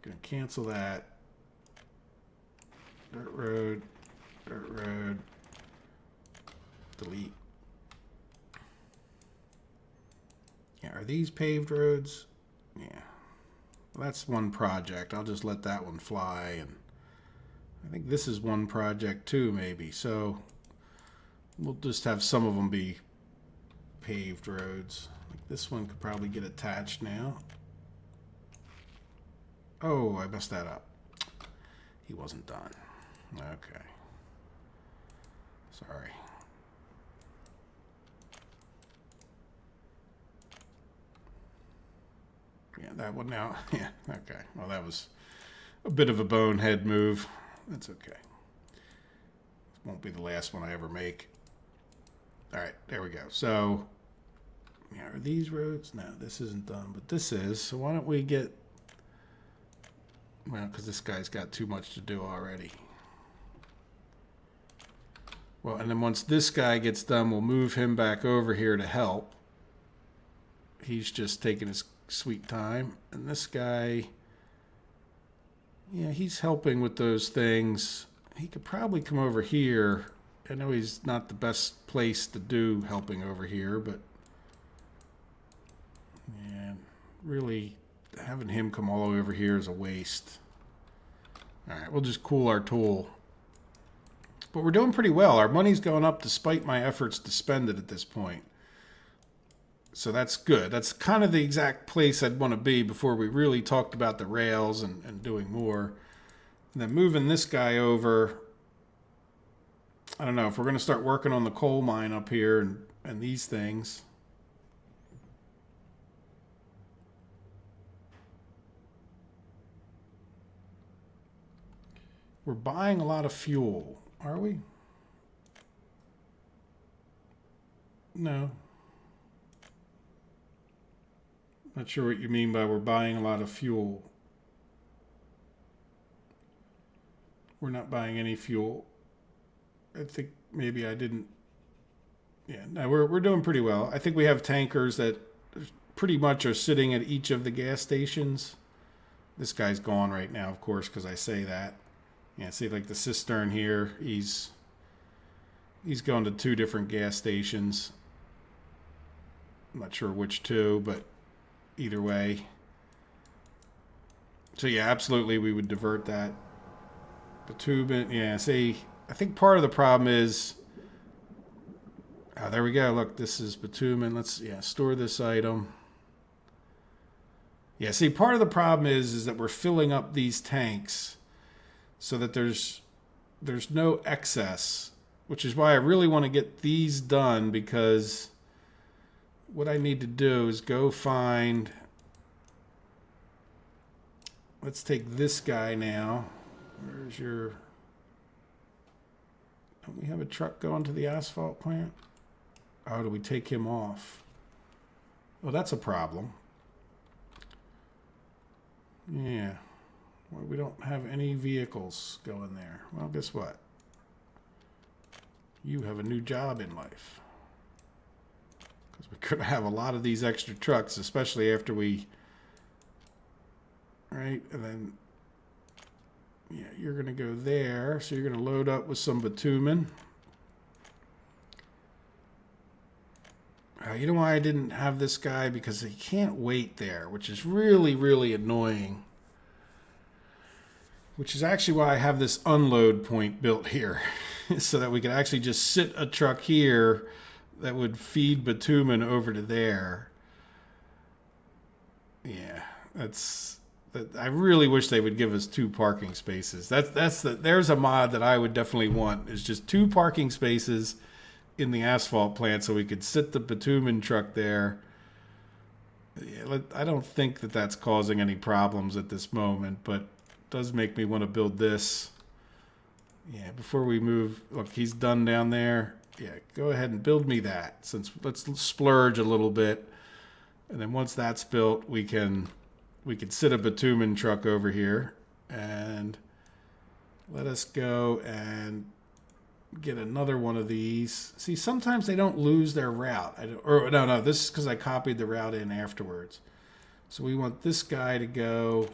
Gonna cancel that. Dirt road. Dirt road. Delete. Yeah, are these paved roads? Yeah. Well, that's one project. I'll just let that one fly. And I think this is one project too, maybe. So we'll just have some of them be paved roads. Like this one could probably get attached now. Oh, I messed that up. He wasn't done. Okay. Sorry. Yeah, that one now. Yeah, okay. Well, that was a bit of a bonehead move. That's okay. Won't be the last one I ever make. All right, there we go. So, yeah, are these roads? No, this isn't done, but this is. So why don't we get... Well, because this guy's got too much to do already. Well, and then once this guy gets done, we'll move him back over here to help. He's just taking his sweet time. And this guy, yeah, he's helping with those things. He could probably come over here. I know he's not the best place to do helping over here, but yeah, really having him come all the way over here is a waste. All right, we'll just cool our tool. But we're doing pretty well. Our money's going up despite my efforts to spend it at this point. So that's good. That's kind of the exact place I'd want to be before we really talked about the rails and doing more. And then moving this guy over, I don't know, if we're going to start working on the coal mine up here and these things. We're buying a lot of fuel, are we? No. Not sure what you mean by we're buying a lot of fuel. We're not buying any fuel. I think maybe I didn't. Yeah, no, we're doing pretty well. I think we have tankers that pretty much are sitting at each of the gas stations. This guy's gone right now, of course, because I say that. Yeah, see, like the cistern here, he's going to 2 different gas stations. I'm not sure which 2, but either way. So yeah, absolutely, we would divert that. Bitumen, yeah, see, I think part of the problem is, oh, there we go. Look, this is bitumen. Let's, yeah, store this item. Yeah, see, part of the problem is that we're filling up these tanks so that there's no excess, which is why I really want to get these done, because what I need to do is go find, let's take this guy now. Where's your, don't we have a truck going to the asphalt plant? Oh, do we take him off? Well, that's a problem. Yeah. Well, we don't have any vehicles going there. Well, guess what? You have a new job in life. Because we're going to have a lot of these extra trucks, especially after we... Right? And then... Yeah, you're going to go there. So you're going to load up with some bitumen. You know why I didn't have this guy? Because he can't wait there, which is really, really annoying. Which is actually why I have this unload point built here. So that we could actually just sit a truck here that would feed bitumen over to there. Yeah, that's I really wish they would give us 2 parking spaces. There's a mod that I would definitely want, is just 2 parking spaces in the asphalt plant so we could sit the bitumen truck there. Yeah, I don't think that that's causing any problems at this moment, but it does make me want to build this. Yeah, before we move, look, he's done down there. Yeah, go ahead and build me that. Let's splurge a little bit, and then once that's built, we can sit a bitumen truck over here, and let us go and get another one of these. See, sometimes they don't lose their route. No, this is because I copied the route in afterwards. So we want this guy to go.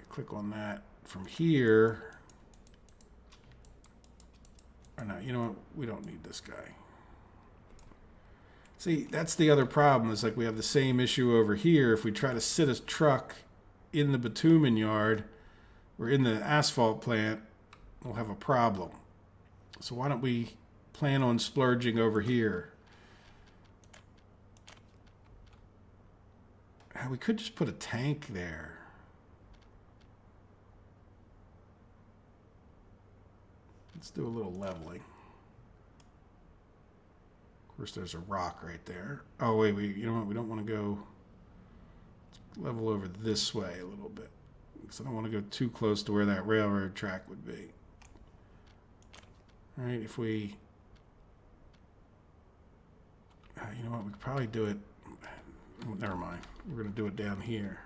Click on that from here. Or no, you know what? We don't need this guy. See, that's the other problem. It's like we have the same issue over here. If we try to sit a truck in the bitumen yard or in the asphalt plant, we'll have a problem. So why don't we plan on splurging over here? We could just put a tank there. Let's do a little leveling. Of course, there's a rock right there. Oh, wait, you know what? We don't want to go level over this way a little bit, because I don't want to go too close to where that railroad track would be. All right, if we... you know what? We could probably do it... Never mind. We're going to do it down here.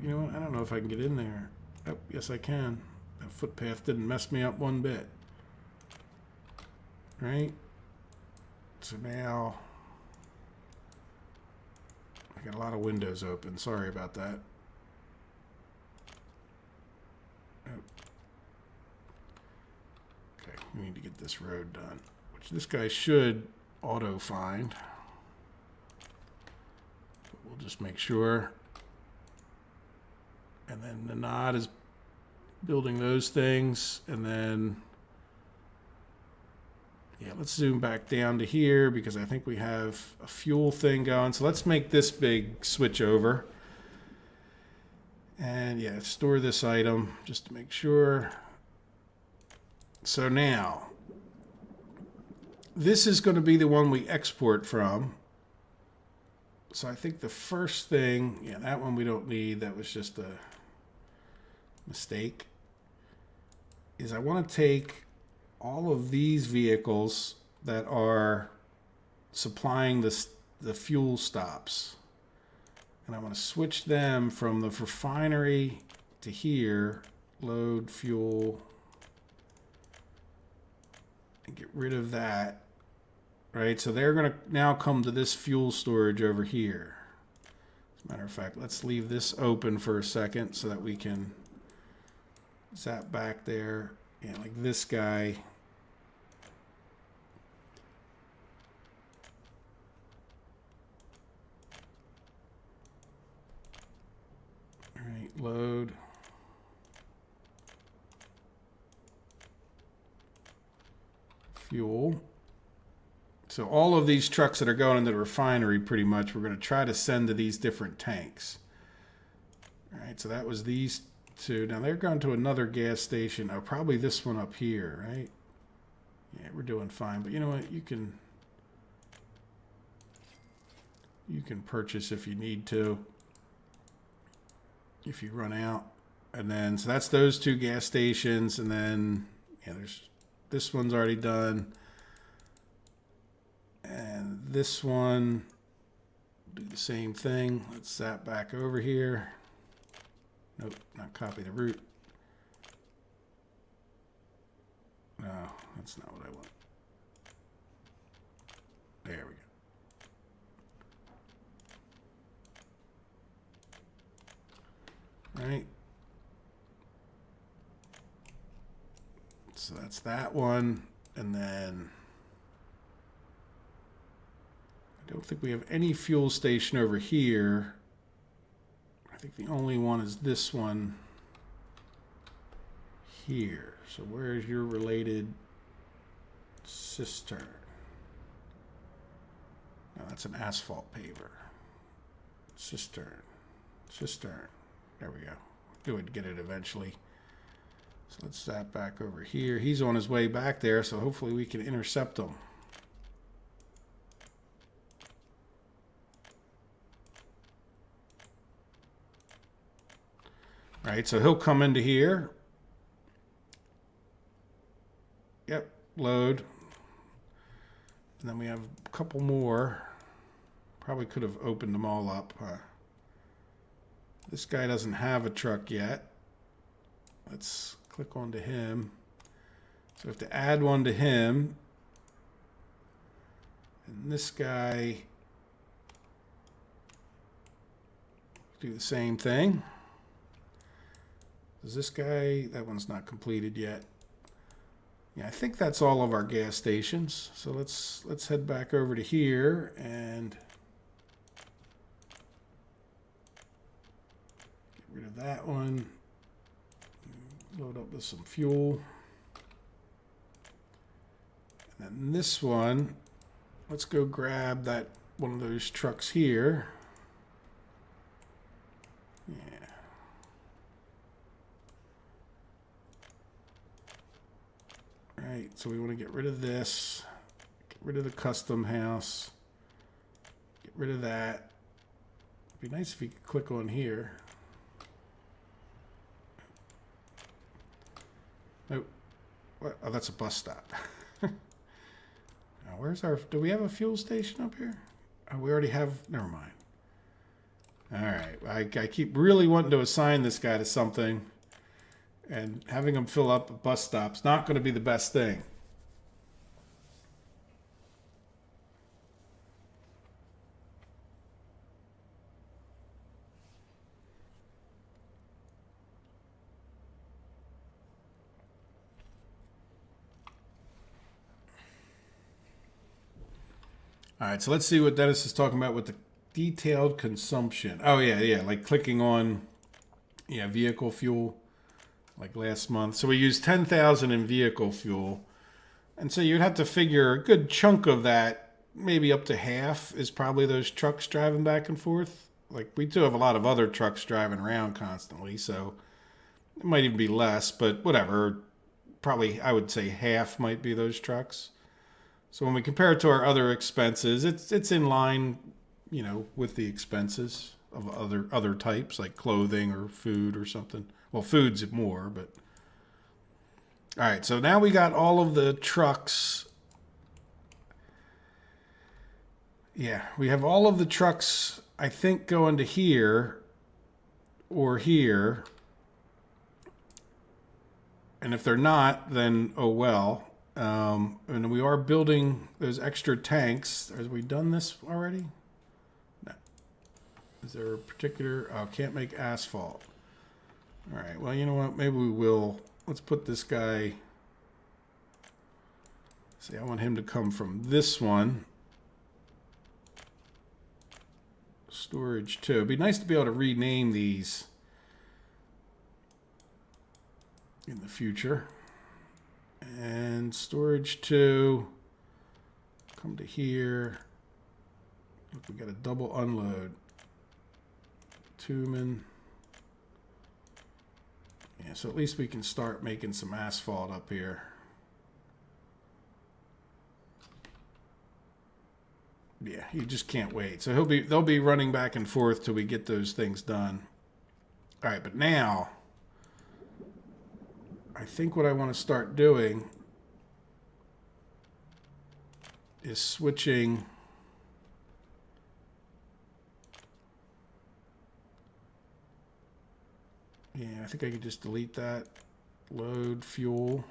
You know what? I don't know if I can get in there. Oh, yes, I can. That footpath didn't mess me up one bit. Right? So now... I got a lot of windows open. Sorry about that. Oh. Okay, we need to get this road done, which this guy should auto-find. But we'll just make sure. And then the nod is building those things. And then, yeah, let's zoom back down to here because I think we have a fuel thing going. So let's make this big switch over. And yeah, store this item just to make sure. So now, this is going to be the one we export from. So I think the first thing, yeah, that one we don't need. That was just a mistake. Is I want to take all of these vehicles that are supplying the fuel stops, and I want to switch them from the refinery to here, load fuel, and get rid of that. Right, so they're going to now come to this fuel storage over here. As a matter of fact, let's leave this open for a second so that we can zap back there. Yeah, like this guy. All right, load. Fuel. So all of these trucks that are going into the refinery, pretty much, we're going to try to send to these different tanks. All right, so that was these two. Now they're going to another gas station. Oh, probably this one up here, right? Yeah, we're doing fine. But you know what? You can purchase if you need to, if you run out. And then, so that's those two gas stations. And then, yeah, this one's already done. And this one, do the same thing. Let's zap back over here. Nope, not copy the route. No, that's not what I want. There we go. All right. So that's that one. And then I don't think we have any fuel station over here. I think the only one is this one here. So where's your related cistern? No, that's an asphalt paver. Cistern. Cistern. There we go. Do it, get it eventually. So let's zap back over here. He's on his way back there, so hopefully we can intercept him. All right, so he'll come into here. Yep, load. And then we have a couple more. Probably could have opened them all up. This guy doesn't have a truck yet. Let's click onto him. So we have to add one to him. And this guy, do the same thing. Does this guy, that one's not completed yet. Yeah, I think that's all of our gas stations. So let's head back over to here and get rid of that one. Load up with some fuel. And then this one, let's go grab that one of those trucks here. Yeah. Right, so we want to get rid of this, get rid of the custom house, get rid of that. It'd be nice if you could click on here. Nope. What? Oh, that's a bus stop. Now, where's our, do we have a fuel station up here? Oh, we already have, never mind. All right, I keep really wanting to assign this guy to something. And having them fill up a bus stop's not going to be the best thing. All right, so let's see what Dennis is talking about with the detailed consumption. Oh, yeah, like clicking on, vehicle fuel. Like last month. So we used 10,000 in vehicle fuel. And so you'd have to figure a good chunk of that, maybe up to half, is probably those trucks driving back and forth. Like we do have a lot of other trucks driving around constantly, so it might even be less, but whatever. Probably I would say half might be those trucks. So when we compare it to our other expenses, it's in line, with the expenses of other types like clothing or food or something. Well, food's more, but... All right, so now we got all of the trucks. Yeah, we have all of the trucks, I think, going to here or here. And if they're not, then oh well. And we are building those extra tanks. Have we done this already? No. Is there a particular... Oh, can't make asphalt. All right, well, you know what? Maybe we will. Let's put this guy. See, I want him to come from this one. Storage 2. It'd be nice to be able to rename these in the future. And storage 2. Come to here. Look, we got a double unload. Tumen. Yeah, so at least we can start making some asphalt up here. Yeah, you just can't wait. So they'll be running back and forth till we get those things done. All right, but now I think what I want to start doing is switching. Yeah, I think I could just delete that. Load fuel.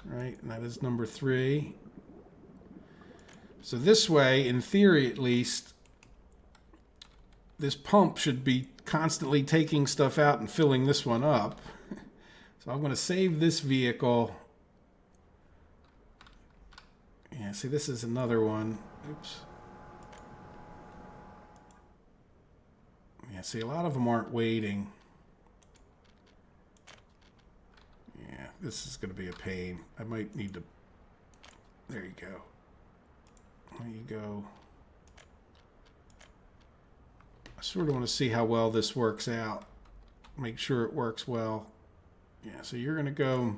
Right, and that is number 3. So this way, in theory at least, this pump should be constantly taking stuff out and filling this one up. So I'm going to save this vehicle. Yeah, see, this is another one. Oops. Yeah, see, a lot of them aren't waiting. this is going to be a pain. I might need to... There you go. There you go. I sort of want to see how well this works out. Make sure it works well. Yeah, so you're going to go...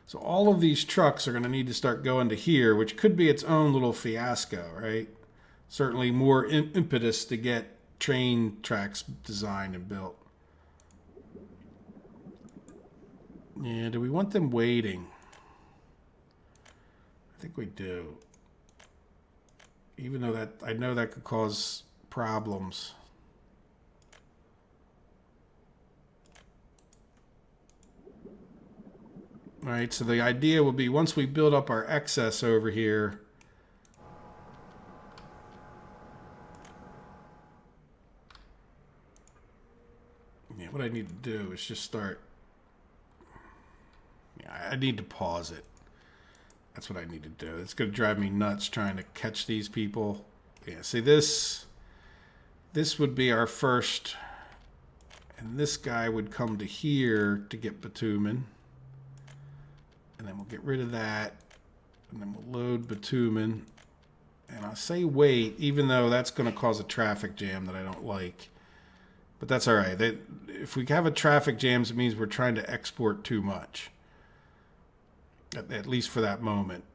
So all of these trucks are going to need to start going to here, which could be its own little fiasco, right? Certainly more impetus to get train tracks designed and built. Yeah, do we want them waiting? I think we do. Even though that, I know that could cause problems. All right, so the idea would be once we build up our excess over here, yeah, what I need to do is just start, yeah, I need to pause it. That's what I need to do. It's going to drive me nuts trying to catch these people. Yeah, see this would be our first, and this guy would come to here to get bitumen. And then we'll get rid of that. And then we'll load bitumen. And I'll say wait, even though that's going to cause a traffic jam that I don't like. But that's all right. If we have a traffic jam, it means we're trying to export too much. At least for that moment.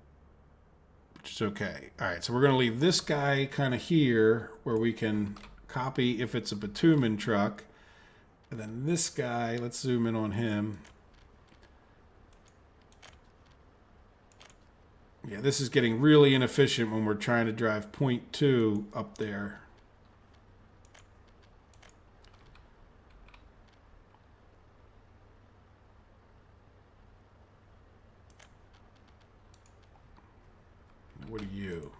Which is okay. All right, so we're going to leave this guy kind of here where we can copy if it's a bitumen truck. And then this guy, let's zoom in on him. Yeah, this is getting really inefficient when we're trying to drive 0.2 up there. What are you?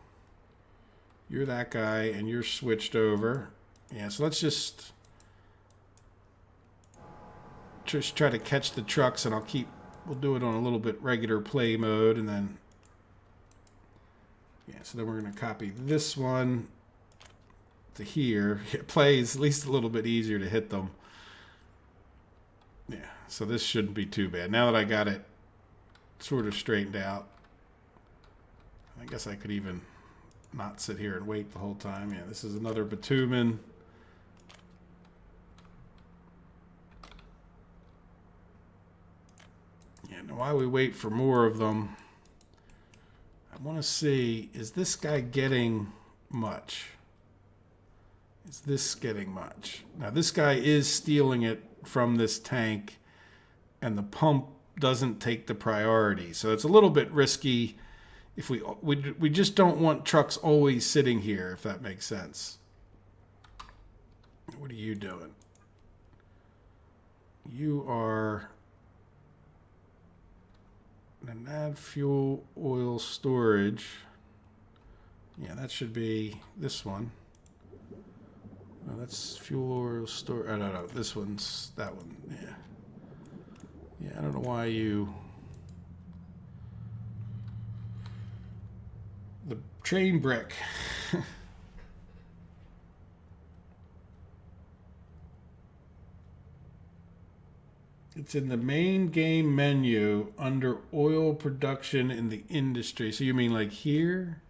You're that guy, and you're switched over. Yeah, so let's just try to catch the trucks, and we'll do it on a little bit regular play mode, and then... Yeah, so then we're going to copy this one to here. It plays at least a little bit easier to hit them. Yeah, so this shouldn't be too bad. Now that I got it sort of straightened out, I guess I could even not sit here and wait the whole time. Yeah, this is another bitumen. Yeah, now while we wait for more of them, I want to see, is this guy getting much? Is this getting much? Now, this guy is stealing it from this tank, and the pump doesn't take the priority. So it's a little bit risky if we just don't want trucks always sitting here, if that makes sense. What are you doing? You are... And add fuel oil storage. Yeah, that should be this one. No, that's fuel oil storage. Oh, no, this one's that one. Yeah. Yeah, I don't know why you... The train brick. It's in the main game menu under oil production in the industry. So you mean like here?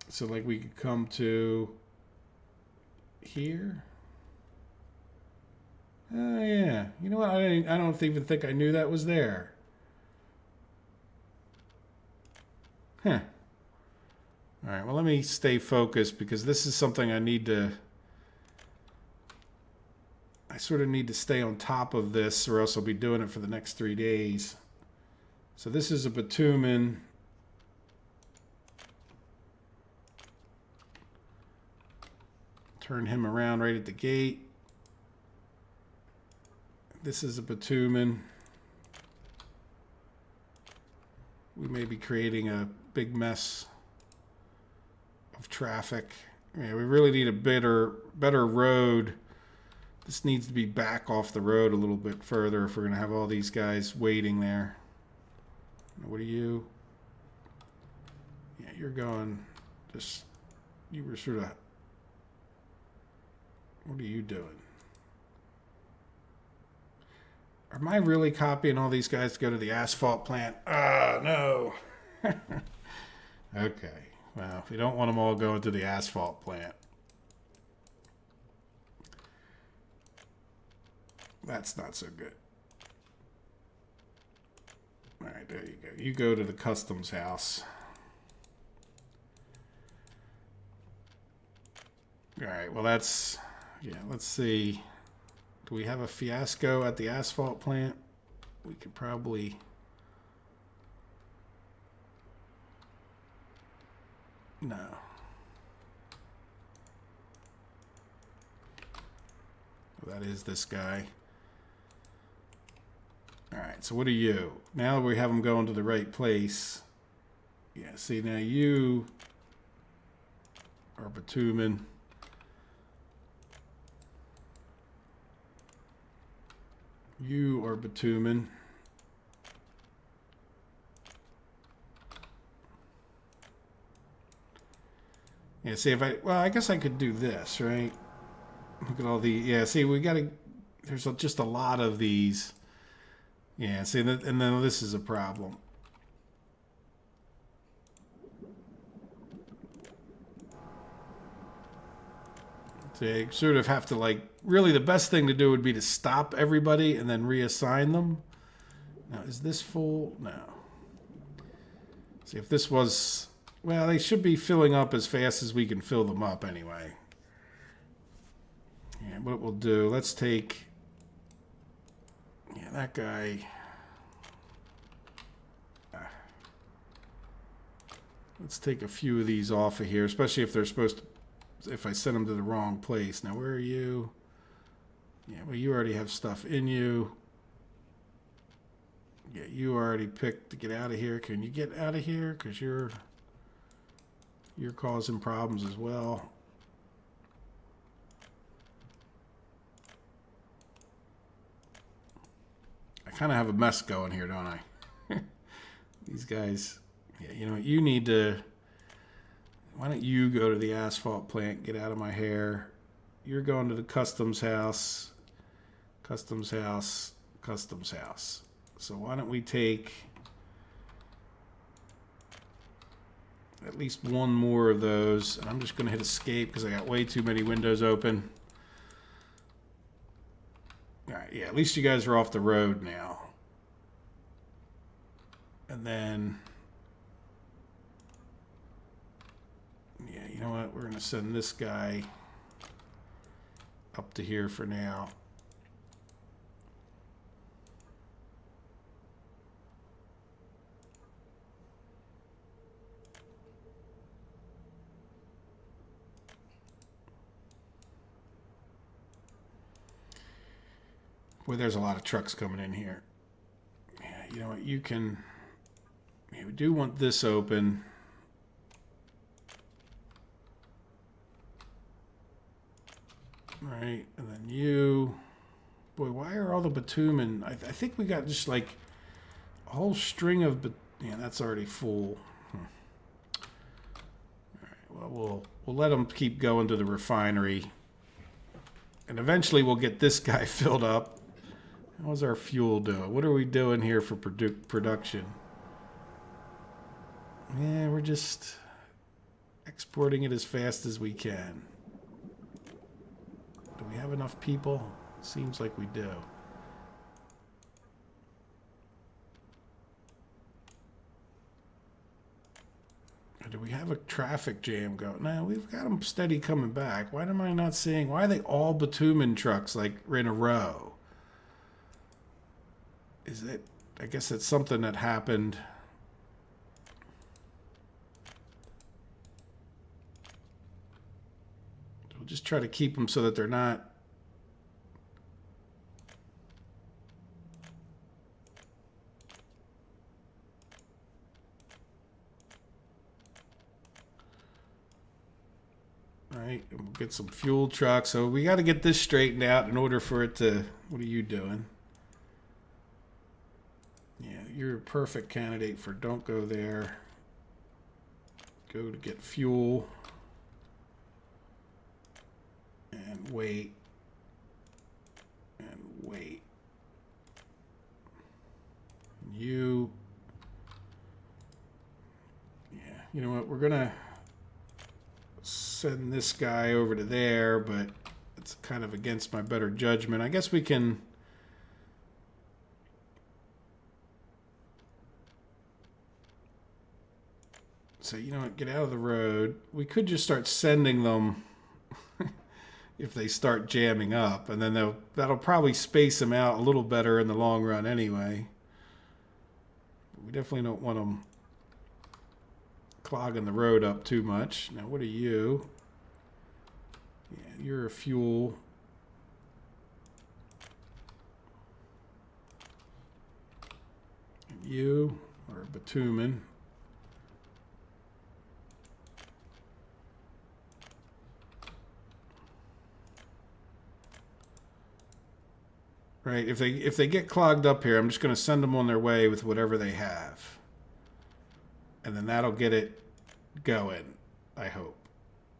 So like we could come to here? Oh yeah. You know what? I don't even think I knew that was there. Huh. All right, well, let me stay focused because this is something I sort of need to stay on top of this or else I'll be doing it for the next 3 days. So this is a bitumen. Turn him around right at the gate. This is a bitumen. We may be creating a big mess of traffic. Yeah, we really need a better road. This needs to be back off the road a little bit further if we're going to have all these guys waiting there. What are you? Yeah, you're going just... You were sort of... What are you doing? Am I really copying all these guys to go to the asphalt plant? Ah, no. Okay. Well, if you don't want them all going to the asphalt plant, that's not so good. All right, there you go. You go to the customs house. All right, well, that's, yeah, let's see. Do we have a fiasco at the asphalt plant? We could probably... No. Well, that is this guy. All right, so what are you? Now we have them going to the right place. Yeah, see, now you are bitumen. You are bitumen. Yeah, see if I, well, I guess I could do this, right? Look at all the, yeah, see, we got to, there's just a lot of these. Yeah, see, and then this is a problem. So you sort of have to, like, really the best thing to do would be to stop everybody and then reassign them. Now, is this full? No. See, if this was, well, they should be filling up as fast as we can fill them up anyway. Yeah, what we'll do, let's take, yeah, that guy. Let's take a few of these off of here, especially if they're supposed to, if I send them to the wrong place. Now, where are you? Yeah, well, you already have stuff in you. Yeah, you already picked to get out of here. Can you get out of here? Because you're causing problems as well. I kind of have a mess going here, don't I? These guys, yeah, you know what? You need to, why don't you go to the asphalt plant, get out of my hair. You're going to the customs house, customs house, customs house. So why don't we take at least one more of those. And I'm just going to hit escape because I got way too many windows open. All right, yeah, at least you guys are off the road now. And then, yeah, you know what? We're going to send this guy up to here for now. Boy, there's a lot of trucks coming in here. Yeah, you know what? You can... Yeah, we do want this open. Right, and then you... Boy, why are all the bitumen... I think we got just like a whole string of... Yeah, that's already full. All right, well, we'll let them keep going to the refinery. And eventually we'll get this guy filled up. How's our fuel doing? What are we doing here for production? Yeah, we're just exporting it as fast as we can. Do we have enough people? Seems like we do. Or do we have a traffic jam going? No, we've got them steady coming back. Why am I not seeing? Why are they all bitumen trucks like in a row? Is it? I guess it's something that happened. We'll just try to keep them so that they're not. All right, and we'll get some fuel trucks. So we got to get this straightened out in order for it to. What are you doing? Yeah, you're a perfect candidate for don't go there. Go to get fuel. And wait. And wait. You know what? We're going to send this guy over to there, but it's kind of against my better judgment. I guess we can... So, you know what? Get out of the road. We could just start sending them if they start jamming up, and then that'll probably space them out a little better in the long run anyway. But we definitely don't want them clogging the road up too much. Now, what are you? Yeah, you're a fuel. And you are a bitumen. Right, if they get clogged up here, I'm just going to send them on their way with whatever they have. And then that'll get it going, I hope.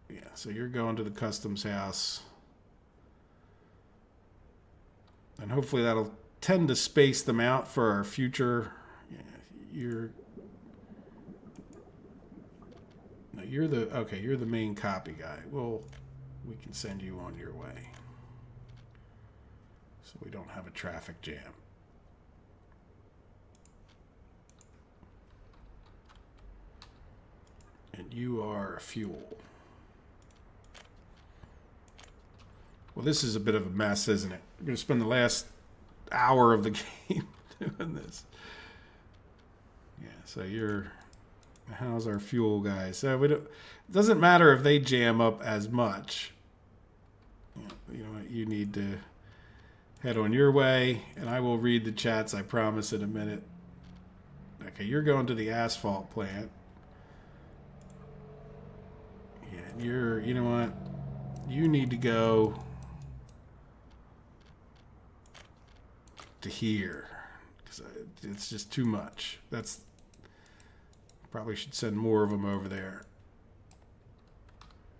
Yeah, so you're going to the customs house. And hopefully that'll tend to space them out for our future. Yeah, you're the main copy guy. Well, we can send you on your way. So we don't have a traffic jam. And you are fuel. Well, this is a bit of a mess, isn't it? We're going to spend the last hour of the game doing this. Yeah, so how's our fuel guys? So it doesn't matter if they jam up as much. You know what? You need to head on your way, and I will read the chats, I promise, in a minute. Okay, you're going to the asphalt plant. Yeah, and you know what? You need to go to here, because it's just too much. Probably should send more of them over there.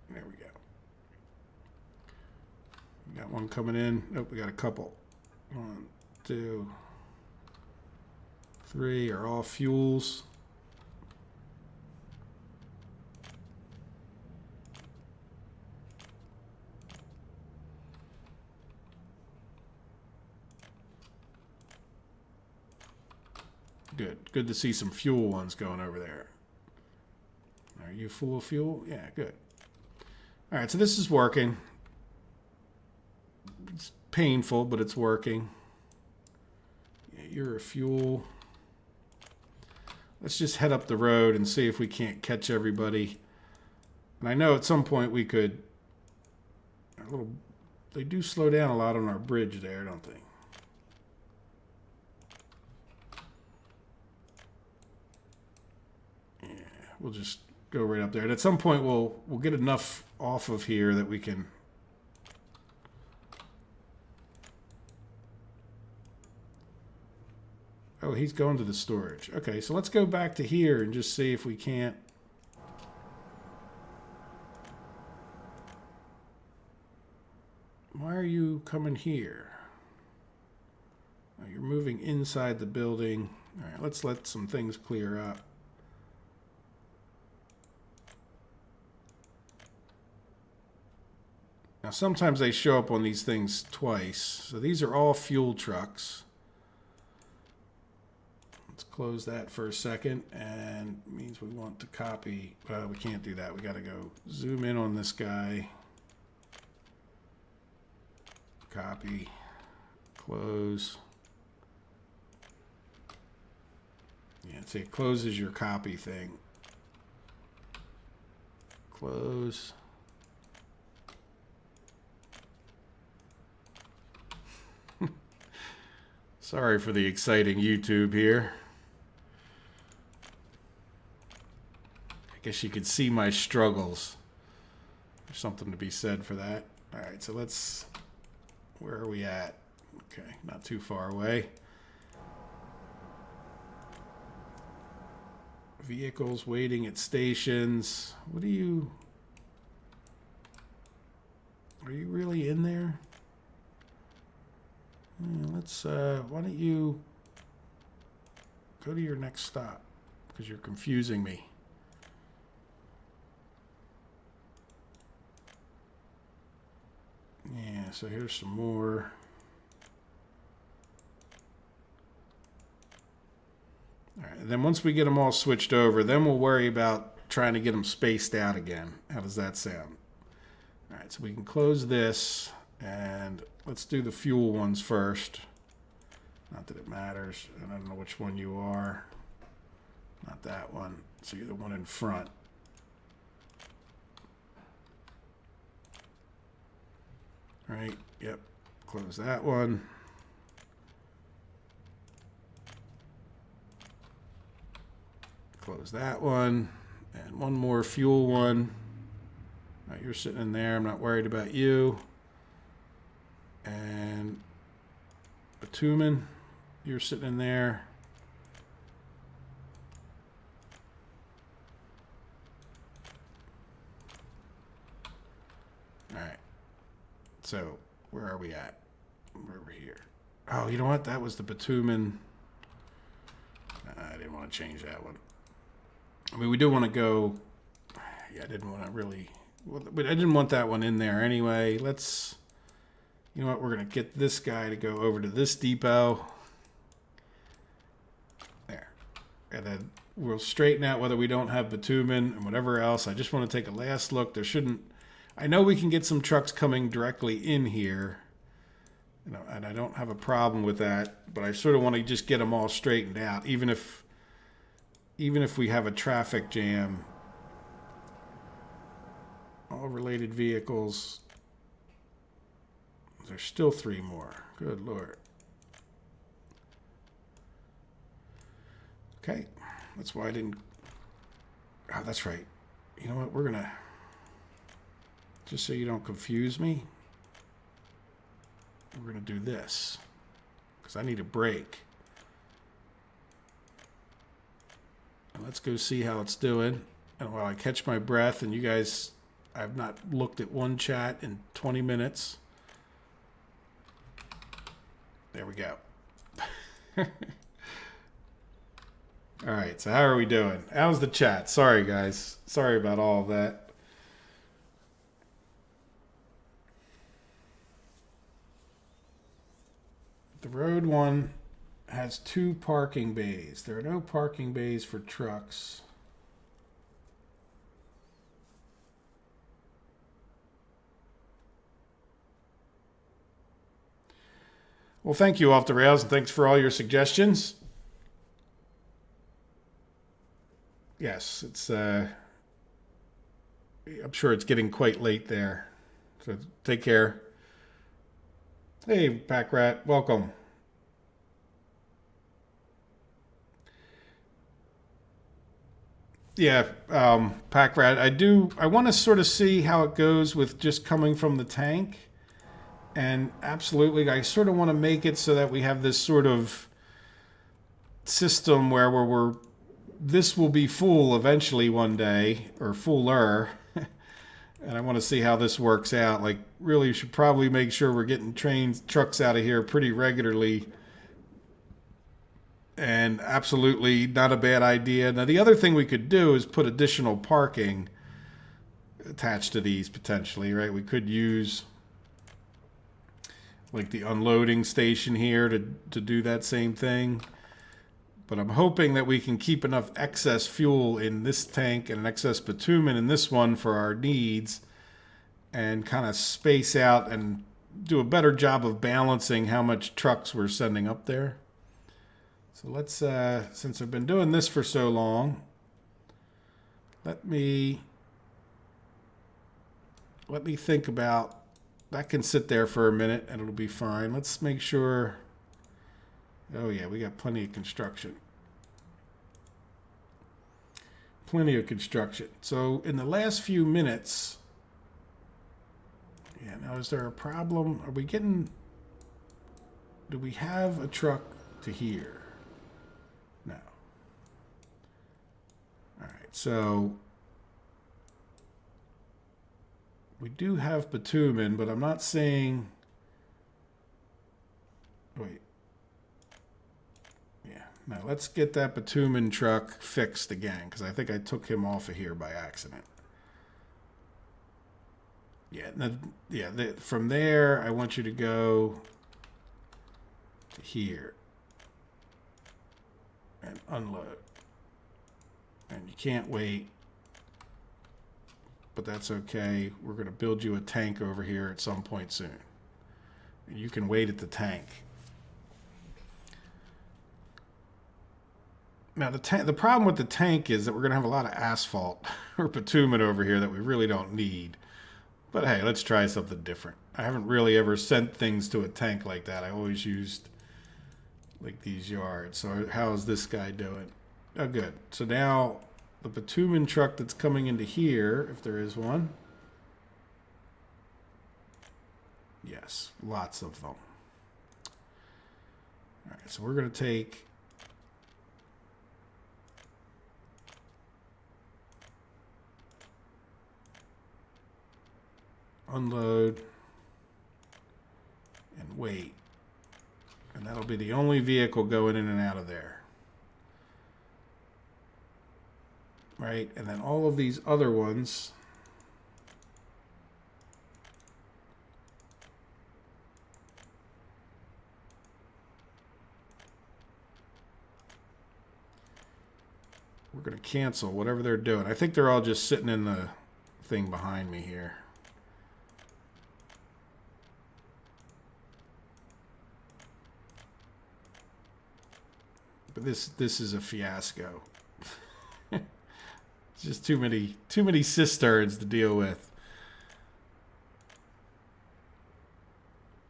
There we go. We got one coming in. Oh, we got a couple. 1, 2, 3 are all fuels. Good. Good to see some fuel ones going over there. Are you full of fuel? Yeah, good. All right, so this is working. It's painful, but it's working. Yeah, you're a fuel. Let's just head up the road and see if we can't catch everybody. And I know at some point we could... They do slow down a lot on our bridge there, don't they? Yeah, we'll just go right up there. And at some point we'll get enough off of here that we can... Oh, he's going to the storage. Okay, so let's go back to here and just see if we can't... Why are you coming here? Oh, you're moving inside the building. All right, let's let some things clear up. Now, sometimes they show up on these things twice. So these are all fuel trucks. Let's close that for a second, and it means we want to copy. We can't do that. We got to go zoom in on this guy. Copy. Close. Yeah, see, it closes your copy thing. Close. Sorry for the exciting YouTube here. I guess you could see my struggles. There's something to be said for that. All right, so let's... Where are we at? Okay, not too far away. Vehicles waiting at stations. What are you... Are you really in there? Let's, why don't you go to your next stop? Because you're confusing me. so here's some more. All right, and then once we get them all switched over, then we'll worry about trying to get them spaced out again. How does that sound? All right, so we can close this, and let's do the fuel ones first. Not that it matters, and I don't know which one you are. Not that one, so you're the one in front. All right, yep, close that one. Close that one, and one more fuel one. All right, you're sitting in there. I'm not worried about you. And bitumen, you're sitting in there. All right. So where are we at? We're over here. Oh, you know what? That was the bitumen. I didn't want to change that one. I mean, we do want to go. Yeah, I didn't want to really. But I didn't want that one in there anyway. Let's. You know what? We're going to get this guy to go over to this depot. There. And then we'll straighten out whether we don't have bitumen and whatever else. I just want to take a last look. There shouldn't. I know we can get some trucks coming directly in here. You know, and I don't have a problem with that. But I sort of want to just get them all straightened out, even if we have a traffic jam. All related vehicles. There's still 3 more. Good Lord. Okay. That's why I didn't. Oh, that's right. You know what? We're going to. Just so you don't confuse me. We're going to do this. Because I need a break. And let's go see how it's doing. And while I catch my breath, and you guys, I've not looked at one chat in 20 minutes. There we go. All right, so how are we doing? How's the chat? Sorry, guys. Sorry about all of that. The road one has 2 parking bays. There are no parking bays for trucks. Well, thank you, Off the Rails, and thanks for all your suggestions. Yes, it's. I'm sure it's getting quite late there. So take care. Hey, Pack Rat, welcome. Yeah, Pack Rat, I want to sort of see how it goes with just coming from the tank. And absolutely, I sort of want to make it so that we have this sort of system where this will be full eventually one day, or fuller. And I want to see how this works out. Like, really, you should probably make sure we're getting trucks out of here pretty regularly. And absolutely not a bad idea. Now, the other thing we could do is put additional parking attached to these potentially, right? We could use like the unloading station here to do that same thing. But I'm hoping that we can keep enough excess fuel in this tank and an excess bitumen in this one for our needs, and kind of space out and do a better job of balancing how much trucks we're sending up there. So let's, since I've been doing this for so long, let me think about. That can sit there for a minute and it'll be fine. Let's make sure. Oh yeah, we got plenty of construction. Plenty of construction. So in the last few minutes, yeah, now is there a problem? Are we getting, do we have a truck to here? No. All right, so we do have bitumen, but I'm not saying, wait. Yeah, now let's get that bitumen truck fixed again, because I think I took him off of here by accident. From there, I want you to go to here and unload. And you can't wait, but that's okay. We're going to build you a tank over here at some point soon. And you can wait at the tank. Now, the problem with the tank is that we're going to have a lot of asphalt or bitumen over here that we really don't need. But hey, let's try something different. I haven't really ever sent things to a tank like that. I always used like these yards. So how's this guy doing? Oh, good. So now the bitumen truck that's coming into here, if there is one. Yes, lots of them. All right, so we're going to take... unload and wait, and that'll be the only vehicle going in and out of there, right? And then all of these other ones we're going to cancel whatever they're doing. I think they're all just sitting in the thing behind me here. But this is a fiasco. It's just too many cisterns to deal with.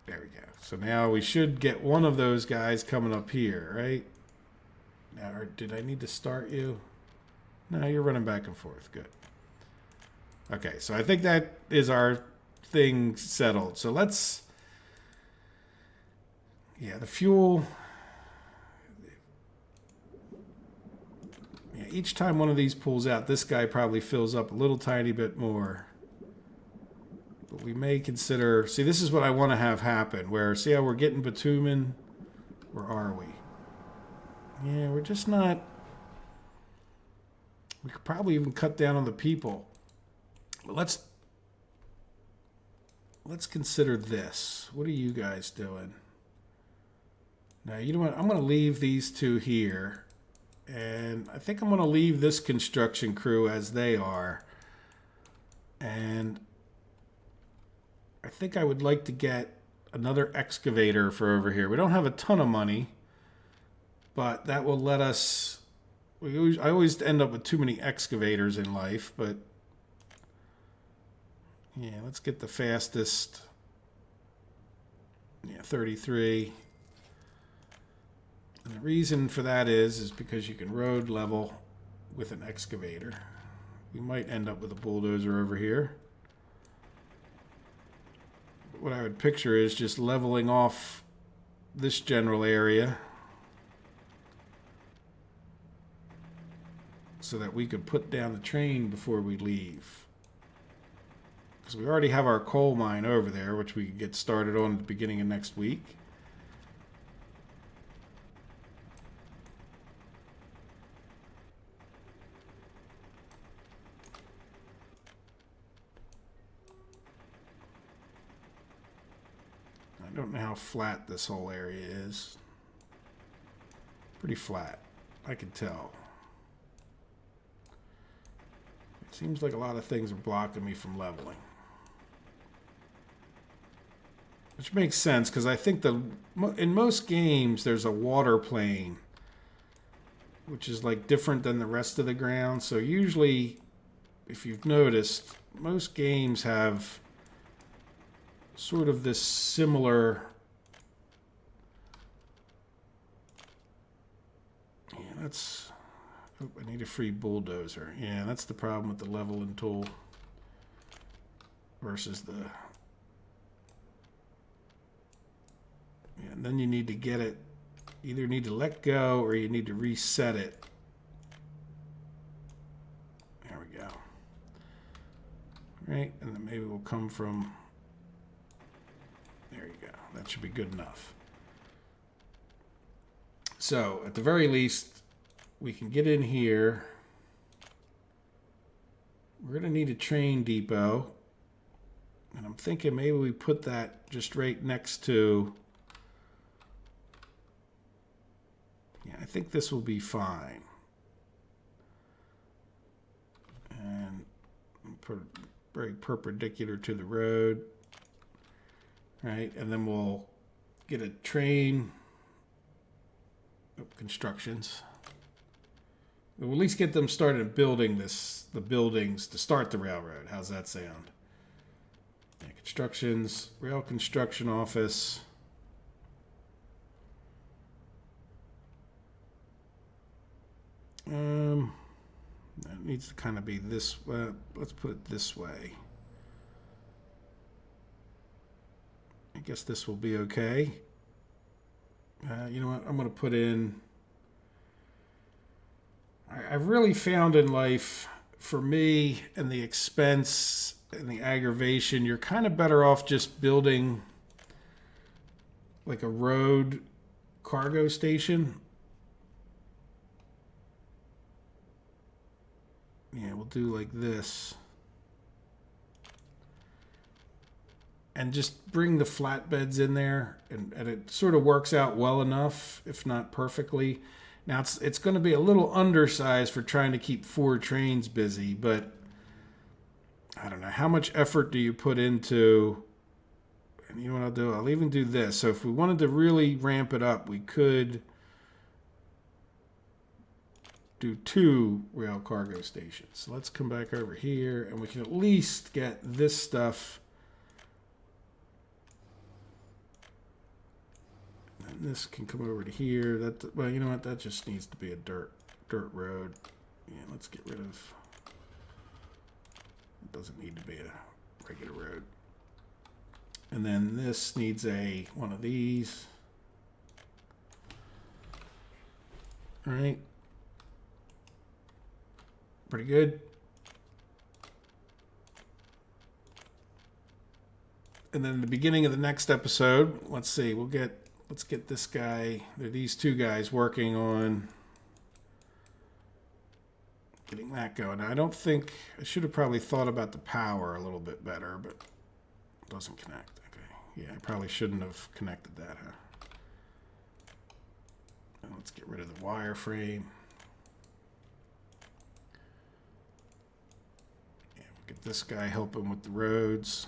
There we go. So now we should get one of those guys coming up here, right? Now, or did I need to start you? No, you're running back and forth. Good. Okay, so I think that is our thing settled. So let's... yeah, the fuel... each time one of these pulls out, this guy probably fills up a little tiny bit more. But we may consider... see, this is what I want to have happen, where, see how we're getting bitumen? Where are we? Yeah, we're just not... we could probably even cut down on the people. But let's consider this. What are you guys doing? Now, you know what? I'm going to leave these two here. And I think I'm going to leave this construction crew as they are. And I think I would like to get another excavator for over here. We don't have a ton of money, but that will let us... I always end up with too many excavators in life, but... yeah, let's get the fastest. Yeah, 33. And the reason for that is because you can road level with an excavator. We might end up with a bulldozer over here. But what I would picture is just leveling off this general area so that we could put down the train before we leave. Because we already have our coal mine over there, which we could get started on at the beginning of next week. I don't know how flat this whole area is. Pretty flat, I can tell. It seems like a lot of things are blocking me from leveling. Which makes sense, because I think in most games there's a water plane, which is like different than the rest of the ground. So usually, if you've noticed, most games have sort of this similar... yeah, that's... oh, I need a free bulldozer. Yeah, that's the problem with the leveling tool versus the... yeah, and then you need to get it... either need to let go or you need to reset it. There we go. Right, and then maybe we'll come from... there you go. That should be good enough. So, at the very least, we can get in here. We're going to need a train depot. And I'm thinking maybe we put that just right next to, yeah, I think this will be fine. And put it very perpendicular to the road. Right, and then we'll get a train constructions. We'll at least get them started building the buildings to start the railroad. How's that sound? Yeah, constructions, rail construction office. That needs to kind of be this. Let's put it this way. I guess this will be okay. You know what? I'm going to put in. I've really found in life, for me, and the expense and the aggravation, you're kind of better off just building like a road cargo station. Yeah, we'll do like this. And just bring the flatbeds in there, and it sort of works out well enough, if not perfectly. Now, it's going to be a little undersized for trying to keep 4 trains busy, but I don't know. How much effort do you put into, and you know what I'll do? I'll even do this. So if we wanted to really ramp it up, we could do 2 rail cargo stations. So let's come back over here, and we can at least get this stuff. And this can come over to here. That, well, you know what? That just needs to be a dirt road. Yeah, let's get rid of. It doesn't need to be a regular road. And then this needs one of these. All right. Pretty good. And then in the beginning of the next episode, let's see, let's get this guy, these 2 guys working on getting that going. Now, I don't think, I should have probably thought about the power a little bit better, but it doesn't connect. Okay. Yeah, I probably shouldn't have connected that, huh? And let's get rid of the wireframe. Yeah, we'll get this guy helping with the roads.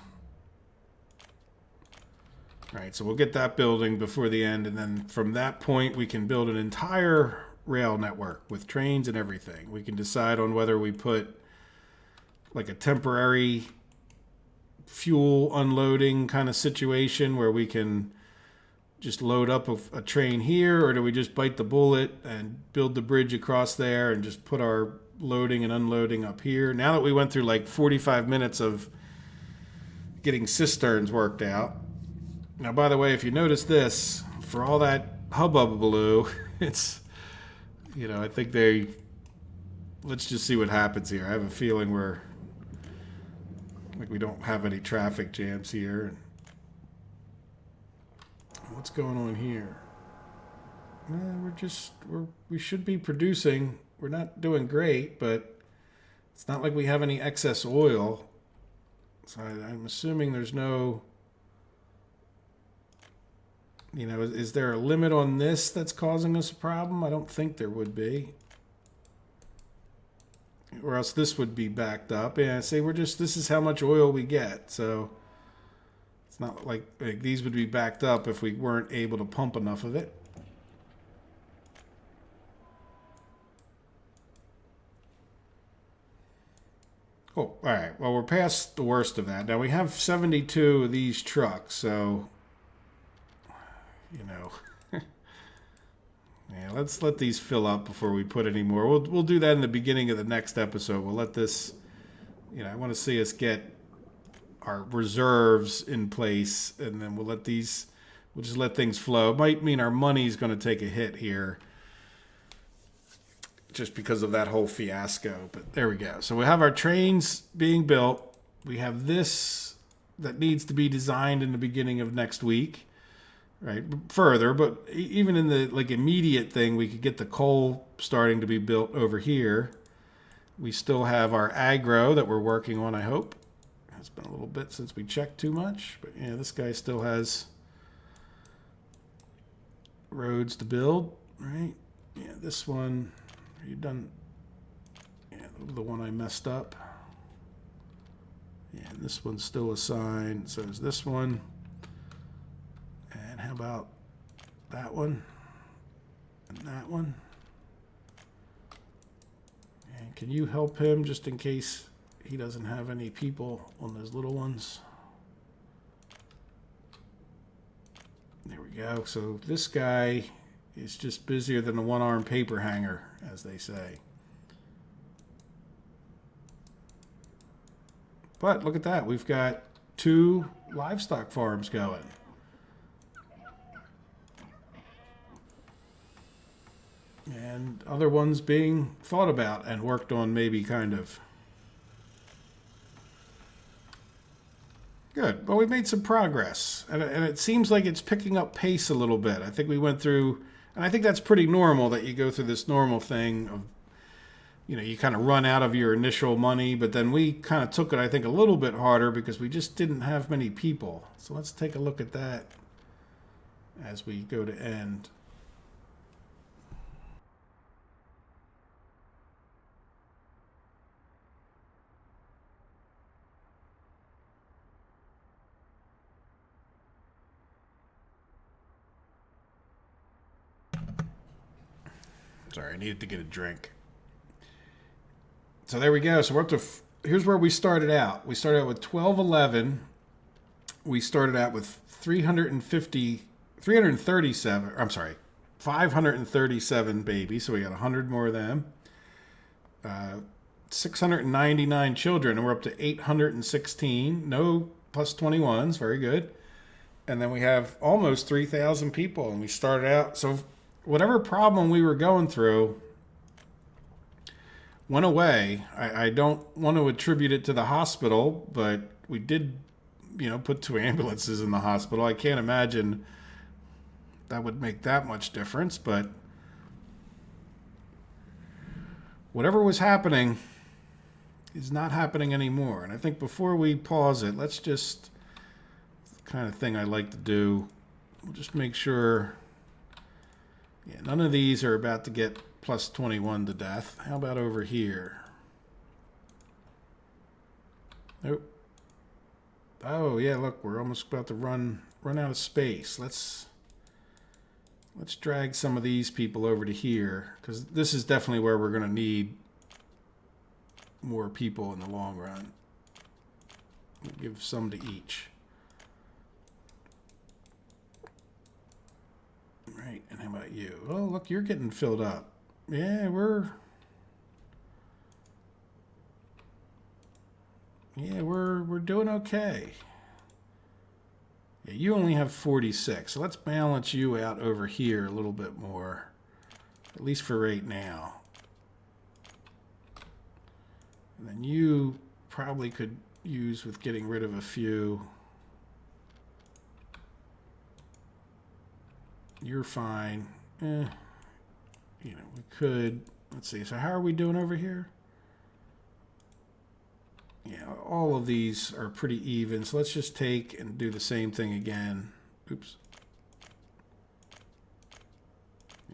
All right, so we'll get that building before the end, and then from that point, we can build an entire rail network with trains and everything. We can decide on whether we put like a temporary fuel unloading kind of situation where we can just load up a train here, or do we just bite the bullet and build the bridge across there and just put our loading and unloading up here? Now that we went through like 45 minutes of getting cisterns worked out. Now, by the way, if you notice this, for all that hubbub-baloo, it's, you know, I think let's just see what happens here. I have a feeling we don't have any traffic jams here. What's going on here? We should be producing. We're not doing great, but it's not like we have any excess oil. So I'm assuming there's no, you know, is there a limit on this that's causing us a problem? I don't think there would be. Or else this would be backed up. Yeah, say this is how much oil we get. So it's not like these would be backed up if we weren't able to pump enough of it. Oh, all right. Well, we're past the worst of that. Now we have 72 of these trucks, so, you know, yeah, let's let these fill up before we put any more. We'll do that in the beginning of the next episode. We'll let this, you know, I want to see us get our reserves in place, and then we'll just let things flow. It might mean our money's going to take a hit here just because of that whole fiasco, but there we go. So we have our trains being built. We have this that needs to be designed in the beginning of next week. Right, further, but even in the immediate thing, we could get the coal starting to be built over here. We still have our agro that we're working on, I hope. It's been a little bit since we checked too much, but yeah, this guy still has roads to build, right? Yeah, this one, are you done? Yeah, the one I messed up. Yeah, and this one's still assigned, so is this one. And how about that one? And that one? And can you help him just in case he doesn't have any people on those little ones? There we go. So this guy is just busier than a one-armed paper hanger, as they say. But look at that. We've got 2 livestock farms going. And other ones being thought about and worked on, maybe, kind of. Good. Well, we made some progress. And it seems like it's picking up pace a little bit. I think we went through, and I think that's pretty normal that you go through this normal thing of, you know, you kind of run out of your initial money, but then we kind of took it, I think, a little bit harder because we just didn't have many people. So let's take a look at that as we go to end. Sorry, I needed to get a drink. So there we go. So we're up to, here's where we started out. We started out with 1211. We started out with 537 babies. So we got 100 more of them. 699 children, and we're up to 816. No plus 21s. Very good. And then we have almost 3,000 people, and we started out. So whatever problem we were going through went away. I don't want to attribute it to the hospital, but we did, you know, put 2 ambulances in the hospital. I can't imagine that would make that much difference, but whatever was happening is not happening anymore. And I think before we pause it, let's just, the kind of thing I like to do, we'll just make sure. Yeah, none of these are about to get plus 21 to death. How about over here? Nope. Oh, yeah, look, we're almost about to run out of space. Let's drag some of these people over to here, because this is definitely where we're going to need more people in the long run. We'll give some to each. Right, and how about you? Oh, look, you're getting filled up. Yeah, we're doing okay. Yeah, you only have 46, so let's balance you out over here a little bit more, at least for right now. And then you probably could use with getting rid of a few. You're fine. You know, we could, let's see, so how are we doing over here? Yeah, all of these are pretty even, so let's just take and do the same thing again. Oops.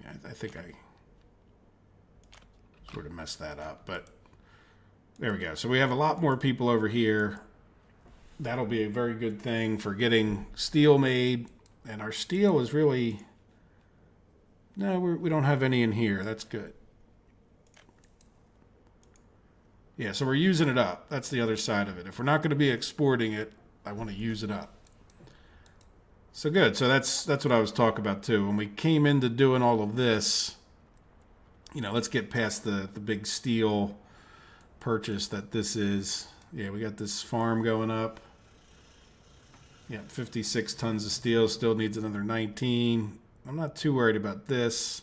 Yeah, I think I sort of messed that up, but there we go. So we have a lot more people over here. That'll be a very good thing for getting steel made, and our steel is really... No, we don't have any in here. That's good. Yeah, so we're using it up. That's the other side of it. If we're not going to be exporting it, I want to use it up. So good. So that's what I was talking about too. When we came into doing all of this, you know, let's get past the big steel purchase that this is. Yeah, we got this farm going up. Yeah, 56 tons of steel. Still needs another 19. I'm not too worried about this.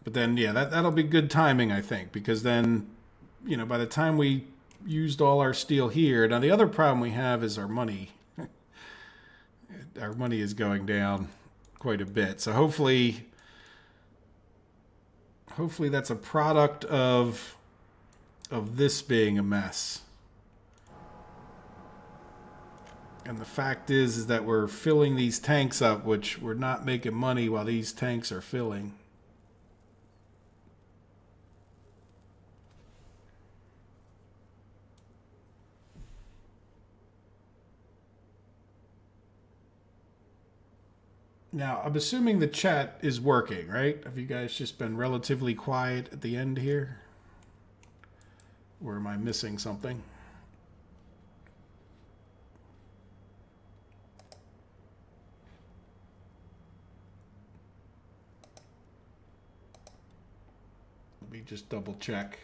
But then, yeah, that'll be good timing, I think, because then, you know, by the time we used all our steel here, now the other problem we have is our money. Our money is going down quite a bit. So hopefully that's a product of this being a mess. And the fact is that we're filling these tanks up, which we're not making money while these tanks are filling. Now, I'm assuming the chat is working, right? Have you guys just been relatively quiet at the end here? Or am I missing something? Let me just double check.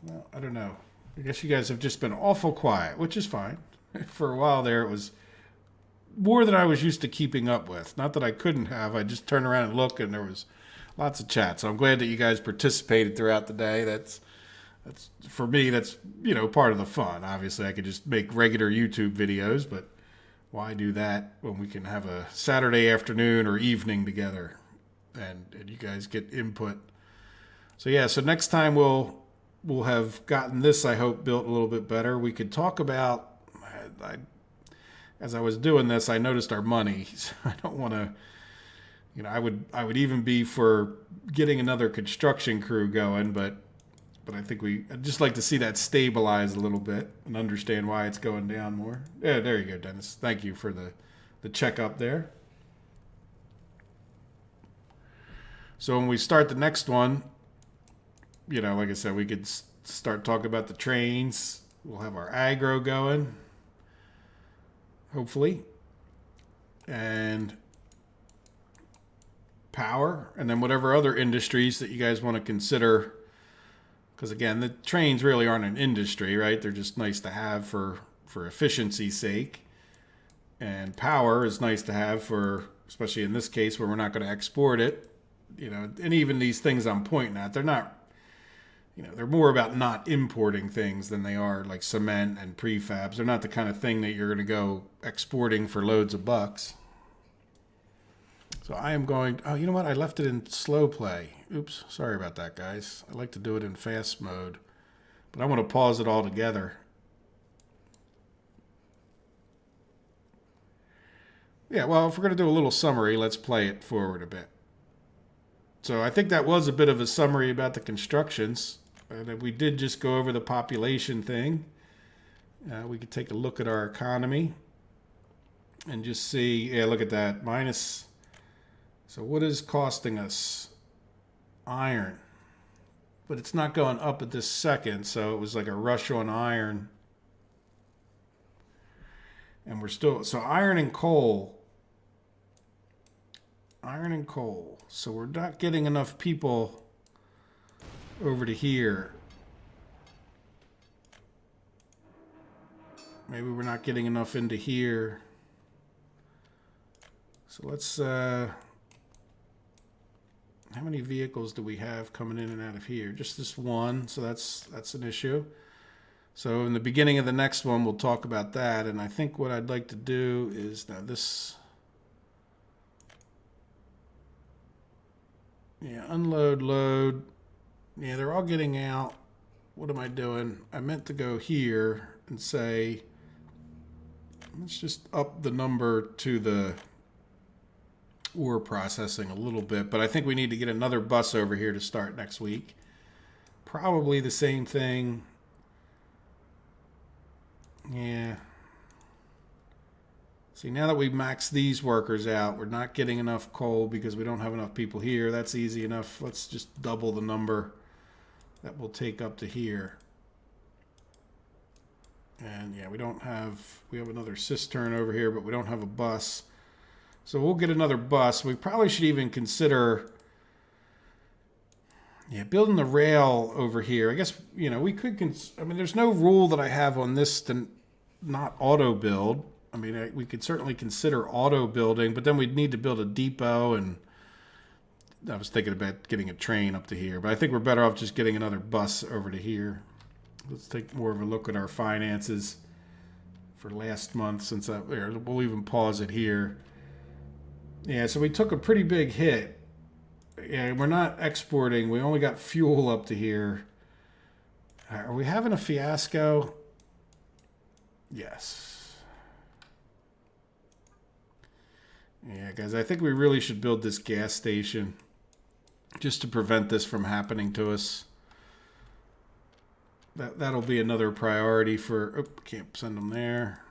Well, I don't know. I guess you guys have just been awful quiet, which is fine. For a while there, it was more than I was used to keeping up with. Not that I couldn't have. I just turned around and looked, and there was lots of chat. So I'm glad that you guys participated throughout the day. That's for me. That's part of the fun. Obviously, I could just make regular YouTube videos, but why do that when we can have a Saturday afternoon or evening together, and you guys get input. So yeah. So next time we'll have gotten this, I hope, built a little bit better. We could talk about, as I was doing this, I noticed our money. So I don't want to, I would even be for getting another construction crew going, but I think I'd just like to see that stabilize a little bit and understand why it's going down more. Yeah, there you go, Dennis. Thank you for the checkup there. So when we start the next one, like I said, we could start talking about the trains. We'll have our aggro going, hopefully, and power, and then whatever other industries that you guys want to consider. Because again, the trains really aren't an industry, right? They're just nice to have for efficiency's sake. And power is nice to have for, especially in this case where we're not going to export it. And even these things I'm pointing at, they're not, they're more about not importing things than they are like cement and prefabs. They're not the kind of thing that you're going to go exporting for loads of bucks. So I am going, oh, you know what? I left it in slow play. Oops, sorry about that, guys. I like to do it in fast mode, but I want to pause it all together. Yeah, well, if we're going to do a little summary, let's play it forward a bit. So I think that was a bit of a summary about the constructions. And we did just go over the population thing. We could take a look at our economy and just see, yeah, look at that, minus. So what is costing us? Iron. But it's not going up at this second, so it was like a rush on iron. And we're still, so iron and coal. Iron and coal. So we're not getting enough people over to here. Maybe we're not getting enough into here. So let's, how many vehicles do we have coming in and out of here? Just this one, so that's an issue. So in the beginning of the next one, we'll talk about that. And I think what I'd like to do is, now this, yeah, unload, load. Yeah, they're all getting out. What am I doing? I meant to go here and say, let's just up the number to the ore processing a little bit. But I think we need to get another bus over here to start next week. Probably the same thing. Yeah. See, now that we've maxed these workers out, we're not getting enough coal because we don't have enough people here. That's easy enough. Let's just double the number that we'll take up to here. And yeah, we have another cistern over here, but we don't have a bus. So we'll get another bus. We probably should even consider, yeah, building the rail over here. I guess, we could, I mean, there's no rule that I have on this to not auto build. I mean, we could certainly consider auto building, but then we'd need to build a depot, and I was thinking about getting a train up to here, but I think we're better off just getting another bus over to here. Let's take more of a look at our finances for last month, since we'll even pause it here. Yeah, so we took a pretty big hit Yeah, we're not exporting. We only got fuel up to here. Are we having a fiasco? Yes. Yeah, guys, I think we really should build this gas station just to prevent this from happening to us. That'll be another priority for... Oh, can't send them there.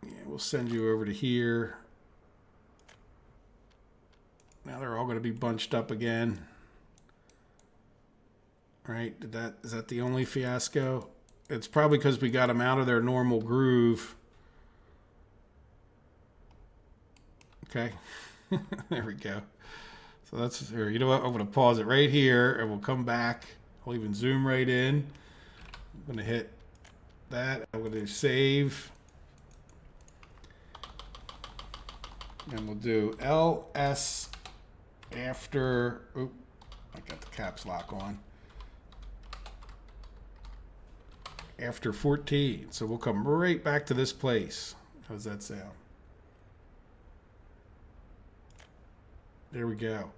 Yeah, we'll send you over to here. Now they're all going to be bunched up again. Right? Is that the only fiasco? It's probably because we got them out of their normal groove. Okay. There we go. So that's here. You know what? I'm going to pause it right here and we'll come back. I'll even zoom right in. I'm going to hit that. I'm going to save. And we'll do LS after. Oop, I got the caps lock on. After 14. So we'll come right back to this place. How's that sound? There we go.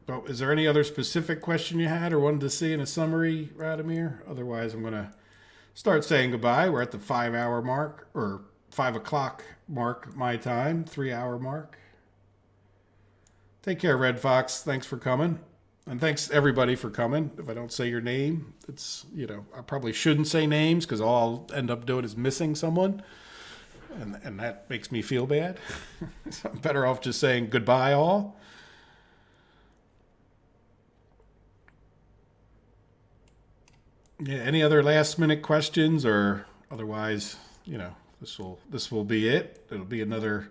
Oh, is there any other specific question you had or wanted to see in a summary, Radomir? Otherwise, I'm going to start saying goodbye. We're at the 5-hour mark, or 5 o'clock mark my time, 3-hour mark. Take care, Red Fox. Thanks for coming. And thanks everybody for coming. If I don't say your name, it's, I probably shouldn't say names because all I'll end up doing is missing someone. And that makes me feel bad. So I'm better off just saying goodbye all. Yeah, any other last minute questions, or otherwise, this will be it. It'll be another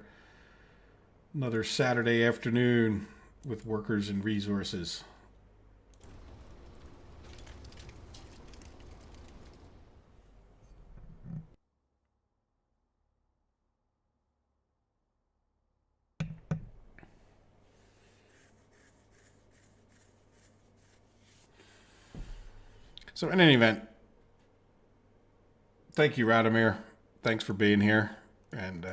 Saturday afternoon with workers and resources. So in any event, thank you, Radomir. Thanks for being here, and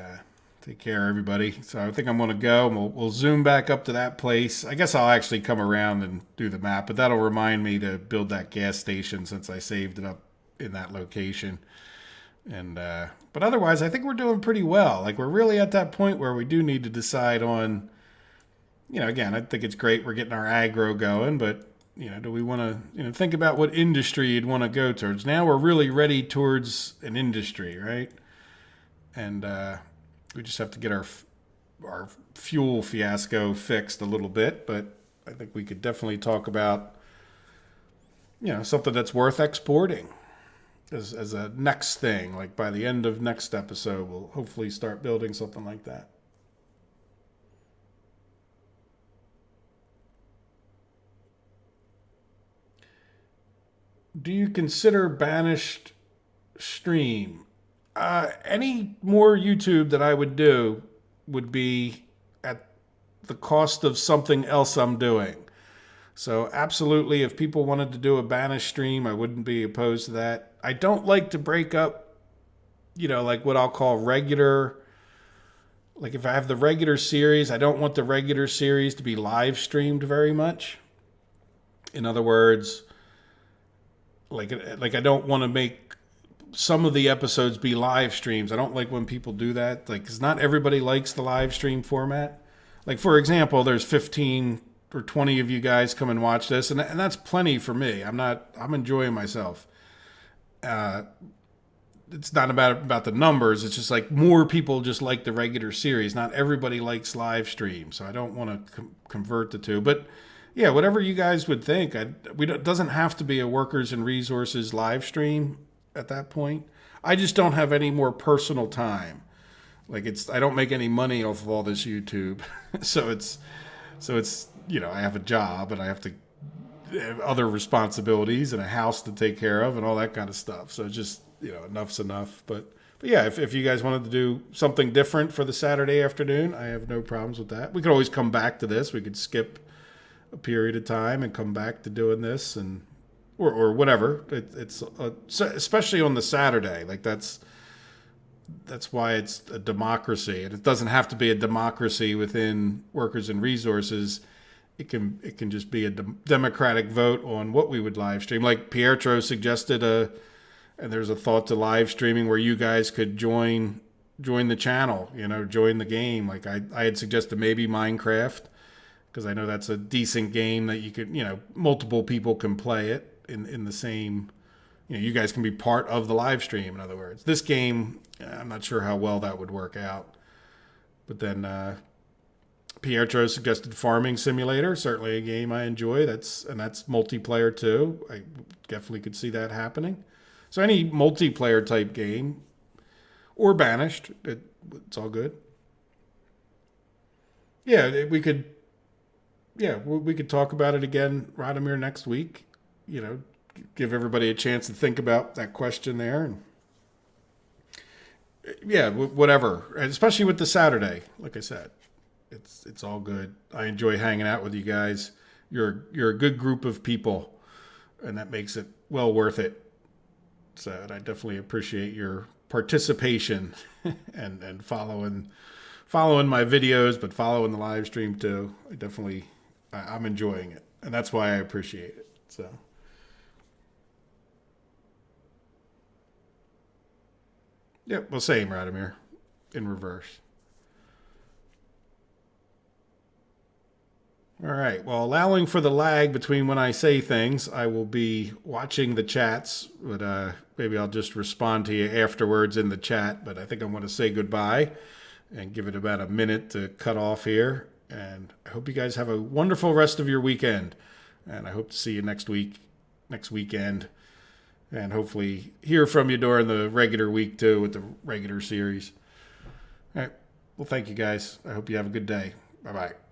take care, everybody. So I think I'm going to go, and we'll zoom back up to that place. I guess I'll actually come around and do the map, but that'll remind me to build that gas station since I saved it up in that location. And but otherwise, I think we're doing pretty well. Like, we're really at that point where we do need to decide on, again, I think it's great we're getting our aggro going, but do we want to, think about what industry you'd want to go towards? Now we're really ready towards an industry, right? And we just have to get our fuel fiasco fixed a little bit, but I think we could definitely talk about, something that's worth exporting as a next thing. Like by the end of next episode, we'll hopefully start building something like that. Do you consider banished stream? Any more YouTube that I would do would be at the cost of something else I'm doing. So absolutely, if people wanted to do a banished stream, I wouldn't be opposed to that. I don't like to break up, like what I'll call regular. Like if I have the regular series, I don't want the regular series to be live streamed very much. In other words, like I don't want to make some of the episodes be live streams. I don't like when people do that. Like, because not everybody likes the live stream format. Like, for example, there's 15 or 20 of you guys come and watch this, and that's plenty for me. I'm enjoying myself. It's not about the numbers. It's just like more people just like the regular series. Not everybody likes live stream, so I don't want to convert the two. But yeah, whatever you guys would think. It doesn't have to be a workers and resources live stream at that point. I just don't have any more personal time. Like I don't make any money off of all this YouTube. so it's I have a job and I have to have other responsibilities and a house to take care of and all that kind of stuff. So just, enough's enough. But yeah, if you guys wanted to do something different for the Saturday afternoon, I have no problems with that. We could always come back to this. We could skip a period of time and come back to doing this or whatever. It's especially on the Saturday. Like that's that's why it's a democracy, and it doesn't have to be a democracy within workers and resources. It can just be a democratic vote on what we would live stream. Like Pietro suggested, and there's a thought to live streaming where you guys could join the channel, join the game. Like I had suggested maybe Minecraft, because I know that's a decent game that you could, multiple people can play it in the same, you guys can be part of the live stream. In other words, this game, I'm not sure how well that would work out. But then Pietro suggested Farming Simulator, certainly a game I enjoy. That's multiplayer too. I definitely could see that happening. So any multiplayer type game, or Banished, it's all good. Yeah, we could. Yeah, we could talk about it again, Radomir, next week. Give everybody a chance to think about that question there, and yeah, whatever. And especially with the Saturday, like I said, it's all good. I enjoy hanging out with you guys. You're a good group of people, and that makes it well worth it. So, and I definitely appreciate your participation and following my videos, but following the live stream too. I'm enjoying it, and that's why I appreciate it. So, yeah, well, same, Radomir, in reverse. All right. Well, allowing for the lag between when I say things, I will be watching the chats, but maybe I'll just respond to you afterwards in the chat. But I think I'm going to say goodbye and give it about a minute to cut off here. And I hope you guys have a wonderful rest of your weekend. And I hope to see you next weekend, and hopefully hear from you during the regular week too with the regular series. All right. Well, thank you guys. I hope you have a good day. Bye-bye.